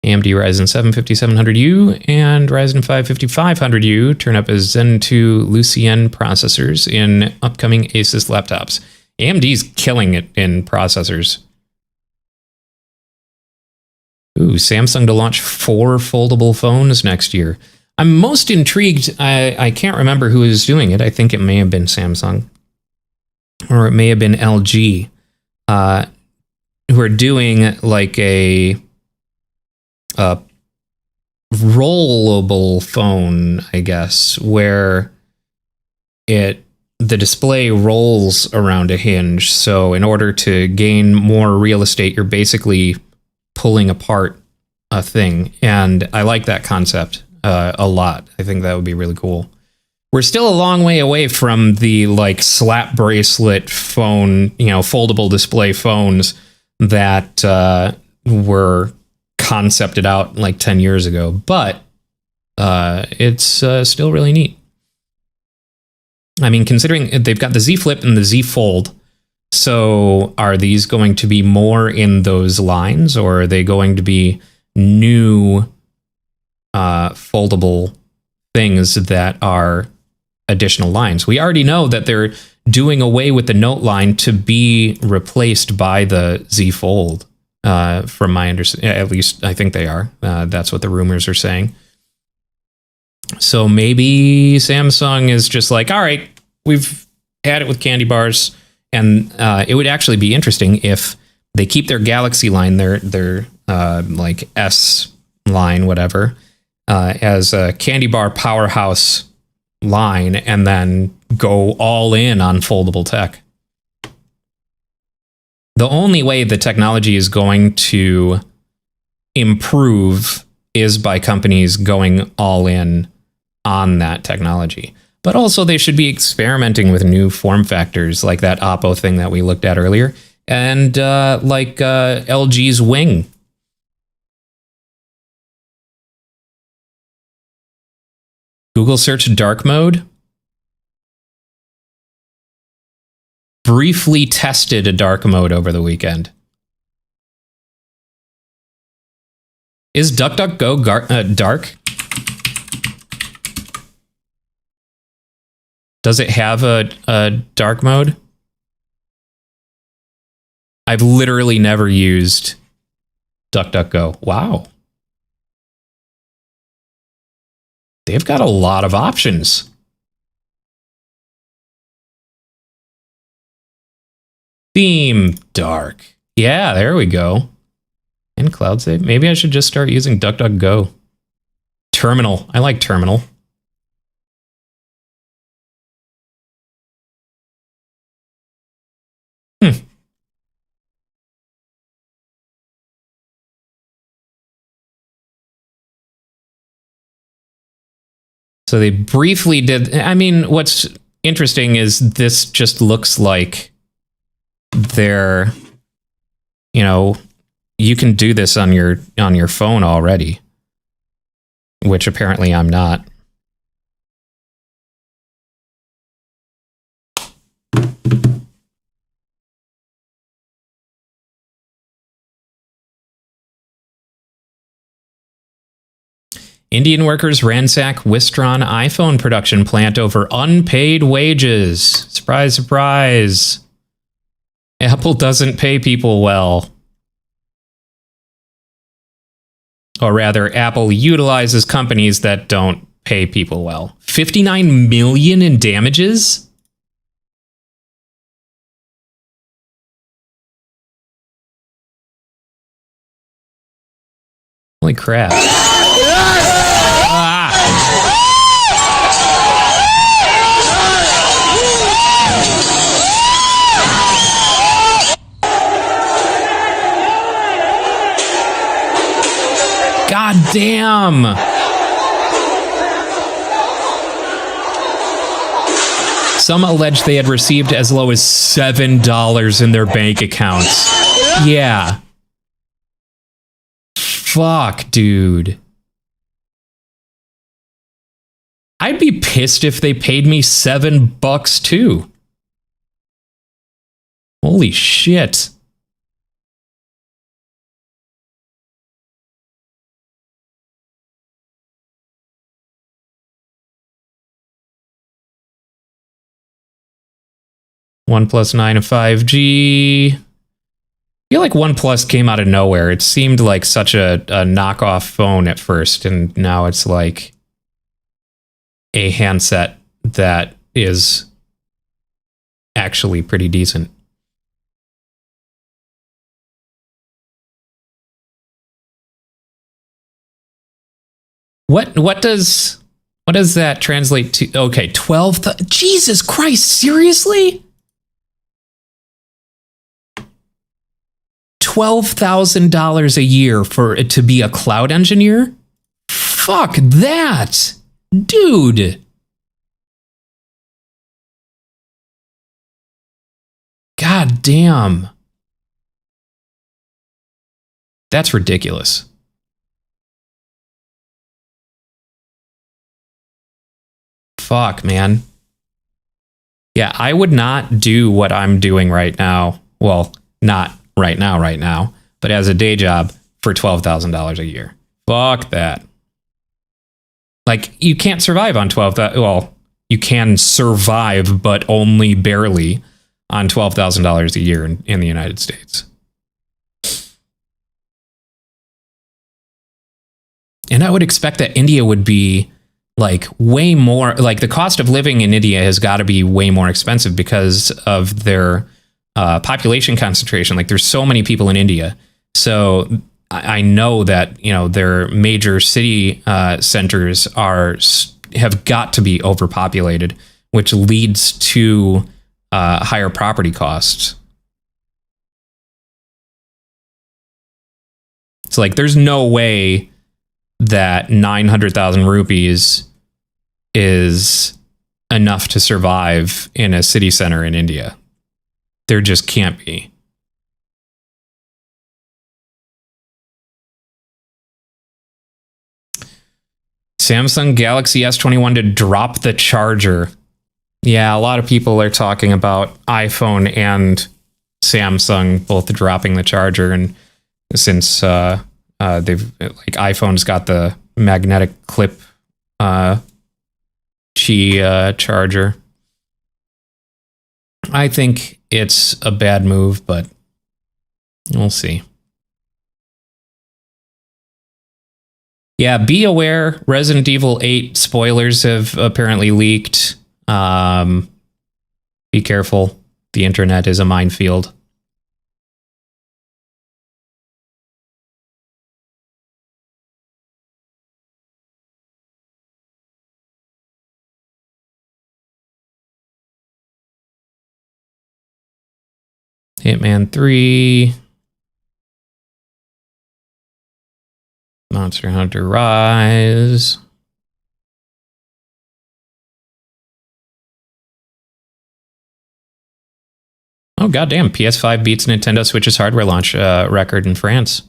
AMD Ryzen 7 5700U and Ryzen 5 5500U turn up as Zen 2 Lucien processors in upcoming Asus laptops. AMD's killing it in processors. Ooh, Samsung to launch 4 foldable phones next year. I'm most intrigued. I can't remember who is doing it. I think it may have been Samsung. Or it may have been LG. Who are doing like a rollable phone, I guess, where the display rolls around a hinge. So in order to gain more real estate, you're basically pulling apart a thing. And I like that concept a lot. I think that would be really cool. We're still a long way away from the like slap bracelet phone, foldable display phones that were concepted out like 10 years ago, but it's still really neat. I mean, considering they've got the Z Flip and the Z Fold, so are these going to be more in those lines, or are they going to be new foldable things that are additional lines? We already know that they're doing away with the Note line to be replaced by the Z Fold. From my understanding, at least I think they are. That's what the rumors are saying. So maybe Samsung is just like, all right, we've had it with candy bars, and it would actually be interesting if they keep their Galaxy line, their like S line, whatever, as a candy bar powerhouse line, and then go all in on foldable tech. The only way the technology is going to improve is by companies going all in on that technology. But also they should be experimenting with new form factors like that Oppo thing that we looked at earlier, and like LG's Wing. Google search dark mode. Briefly tested a dark mode over the weekend. Is DuckDuckGo dark? Does it have a dark mode? I've literally never used DuckDuckGo. Wow. They've got a lot of options. Theme dark. Yeah, there we go. And cloud save. Maybe I should just start using DuckDuckGo. Terminal. I like Terminal. So they briefly did. I mean, what's interesting is this just looks like they're, you can do this on your phone already, which apparently I'm not. Indian workers ransack Wistron iPhone production plant over unpaid wages. Surprise, surprise. Apple doesn't pay people well. Or rather, Apple utilizes companies that don't pay people well. $59 million in damages? Holy crap. God damn. Some allege they had received as low as $7 in their bank accounts. Yeah. Fuck, dude. I'd be pissed if they paid me $7 too. Holy shit. OnePlus 9 and 5G. I feel like OnePlus came out of nowhere. It seemed like such a knockoff phone at first, and now it's like a handset that is actually pretty decent. What does that translate to? Okay, 12. Jesus Christ, seriously? $12,000 a year for it to be a cloud engineer? Fuck that, dude. God damn. That's ridiculous. Fuck, man. Yeah, I would not do what I'm doing right now. Well, not right now, but as a day job for $12,000 a year. Fuck that. Like, you can't survive on $12,000. Well, you can survive, but only barely on $12,000 a year in the United States. And I would expect that India would be like way more, like the cost of living in India has got to be way more expensive because of their population concentration. Like, there's so many people in India. So I know that, you know, their major city centers have got to be overpopulated, which leads to higher property costs. It's like, there's no way that 900,000 rupees is enough to survive in a city center in India. There just can't be. Samsung Galaxy S21 to drop the charger. Yeah, a lot of people are talking about iPhone and Samsung both dropping the charger, and since they've, like, iPhone's got the magnetic clip Qi charger. I think it's a bad move, but we'll see. Yeah, be aware, Resident Evil 8 spoilers have apparently leaked. Be careful. The internet is a minefield. Hitman 3. Monster Hunter Rise. Oh, goddamn. PS5 beats Nintendo Switch's hardware launch record in France.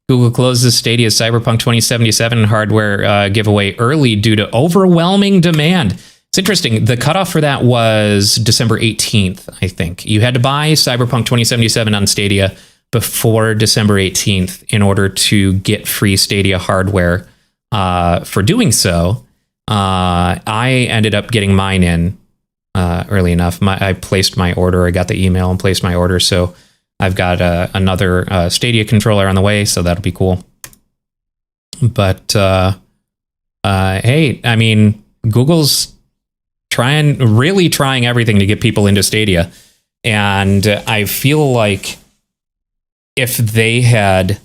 Google closes Stadia Cyberpunk 2077 hardware giveaway early due to overwhelming demand. It's interesting. The cutoff for that was December 18th, I think. You had to buy Cyberpunk 2077 on Stadia before December 18th in order to get free Stadia hardware. For doing so, I ended up getting mine in early enough. I placed my order. I got the email and placed my order. So I've got another Stadia controller on the way, so that'll be cool. But hey, I mean, Google's really trying everything to get people into Stadia. And I feel like if they had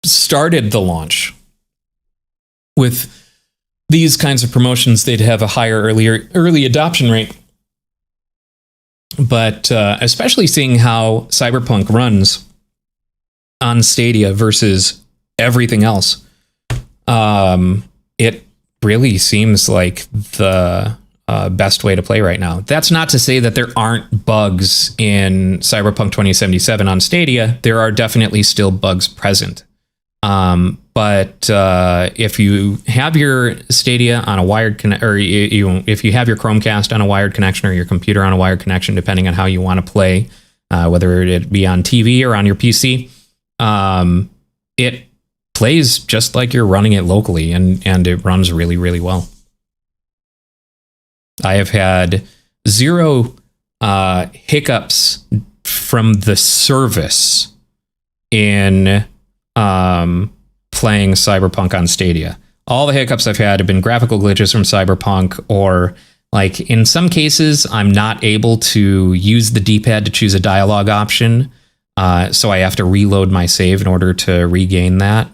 started the launch with these kinds of promotions, they'd have a higher early adoption rate. But especially seeing how Cyberpunk runs on Stadia versus everything else, it really seems like the best way to play right now. That's not to say that there aren't bugs in Cyberpunk 2077 on Stadia. There are definitely still bugs present. But if you have your Stadia on a wired if you have your Chromecast on a wired connection or your computer on a wired connection, depending on how you want to play, whether it be on TV or on your PC, it plays just like you're running it locally, and it runs really, really well. I have had 0 hiccups from the service in playing Cyberpunk on Stadia. All the hiccups I've had have been graphical glitches from Cyberpunk, or like in some cases, I'm not able to use the D-pad to choose a dialogue option. So I have to reload my save in order to regain that.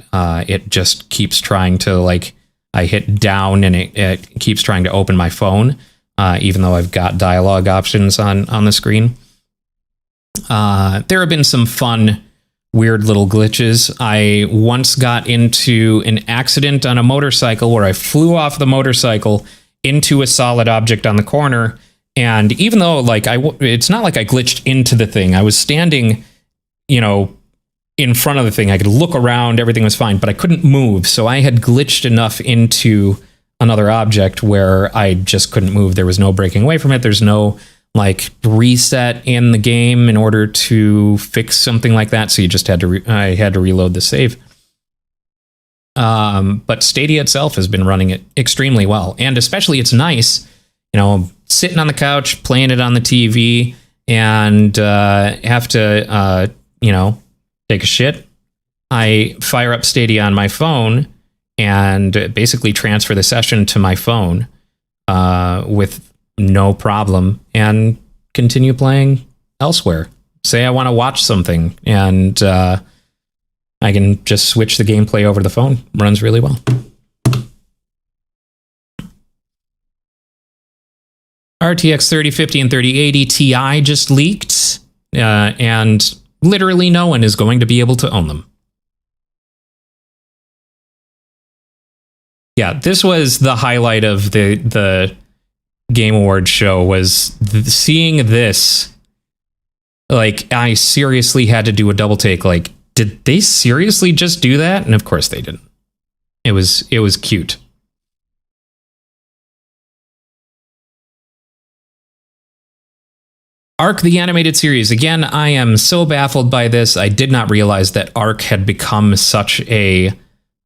It just keeps trying to, like, I hit down and it keeps trying to open my phone, even though I've got dialogue options on the screen. There have been some fun, weird little glitches. I once got into an accident on a motorcycle where I flew off the motorcycle into a solid object on the corner. And even though, like, it's not like I glitched into the thing. I was standing, in front of the thing. I could look around, everything was fine, but I couldn't move. So I had glitched enough into another object where I just couldn't move. There was no breaking away from it. There's no reset in the game in order to fix something like that. So you just had to, I had to reload the save. But Stadia itself has been running it extremely well. And especially it's nice, sitting on the couch, playing it on the TV, and have to, take a shit. I fire up Stadia on my phone and basically transfer the session to my phone with no problem and continue playing elsewhere. Say I want to watch something and I can just switch the gameplay over to the phone. It runs really well. RTX 3050 and 3080 Ti just leaked, and literally no one is going to be able to own them. Yeah, this was the highlight of the Game Awards show, was seeing this. Like, I seriously had to do a double take. Like, did they seriously just do that? And of course they didn't. It was cute. Ark, the animated series. Again, I am so baffled by this. I did not realize that Ark had become such a,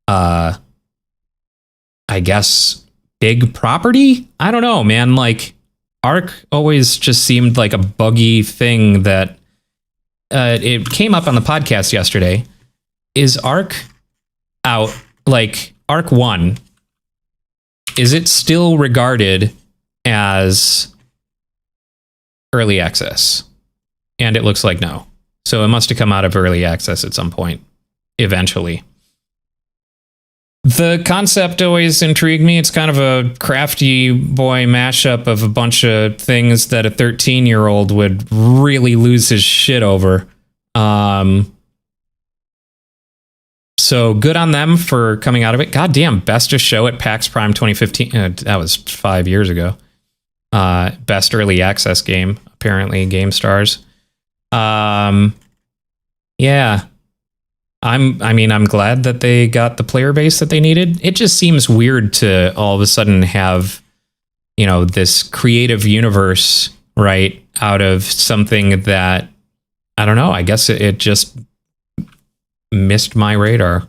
I guess, big property? I don't know, man. Like, Ark always just seemed like a buggy thing that it came up on the podcast yesterday. Is Ark out? Like, Ark 1, is it still regarded as early access? And it looks like no. So it must have come out of early access at some point, eventually. The concept always intrigued me. It's kind of a crafty boy mashup of a bunch of things that a 13-year-old would really lose his shit over. So good on them for coming out of it. Goddamn, best of show at PAX Prime 2015. That was 5 years ago. Best early access game, apparently, GameStars. Yeah. I'm glad that they got the player base that they needed. It just seems weird to all of a sudden have, this creative universe, right, out of something that, I don't know, I guess it just missed my radar.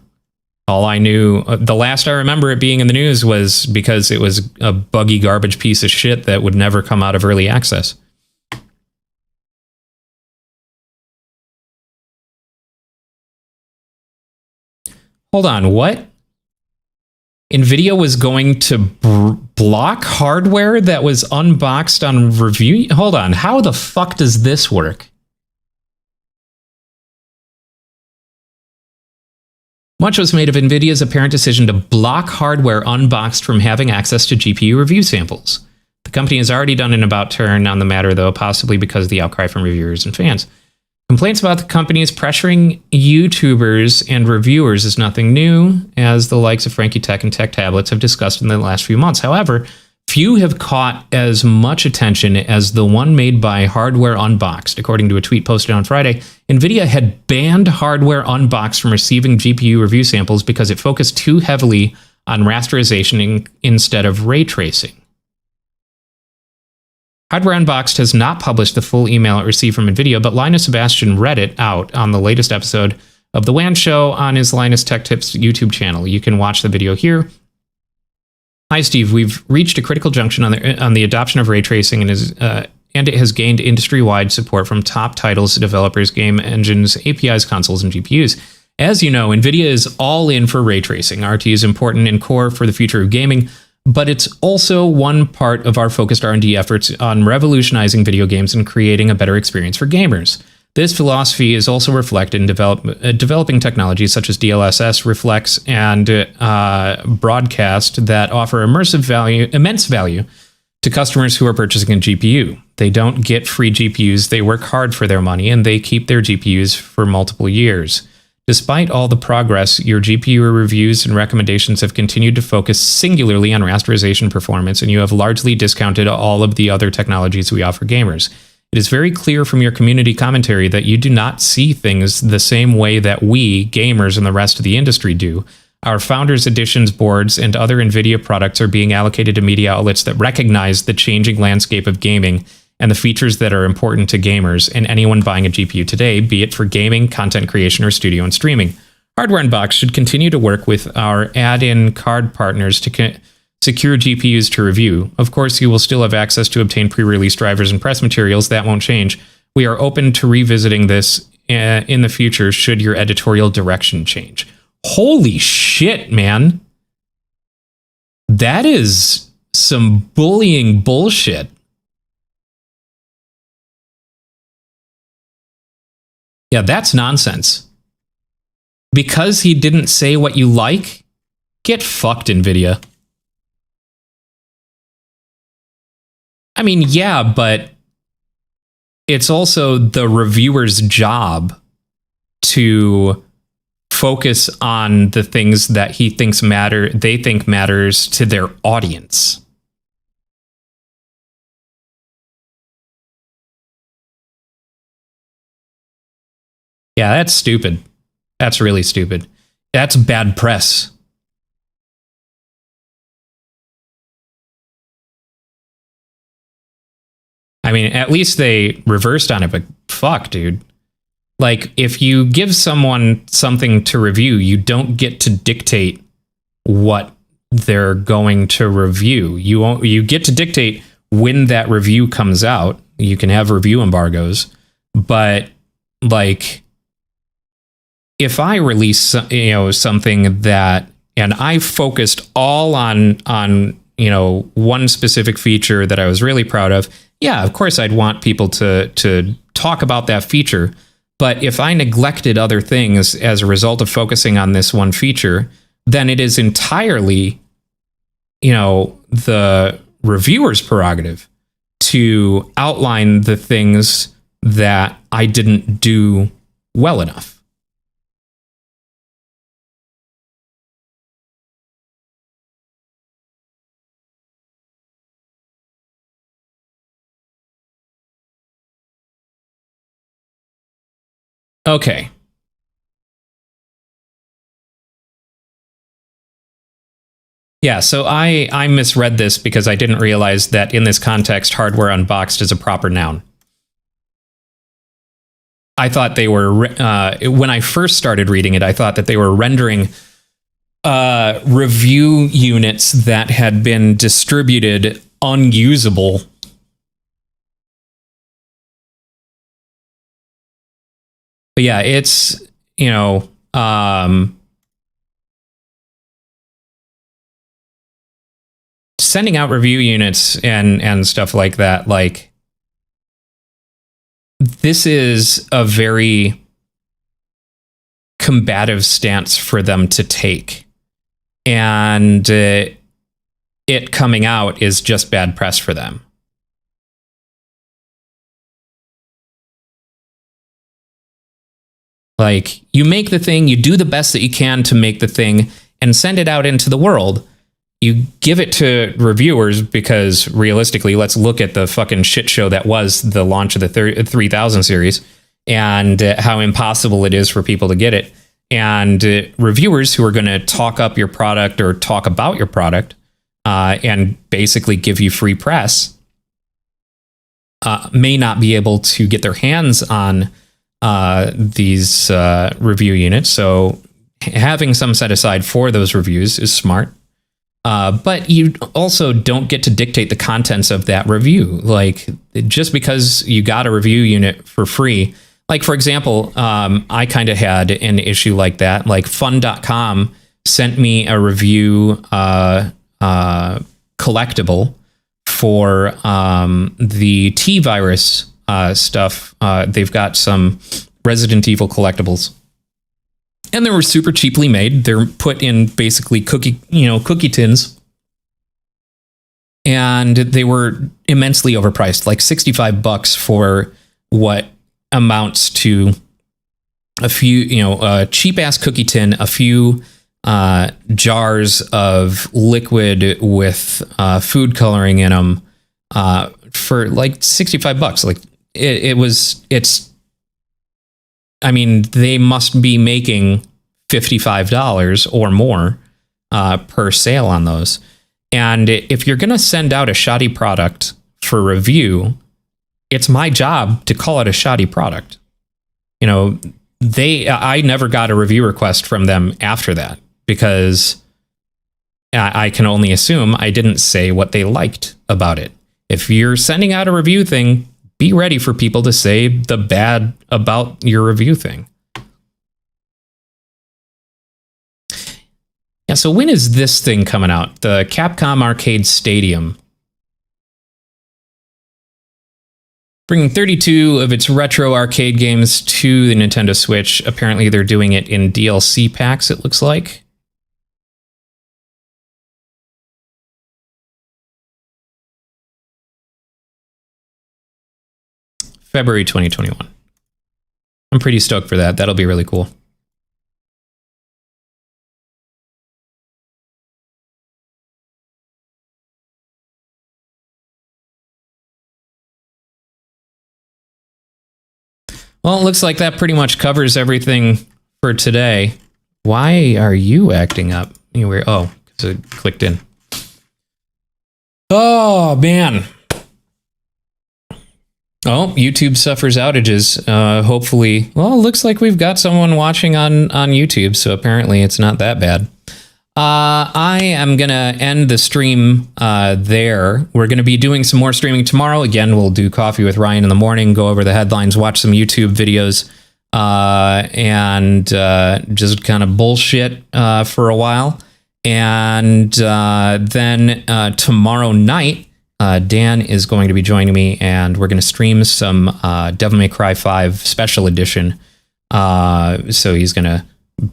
All I knew, the last I remember it being in the news was because it was a buggy garbage piece of shit that would never come out of early access. Hold on, what? NVIDIA was going to block hardware that was unboxed on review? Hold on, how the fuck does this work? Much was made of NVIDIA's apparent decision to block hardware unboxed from having access to GPU review samples. The company has already done an about-turn on the matter, though, possibly because of the outcry from reviewers and fans. Complaints about the companies pressuring YouTubers and reviewers is nothing new, as the likes of Frankie Tech and Tech Tablets have discussed in the last few months. However, few have caught as much attention as the one made by Hardware Unboxed. According to a tweet posted on Friday, NVIDIA had banned Hardware Unboxed from receiving GPU review samples because it focused too heavily on rasterization instead of ray tracing. Hardware Unboxed has not published the full email it received from NVIDIA, but Linus Sebastian read it out on the latest episode of The WAN Show on his Linus Tech Tips YouTube channel. You can watch the video here. Hi, Steve. We've reached a critical junction on the adoption of ray tracing and it has gained industry-wide support from top titles, developers, game engines, APIs, consoles, and GPUs. As you know, NVIDIA is all in for ray tracing. RT is important and core for the future of gaming, but it's also one part of our focused R&D efforts on revolutionizing video games and creating a better experience for gamers. This philosophy is also reflected in developing technologies such as DLSS, Reflex, and Broadcast that offer immense value to customers who are purchasing a GPU. They don't get free GPUs, they work hard for their money, and they keep their GPUs for multiple years. Despite all the progress, your GPU reviews and recommendations have continued to focus singularly on rasterization performance, and you have largely discounted all of the other technologies we offer gamers. It is very clear from your community commentary that you do not see things the same way that we, gamers, and the rest of the industry do. Our Founders Editions boards and other NVIDIA products are being allocated to media outlets that recognize the changing landscape of gaming and the features that are important to gamers and anyone buying a GPU today, be it for gaming, content creation, or studio and streaming. Hardware Unboxed should continue to work with our add-in card partners to secure GPUs to review. Of course, you will still have access to obtain pre-release drivers and press materials. That won't change. We are open to revisiting this in the future should your editorial direction change. Holy shit, man. That is some bullying bullshit. Yeah, that's nonsense. Because he didn't say what you like, get fucked, NVIDIA. I mean, yeah, but it's also the reviewer's job to focus on the things that they think matters to their audience. Yeah, that's stupid. That's really stupid. That's bad press. I mean, at least they reversed on it, but fuck, dude. Like, if you give someone something to review, you don't get to dictate what they're going to review. You get to dictate when that review comes out. You can have review embargoes, but like, if I release something that, and I focused all on one specific feature that I was really proud of, yeah, of course I'd want people to talk about that feature. But if I neglected other things as a result of focusing on this one feature, then it is entirely, the reviewer's prerogative to outline the things that I didn't do well enough. Okay. Yeah, so I misread this because I didn't realize that in this context, Hardware Unboxed is a proper noun. I thought they were, when I first started reading it, I thought that they were rendering review units that had been distributed unusable. But yeah, it's, sending out review units and stuff like that. Like, this is a very combative stance for them to take. And it coming out is just bad press for them. Like, you make the thing, you do the best that you can to make the thing and send it out into the world. You give it to reviewers because realistically, let's look at the fucking shit show that was the launch of the 3000 series and how impossible it is for people to get it. And reviewers who are going to talk up your product or talk about your product and basically give you free press may not be able to get their hands on these review units. So having some set aside for those reviews is smart. But you also don't get to dictate the contents of that review. Like, just because you got a review unit for free, like, for example, I kind of had an issue like that. Like, fun.com sent me a review collectible for the T-Virus stuff. They've got some Resident Evil collectibles. And they were super cheaply made. They're put in basically cookie tins. And they were immensely overpriced, like $65 for what amounts to a few, a cheap ass cookie tin, a few jars of liquid with food coloring in them for like $65. Like they must be making $55 or more per sale on those. And if you're going to send out a shoddy product for review, it's my job to call it a shoddy product. I never got a review request from them after that because I can only assume I didn't say what they liked about it. If you're sending out a review thing, be ready for people to say the bad about your review thing. Yeah, so when is this thing coming out? The Capcom Arcade Stadium. Bringing 32 of its retro arcade games to the Nintendo Switch. Apparently they're doing it in DLC packs, it looks like. February 2021. I'm pretty stoked for that. That'll be really cool. Well, it looks like that pretty much covers everything for today. Why are you acting up? Anyway, oh, because it clicked in. Oh, man. Oh, YouTube suffers outages. Hopefully, well, it looks like we've got someone watching on YouTube, so apparently it's not that bad. I am going to end the stream there. We're going to be doing some more streaming tomorrow. Again, we'll do Coffee with Ryan in the morning, go over the headlines, watch some YouTube videos, and just kind of bullshit for a while. And then tomorrow night, Dan is going to be joining me, and we're going to stream some Devil May Cry 5 Special Edition. So he's going to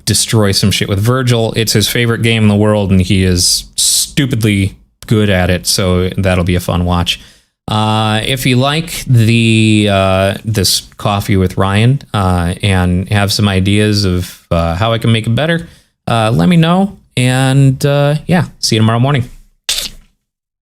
destroy some shit with Virgil. It's his favorite game in the world, and he is stupidly good at it, so that'll be a fun watch. If you like this Coffee with Ryan and have some ideas of how I can make it better, let me know. And yeah, see you tomorrow morning.